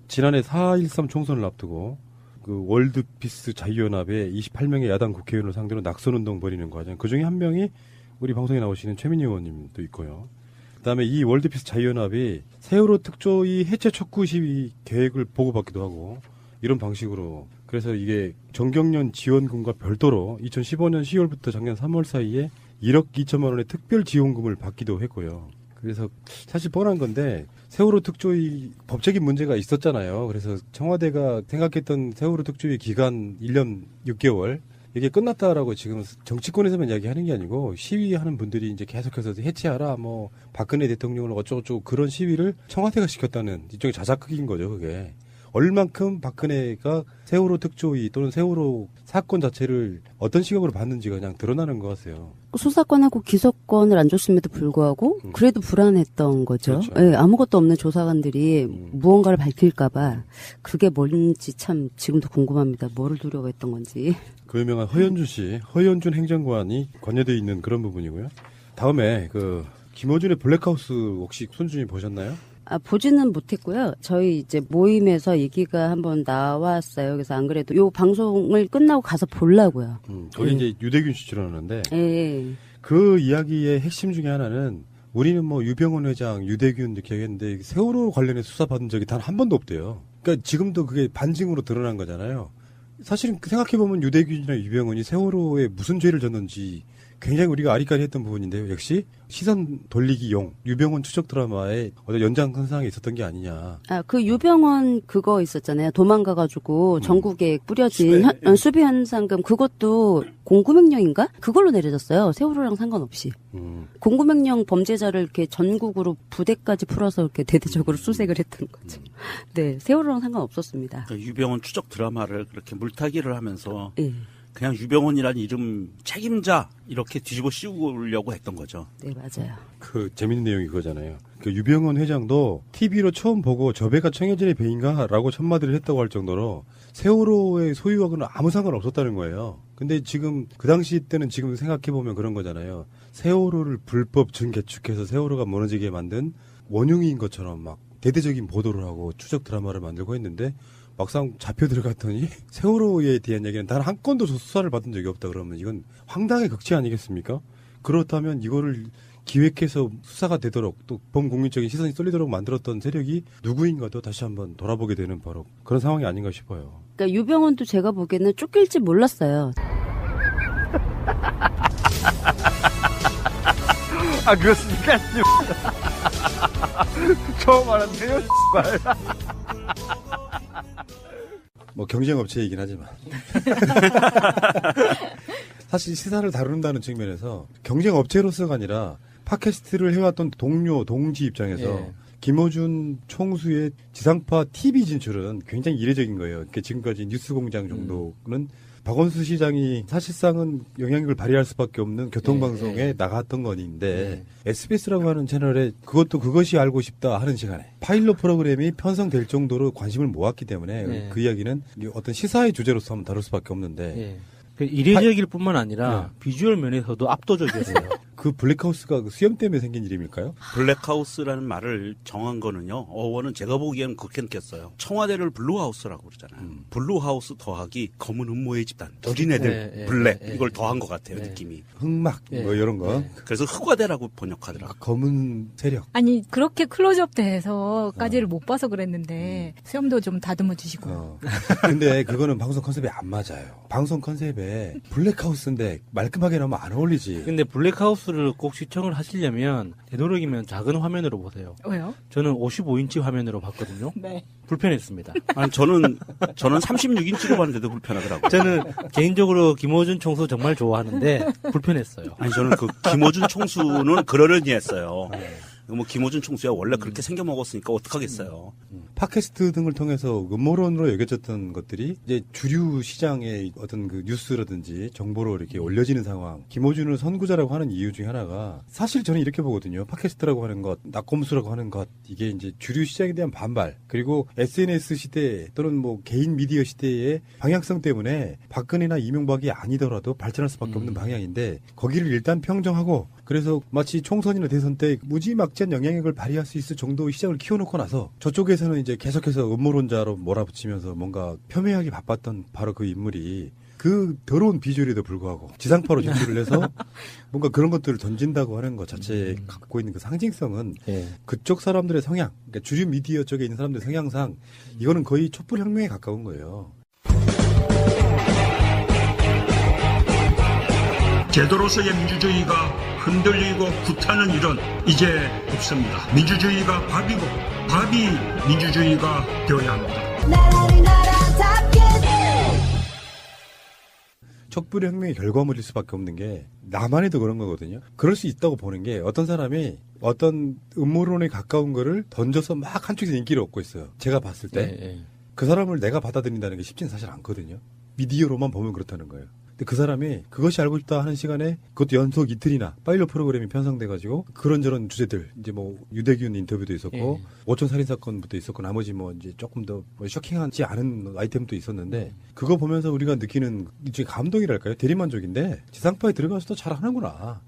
Speaker 15: 지난해 4.13 총선을 앞두고 그 월드피스 자유연합의 28명의 야당 국회의원을 상대로 낙선운동 벌이는 과정, 그 중에 한 명이 우리 방송에 나오시는 최민희 의원님도 있고요. 그다음에 이 월드피스 자유연합이 세월호 특조위 해체 촉구 시위 계획을 보고받기도 하고 이런 방식으로, 그래서 이게 정경련 지원금과 별도로 2015년 10월부터 작년 3월 사이에 1억 2천만 원의 특별 지원금을 받기도 했고요. 그래서 사실 뻔한 건데 세월호 특조위 법적인 문제가 있었잖아요. 그래서 청와대가 생각했던 세월호 특조위 기간 1년 6개월 이게 끝났다라고 지금 정치권에서만 이야기하는 게 아니고 시위하는 분들이 이제 계속해서 해체하라, 뭐 박근혜 대통령을 어쩌고저쩌고 그런 시위를 청와대가 시켰다는 일종의 자작극인 거죠. 그게 얼만큼 박근혜가 세월호 특조위 또는 세월호 사건 자체를 어떤 시각으로 봤는지가 그냥 드러나는 것 같아요.
Speaker 16: 수사권하고 기소권을 안 줬음에도 불구하고 그래도 불안했던 거죠.
Speaker 15: 그렇죠.
Speaker 16: 네, 아무것도 없는 조사관들이 무언가를 밝힐까봐 그게 뭔지 참 지금도 궁금합니다. 뭐를 두려워했던 건지.
Speaker 15: 그 유명한 허현준 씨, 허현준 행정관이 관여되어 있는 그런 부분이고요. 다음에 그 김어준의 블랙하우스 혹시 손준이 보셨나요?
Speaker 16: 보지는 못했고요. 저희 이제 모임에서 얘기가 한번 나왔어요. 그래서 안 그래도 요 방송을 끝나고 가서 보려고요.
Speaker 15: 거기 이제 유대균 씨 출연하는데
Speaker 16: 예.
Speaker 15: 그 이야기의 핵심 중에 하나는 우리는 뭐 유병헌 회장, 유대균 이렇게 얘기했는데 세월호 관련해 수사받은 적이 단 한 번도 없대요. 그러니까 지금도 그게 반증으로 드러난 거잖아요. 사실은 생각해보면 유대균이나 유병헌이 세월호에 무슨 죄를 졌는지 굉장히 우리가 아리까리했던 부분인데요. 역시 시선 돌리기용 유병헌 추적 드라마의 어떤 연장선상에 있었던 게 아니냐.
Speaker 16: 그 유병헌 그거 있었잖아요. 도망가가지고 전국에 뿌려진 수배 현상금, 그것도 공구명령인가? 그걸로 내려졌어요. 세월호랑 상관없이. 공구명령 범죄자를 이렇게 전국으로 부대까지 풀어서 이렇게 대대적으로 수색을 했던 거죠. 네, 세월호랑 상관없었습니다.
Speaker 11: 그러니까 유병헌 추적 드라마를 그렇게 물타기를 하면서
Speaker 16: 예.
Speaker 11: 그냥 유병헌이라는 이름 책임자 이렇게 뒤집어 씌우려고 했던 거죠.
Speaker 16: 네, 맞아요.
Speaker 15: 그 재밌는 내용이 그거잖아요. 그 유병헌 회장도 TV로 처음 보고 저 배가 청해진의 배인가라고 첫마디를 했다고 할 정도로 세월호의 소유하고는 아무 상관 없었다는 거예요. 근데 지금 그 당시 때는 지금 생각해보면 그런 거잖아요. 세월호를 불법 증개축해서 세월호가 무너지게 만든 원흉인 것처럼 막 대대적인 보도를 하고 추적 드라마를 만들고 했는데 막상 잡혀 들어갔더니 세월호에 대한 얘기는 단 한 건도 수사를 받은 적이 없다 그러면 이건 황당의 극치 아니겠습니까? 그렇다면 이거를 기획해서 수사가 되도록 또 범국민적인 시선이 쏠리도록 만들었던 세력이 누구인가도 다시 한번 돌아보게 되는 바로 그런 상황이 아닌가 싶어요.
Speaker 16: 그러니까 유병헌도 제가 보기에는 쫓길지 몰랐어요.
Speaker 7: 아, 그렇습니까? 처음 알았네요,
Speaker 15: 뭐 경쟁업체이긴 하지만 사실 시사를 다룬다는 측면에서 경쟁업체로서가 아니라 팟캐스트를 해왔던 동료, 동지 입장에서
Speaker 10: 예.
Speaker 15: 김어준 총수의 지상파 TV 진출은 굉장히 이례적인 거예요. 그러니까 지금까지 뉴스공장 정도는 박원순 시장이 사실상은 영향력을 발휘할 수밖에 없는 교통방송에 나갔던 건데 SBS라고 하는 채널에 그것도 그것이 알고 싶다 하는 시간에 파일럿 프로그램이 편성될 정도로 관심을 모았기 때문에 그 이야기는 어떤 시사의 주제로서 한번 다룰 수밖에 없는데
Speaker 10: 이례적일 뿐만 아니라 비주얼 면에서도 압도적이었어요.
Speaker 15: 그 블랙하우스가 수염 때문에 생긴 일입니까요?
Speaker 11: 블랙하우스라는 말을 정한 거는요. 어원은 제가 보기에는 그렇게 느꼈어요. 청와대를 블루하우스라고 그러잖아요. 블루하우스 더하기 검은 음모의 집단. 둘이네들 블랙 이걸 더한 것 같아요. 느낌이.
Speaker 15: 흑막 뭐 이런 거.
Speaker 11: 그래서 흑화대라고 번역하더라고요.
Speaker 15: 검은 세력.
Speaker 12: 아니 그렇게 클로즈업 돼서까지를 못 봐서 그랬는데 수염도 좀 다듬어 주시고.
Speaker 15: 근데 그거는 방송 컨셉에 안 맞아요. 방송 컨셉에 블랙하우스인데 말끔하게 나오면 안 어울리지.
Speaker 10: 근데 블랙하우스를 꼭 시청을 하시려면 되도록이면 작은 화면으로 보세요.
Speaker 12: 왜요?
Speaker 10: 저는 55인치 화면으로 봤거든요.
Speaker 12: 네.
Speaker 10: 불편했습니다.
Speaker 11: 아니 저는 36인치로 봤는데도 불편하더라고요.
Speaker 10: 저는 개인적으로 김어준 총수 정말 좋아하는데 불편했어요.
Speaker 11: 아니 저는 그 김어준 총수는 그러려니 했어요. 뭐 김어준 총수야 원래 그렇게 생겨 먹었으니까 어떡하겠어요.
Speaker 9: 팟캐스트 등을 통해서 음모론으로 여겨졌던 것들이 이제 주류 시장의 어떤 그 뉴스라든지 정보로 이렇게 올려지는 상황. 김어준을 선구자라고 하는 이유 중에 하나가 사실 저는 이렇게 보거든요. 팟캐스트라고 하는 것, 낙검수라고 하는 것, 이게 이제 주류 시장에 대한 반발, 그리고 SNS 시대 또는 뭐 개인 미디어 시대의 방향성 때문에 박근혜나 이명박이 아니더라도 발전할 수밖에 없는 방향인데 거기를 일단 평정하고 그래서 마치 총선이나 대선 때 무지막지한 영향력을 발휘할 수 있을 정도의 시장을 키워놓고 나서 저쪽에서는 이제 계속해서 음모론자로 몰아붙이면서 뭔가 폄훼하기 바빴던 바로 그 인물이 그 더러운 비주얼에도 불구하고 지상파로 진출을 해서 뭔가 그런 것들을 던진다고 하는 것 자체에 갖고 있는 그 상징성은 그쪽 사람들의 성향, 그러니까 주류 미디어 쪽에 있는 사람들의 성향상 이거는 거의 촛불혁명에 가까운 거예요.
Speaker 13: 제도로서의 민주주의가 흔들리고 구타는 일은 이제 없습니다. 민주주의가 밥이고 밥이 민주주의가 되어야 합니다.
Speaker 17: 나라를 나라답게
Speaker 9: 촛불혁명의 결과물일 수밖에 없는 게 나만 해도 그런 거거든요. 그럴 수 있다고 보는 게 어떤 사람이 어떤 음모론에 가까운 거를 던져서 막 한쪽에서 인기를 얻고 있어요. 제가 봤을 때 그 사람을 내가 받아들인다는 게 쉽지는 사실 않거든요. 미디어로만 보면 그렇다는 거예요. 근데 그 사람이 그것이 알고 싶다 하는 시간에 그것도 연속 이틀이나 파일럿 프로그램이 편성돼가지고 그런저런 주제들 이제 뭐 유대균 인터뷰도 있었고 오촌 살인 사건부터 있었고 나머지 뭐 이제 조금 더 뭐 쇼킹하지 않은 아이템도 있었는데 그거 보면서 우리가 느끼는 일종의 감동이랄까요? 대리만족인데 지상파에 들어가서도 잘 하는구나.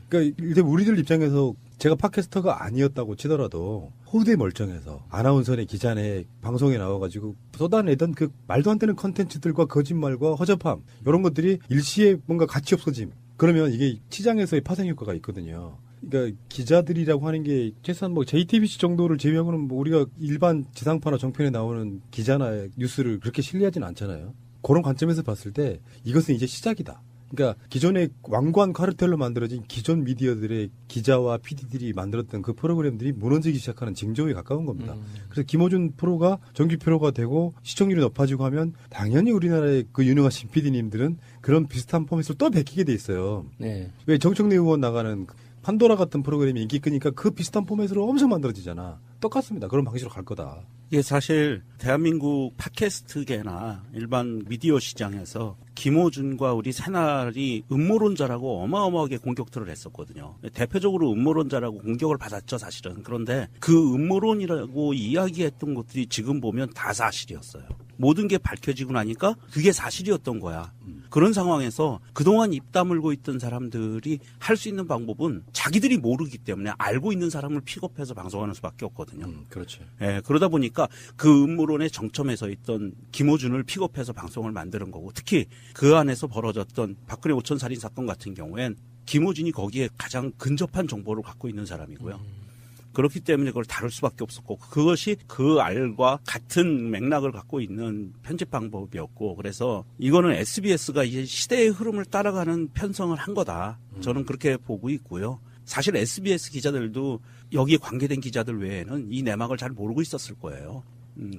Speaker 9: 그러니까 일단 우리들 입장에서 제가 팟캐스터가 아니었다고 치더라도 호대 멀쩡해서 아나운서네 기자네 방송에 나와가지고 쏟아내던 그 말도 안 되는 컨텐츠들과 거짓말과 허접함 이런 것들이 일시에 뭔가 가치 없어짐. 그러면 이게 시장에서의 파생 효과가 있거든요. 그러니까 기자들이라고 하는 게 최소한 뭐 JTBC 정도를 제외하고는 뭐 우리가 일반 지상파나 정편에 나오는 기자나 뉴스를 그렇게 신뢰하진 않잖아요. 그런 관점에서 봤을 때 이것은 이제 시작이다. 그러니까 기존의 완고한 카르텔로 만들어진 기존 미디어들의 기자와 PD들이 만들었던 그 프로그램들이 무너지기 시작하는 징조에 가까운 겁니다. 그래서 김어준 프로가 정규 프로가 되고 시청률이 높아지고 하면 당연히 우리나라의 그 유능하신 PD님들은 그런 비슷한 포맷을 또 베끼게 돼 있어요.
Speaker 10: 네.
Speaker 9: 왜 정청래 의원 나가는 판도라 같은 프로그램이 인기 끄니까 그 비슷한 포맷으로 엄청 만들어지잖아. 똑같습니다. 그런 방식으로 갈 거다.
Speaker 11: 이게 사실 대한민국 팟캐스트계나 일반 미디어 시장에서 김어준과 우리 새날이 음모론자라고 어마어마하게 공격들을 했었거든요. 대표적으로 음모론자라고 공격을 받았죠, 사실은. 그런데 그 음모론이라고 이야기했던 것들이 지금 보면 다 사실이었어요. 모든 게 밝혀지고 나니까 그게 사실이었던 거야. 그런 상황에서 그동안 입 다물고 있던 사람들이 할 수 있는 방법은 자기들이 모르기 때문에 알고 있는 사람을 픽업해서 방송하는 수밖에 없거든요.
Speaker 9: 그렇죠.
Speaker 11: 예, 그러다 보니까 그 음모론의 정점에 서 있던 김어준을 픽업해서 방송을 만드는 거고 특히 그 안에서 벌어졌던 박근혜 오촌 살인 사건 같은 경우엔 김어준이 거기에 가장 근접한 정보를 갖고 있는 사람이고요. 그렇기 때문에 그걸 다룰 수밖에 없었고 그것이 그 알과 같은 맥락을 갖고 있는 편집 방법이었고 그래서 이거는 SBS가 이제 시대의 흐름을 따라가는 편성을 한 거다. 저는 그렇게 보고 있고요. 사실 SBS 기자들도 여기에 관계된 기자들 외에는 이 내막을 잘 모르고 있었을 거예요.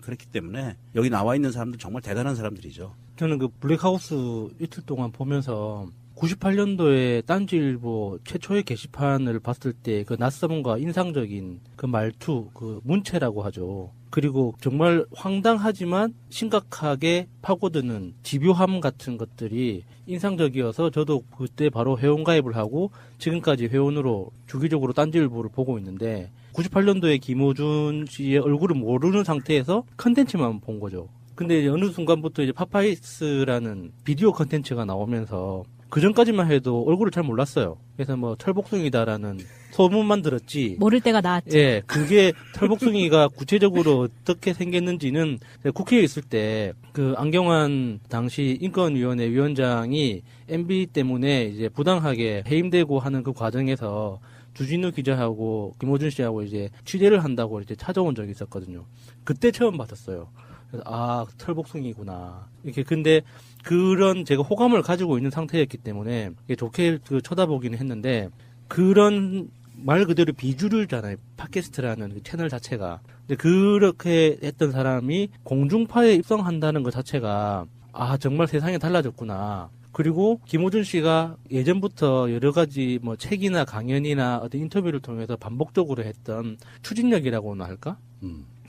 Speaker 11: 그렇기 때문에 여기 나와 있는 사람들 정말 대단한 사람들이죠.
Speaker 10: 저는 그 블랙하우스 이틀 동안 보면서 98년도에 딴지일보 최초의 게시판을 봤을 때 그 낯섦과 인상적인 그 말투, 그 문체라고 하죠. 그리고 정말 황당하지만 심각하게 파고드는 집요함 같은 것들이 인상적이어서 저도 그때 바로 회원가입을 하고 지금까지 회원으로 주기적으로 딴지일보를 보고 있는데 98년도에 김어준 씨의 얼굴을 모르는 상태에서 컨텐츠만 본 거죠. 근데 어느 순간부터 이제 파파이스라는 비디오 컨텐츠가 나오면서 그 전까지만 해도 얼굴을 잘 몰랐어요. 그래서 뭐 털복숭이다라는 소문만 들었지.
Speaker 12: 모를 때가 나았죠.
Speaker 10: 예, 그게 털복숭이가 구체적으로 어떻게 생겼는지는 국회에 있을 때 그 안경환 당시 인권위원회 위원장이 MB 때문에 이제 부당하게 해임되고 하는 그 과정에서 주진우 기자하고 김어준 씨하고 이제 취재를 한다고 이제 찾아온 적이 있었거든요. 그때 처음 봤었어요. 그래서 아, 털복숭이구나. 이렇게 근데 그런 제가 호감을 가지고 있는 상태였기 때문에 좋게 쳐다보기는 했는데 그런 말 그대로 비주류잖아요. 팟캐스트라는 그 채널 자체가. 근데 그렇게 했던 사람이 공중파에 입성한다는 것 자체가 아, 정말 세상이 달라졌구나. 그리고 김호준 씨가 예전부터 여러 가지 뭐 책이나 강연이나 어떤 인터뷰를 통해서 반복적으로 했던 추진력이라고나 할까?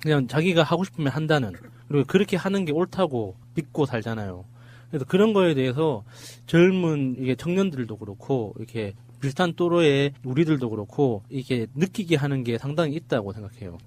Speaker 10: 그냥 자기가 하고 싶으면 한다는, 그리고 그렇게 하는 게 옳다고 믿고 살잖아요. 그래서 그런 거에 대해서 젊은 이게 청년들도 그렇고 이렇게 비슷한 또래의 우리들도 그렇고 이게 느끼게 하는 게 상당히 있다고 생각해요.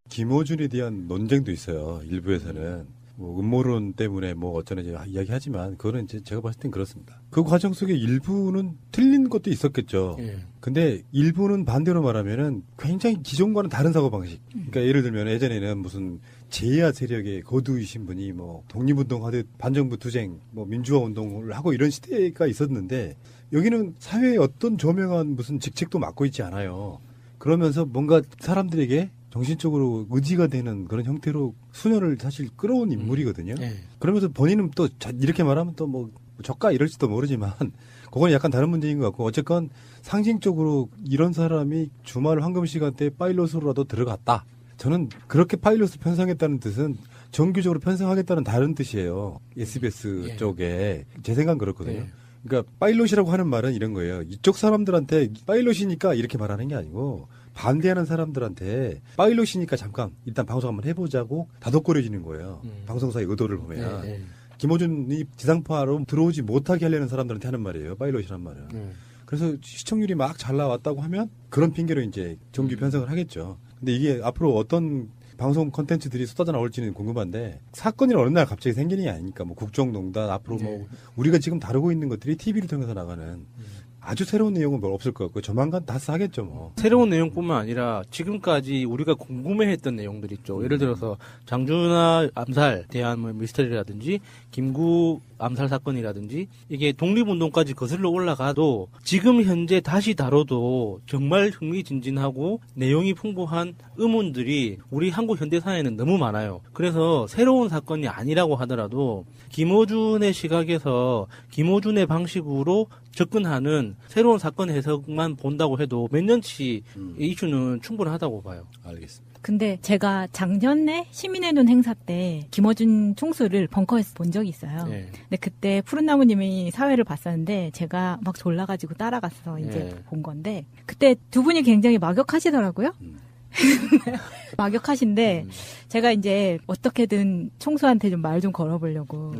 Speaker 9: 김호준에 대한 논쟁도 있어요. 일부에서는 뭐 음모론 때문에 뭐 어쩌나 이야기하지만 그거는 이제 제가 봤을 땐 그렇습니다. 그 과정 속에 일부는 틀린 것도 있었겠죠. 근데 일부는 반대로 말하면은 굉장히 기존과는 다른 사고방식. 그러니까 예를 들면 예전에는 무슨 제야 세력의 거두이신 분이 뭐 독립운동 하듯 반정부 투쟁, 뭐 민주화 운동을 하고 이런 시대가 있었는데 여기는 사회의 어떤 조명한 무슨 직책도 맡고 있지 않아요. 그러면서 뭔가 사람들에게 정신적으로 의지가 되는 그런 형태로 수녀를 사실 끌어온 인물이거든요. 그러면서 본인은 또 이렇게 말하면 또 뭐 저가 이럴지도 모르지만 그건 약간 다른 문제인 것 같고 어쨌건 상징적으로 이런 사람이 주말 황금 시간대에 파일럿으로라도 들어갔다. 저는 그렇게 파일럿을 편성했다는 뜻은 정규적으로 편성하겠다는 다른 뜻이에요. SBS 쪽에. 제 생각은 그렇거든요. 그러니까 파일럿이라고 하는 말은 이런 거예요. 이쪽 사람들한테 파일럿이니까 이렇게 말하는 게 아니고 반대하는 사람들한테 파일럿이니까 잠깐 일단 방송 한번 해보자고 다독거려지는 거예요. 방송사의 의도를 보면. 김호준이 지상파로 들어오지 못하게 하려는 사람들한테 하는 말이에요. 파일럿이란 말은. 그래서 시청률이 막 잘 나왔다고 하면 그런 핑계로 이제 정규 편성을 하겠죠. 근데 이게 앞으로 어떤 방송 콘텐츠들이 쏟아져 나올지는 궁금한데 사건이 어느 날 갑자기 생기는 게 아니니까 뭐 국정농단 앞으로 뭐 우리가 지금 다루고 있는 것들이 TV를 통해서 나가는 아주 새로운 내용은 뭐 없을 것 같고 조만간 다 하겠죠 뭐.
Speaker 10: 새로운 내용뿐만 아니라 지금까지 우리가 궁금해했던 내용들 있죠. 예를 들어서 장준하 암살 대한 뭐 미스터리라든지 김구 암살 사건이라든지 이게 독립운동까지 거슬러 올라가도 지금 현재 다시 다뤄도 정말 흥미진진하고 내용이 풍부한 의문들이 우리 한국 현대사회에는 너무 많아요. 그래서 새로운 사건이 아니라고 하더라도 김호준의 시각에서 김호준의 방식으로 접근하는 새로운 사건 해석만 본다고 해도 몇 년치 이 이슈는 충분하다고 봐요.
Speaker 9: 알겠습니다.
Speaker 12: 근데 제가 작년에 시민의 눈 행사 때 김어준 총수를 벙커에서 본 적이 있어요. 근데 그때 푸른나무님이 사회를 봤었는데 제가 막 졸라가지고 따라가서 이제 본 건데 그때 두 분이 굉장히 막역하시더라고요. 막역하신데 제가 이제 어떻게든 총수한테 좀 말 좀 걸어보려고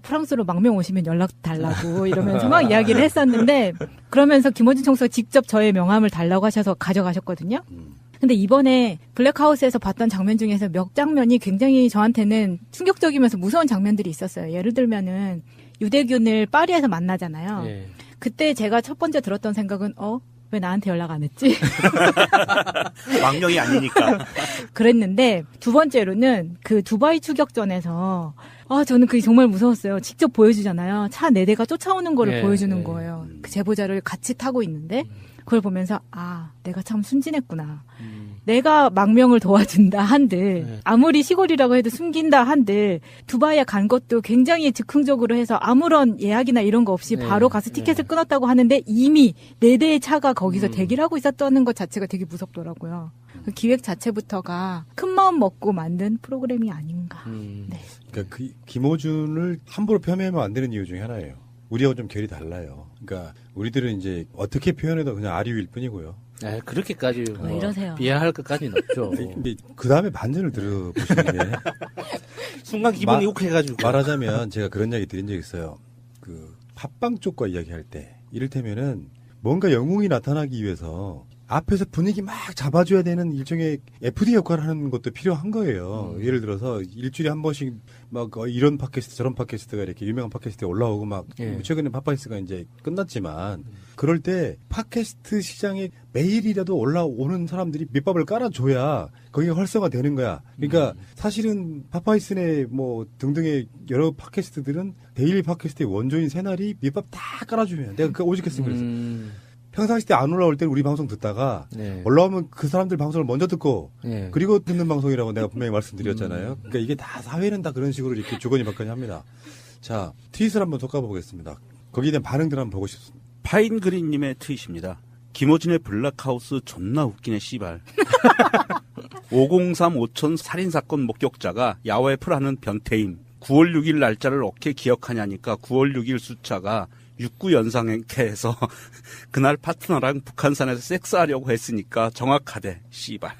Speaker 12: 프랑스로 망명 오시면 연락 달라고 이러면서 막 이야기를 했었는데 그러면서 김어준 총수가 직접 저의 명함을 달라고 하셔서 가져가셨거든요. 근데 이번에 블랙하우스에서 봤던 장면 중에서 몇 장면이 굉장히 저한테는 충격적이면서 무서운 장면들이 있었어요. 예를 들면은 유대균을 파리에서 만나잖아요. 그때 제가 첫 번째 들었던 생각은 왜 나한테 연락 안 했지?
Speaker 11: 망령이 아니니까.
Speaker 12: 그랬는데 두 번째로는 그 두바이 추격전에서 저는 그게 정말 무서웠어요. 직접 보여주잖아요. 차 4대가 쫓아오는 거를 보여주는 거예요. 그 제보자를 같이 타고 있는데 그걸 보면서 내가 참 순진했구나. 내가 망명을 도와준다 한들 아무리 시골이라고 해도 숨긴다 한들 두바이에 간 것도 굉장히 즉흥적으로 해서 아무런 예약이나 이런 거 없이 바로 가서 티켓을 끊었다고 하는데 이미 4대의 차가 거기서 대기를 하고 있었다는 것 자체가 되게 무섭더라고요. 그 기획 자체부터가 큰 마음 먹고 만든 프로그램이 아닌가. 네.
Speaker 9: 그러니까 김호준을 함부로 폄훼하면 안 되는 이유 중에 하나예요. 우리하고 좀 결이 달라요. 그러니까 우리들은 이제 어떻게 표현해도 그냥 아류일 뿐이고요.
Speaker 10: 그렇게까지
Speaker 12: 이러세요.
Speaker 10: 비하할 것까지는 없죠.
Speaker 9: 근데 그 다음에 반전을 들어보시는 게
Speaker 10: 순간 기분이 욱해가지고
Speaker 9: 말하자면 제가 그런 이야기 드린 적 있어요. 그 팟빵 쪽과 이야기할 때 이를테면은 뭔가 영웅이 나타나기 위해서 앞에서 분위기 막 잡아줘야 되는 일종의 FD 역할을 하는 것도 필요한 거예요. 예를 들어서 일주일에 한 번씩 막 이런 팟캐스트 저런 팟캐스트가 이렇게 유명한 팟캐스트에 올라오고 막 최근에 팟캐스트가 이제 끝났지만 그럴 때 팟캐스트 시장에 매일이라도 올라오는 사람들이 밑밥을 깔아줘야 거기가 활성화되는 거야. 그러니까 사실은 팟파이슨의 뭐 등등의 여러 팟캐스트들은 데일리 팟캐스트의 원조인 새날이 밑밥 다 깔아주면 내가 그 오직했으면 그랬어. 평상시 때 안 올라올 때는 우리 방송 듣다가 올라오면 그 사람들 방송을 먼저 듣고 그리고 듣는 방송이라고 내가 분명히 말씀드렸잖아요. 그러니까 이게 다 사회는 다 그런 식으로 이렇게 주거니 받거니 합니다. 자, 트윗을 한번 섞어보겠습니다. 거기에 대한 반응들 한번 보고 싶습니다.
Speaker 11: 파인그린님의 트윗입니다. 김호준의 블랙하우스 존나 웃기네 씨발. 503 5천 살인사건 목격자가 야외풀하는 변태임. 9월 6일 날짜를 어떻게 기억하냐니까 9월 6일 숫자가 69연상행태에서 그날 파트너랑 북한산에서 섹스하려고 했으니까 정확하대. 씨발.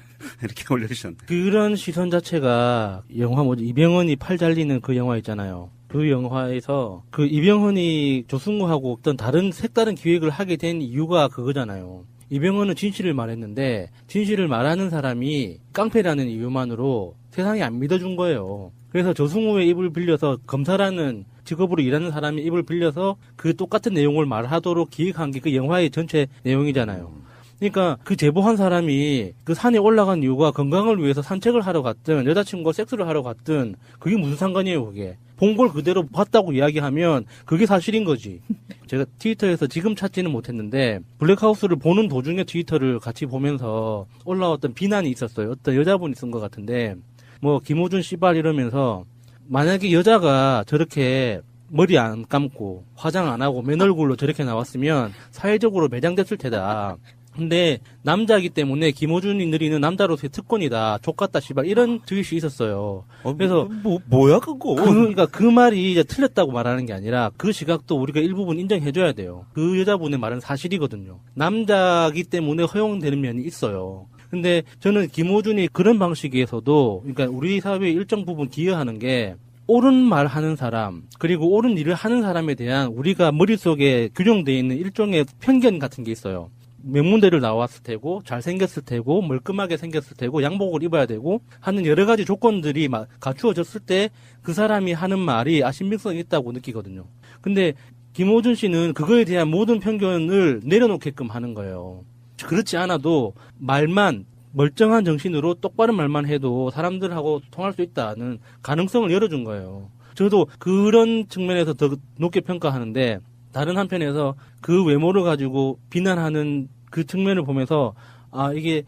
Speaker 11: 이렇게 올려주셨네.
Speaker 10: 그런 시선 자체가 영화 이병헌이 팔 잘리는 그 영화 있잖아요. 그 영화에서 그 이병헌이 조승우하고 어떤 다른 색다른 기획을 하게 된 이유가 그거잖아요. 이병헌은 진실을 말했는데 진실을 말하는 사람이 깡패라는 이유만으로 세상이 안 믿어준 거예요. 그래서 조승우의 입을 빌려서 검사라는 직업으로 일하는 사람이 입을 빌려서 그 똑같은 내용을 말하도록 기획한 게 그 영화의 전체 내용이잖아요. 그러니까 그 제보한 사람이 그 산에 올라간 이유가 건강을 위해서 산책을 하러 갔든 여자친구와 섹스를 하러 갔든 그게 무슨 상관이에요, 그게. 본 걸 그대로 봤다고 이야기하면 그게 사실인 거지. 제가 트위터에서 지금 찾지는 못했는데 블랙하우스를 보는 도중에 트위터를 같이 보면서 올라왔던 비난이 있었어요. 어떤 여자분이 쓴 것 같은데 뭐 김호준 씨발 이러면서 만약에 여자가 저렇게 머리 안 감고 화장 안 하고 맨 얼굴로 저렇게 나왔으면 사회적으로 매장됐을 테다. 근데 남자이기 때문에 김호준이 누리는 남자로서의 특권이다. 족같다 씨발 이런 트윗이 있었어요. 그래서
Speaker 11: 뭐야 그거?
Speaker 10: 그러니까 그 말이 이제 틀렸다고 말하는 게 아니라 그 시각도 우리가 일부분 인정해줘야 돼요. 그 여자분의 말은 사실이거든요. 남자이기 때문에 허용되는 면이 있어요. 근데 저는 김호준이 그런 방식에서도 그러니까 우리 사회의 일정 부분 기여하는 게 옳은 말 하는 사람 그리고 옳은 일을 하는 사람에 대한 우리가 머릿속에 규정되어 있는 일종의 편견 같은 게 있어요. 명문대를 나왔을 테고 잘생겼을 테고 멀끔하게 생겼을 테고 양복을 입어야 되고 하는 여러 가지 조건들이 막 갖추어졌을 때 그 사람이 하는 말이 신빙성이 있다고 느끼거든요. 근데 김호준 씨는 그거에 대한 모든 편견을 내려놓게끔 하는 거예요. 그렇지 않아도 말만 멀쩡한 정신으로 똑바른 말만 해도 사람들하고 통할 수 있다는 가능성을 열어준 거예요. 저도 그런 측면에서 더 높게 평가하는데 다른 한편에서 그 외모를 가지고 비난하는 그 측면을 보면서 아 이게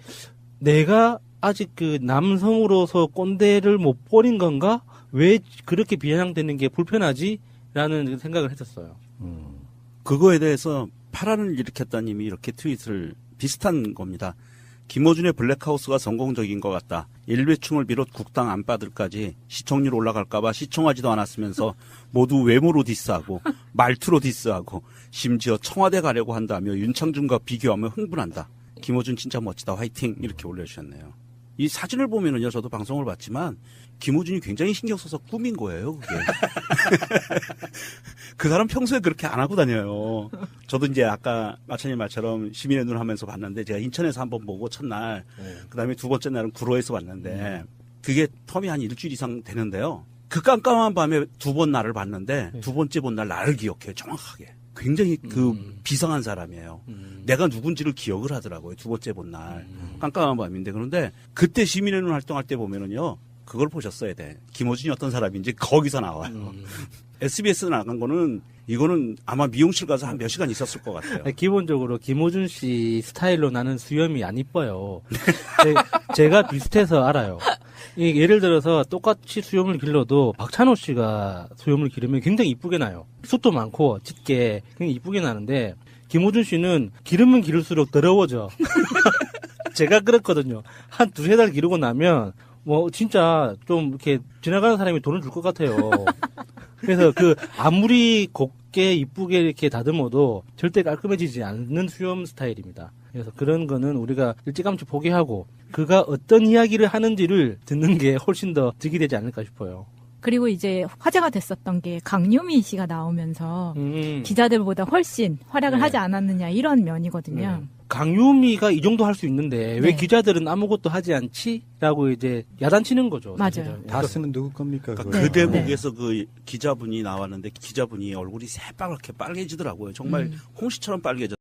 Speaker 10: 내가 아직 그 남성으로서 꼰대를 못 버린 건가? 왜 그렇게 비아냥되는 게 불편하지? 라는 생각을 했었어요.
Speaker 11: 그거에 대해서 파란을 일으켰다님이 이렇게 트윗을 비슷한 겁니다. 김호준의 블랙하우스가 성공적인 것 같다. 일회충을 비롯 국당 안빠들까지 시청률 올라갈까봐 시청하지도 않았으면서 모두 외모로 디스하고 말투로 디스하고 심지어 청와대 가려고 한다며 윤창준과 비교하며 흥분한다. 김호준 진짜 멋지다. 화이팅. 이렇게 올려주셨네요. 이 사진을 보면은요, 저도 방송을 봤지만 김호준이 굉장히 신경 써서 꾸민 거예요, 그게. 그 사람 평소에 그렇게 안 하고 다녀요. 저도 이제 아까 마찬가지 말처럼 시민의 눈 하면서 봤는데 제가 인천에서 한번 보고 첫날, 그 다음에 두 번째 날은 구로에서 봤는데 그게 텀이 한 일주일 이상 되는데요. 그 깜깜한 밤에 두 번 날을 봤는데 두 번째 본 날 나를 기억해요, 정확하게. 굉장히 비상한 사람이에요. 내가 누군지를 기억을 하더라고요. 두 번째 본 날. 깜깜한 밤인데. 그런데 그때 시민의 눈 활동할 때 보면은요. 그걸 보셨어야 돼. 김호준이 어떤 사람인지 거기서 나와요. SBS에 나간 거는 이거는 아마 미용실 가서 한 몇 시간 있었을 것 같아요.
Speaker 10: 기본적으로 김호준 씨 스타일로 나는 수염이 안 이뻐요. 제가 비슷해서 알아요. 예를 들어서 똑같이 수염을 길러도 박찬호 씨가 수염을 기르면 굉장히 이쁘게 나요. 숱도 많고 짙게 굉장히 이쁘게 나는데 김호준 씨는 기르면 기를수록 더러워져. 제가 그렇거든요. 한 두세 달 기르고 나면 뭐 진짜 좀 이렇게 지나가는 사람이 돈을 줄 것 같아요. 그래서 그 아무리 곱게 이쁘게 이렇게 다듬어도 절대 깔끔해지지 않는 수염 스타일입니다. 그래서 그런 거는 우리가 일찌감치 포기하고 그가 어떤 이야기를 하는지를 듣는 게 훨씬 더 득이 되지 않을까 싶어요.
Speaker 12: 그리고 이제 화제가 됐었던 게 강요미 씨가 나오면서 기자들보다 훨씬 활약을 하지 않았느냐 이런 면이거든요.
Speaker 10: 강유미가 이 정도 할 수 있는데 왜 기자들은 아무것도 하지 않지? 라고 이제 야단치는 거죠.
Speaker 12: 맞아요.
Speaker 9: 다스는 누구 겁니까?
Speaker 11: 그러니까 그 대목에서 그 기자분이 나왔는데 기자분이 얼굴이 새빨갛게 빨개지더라고요. 정말 홍시처럼 빨개져.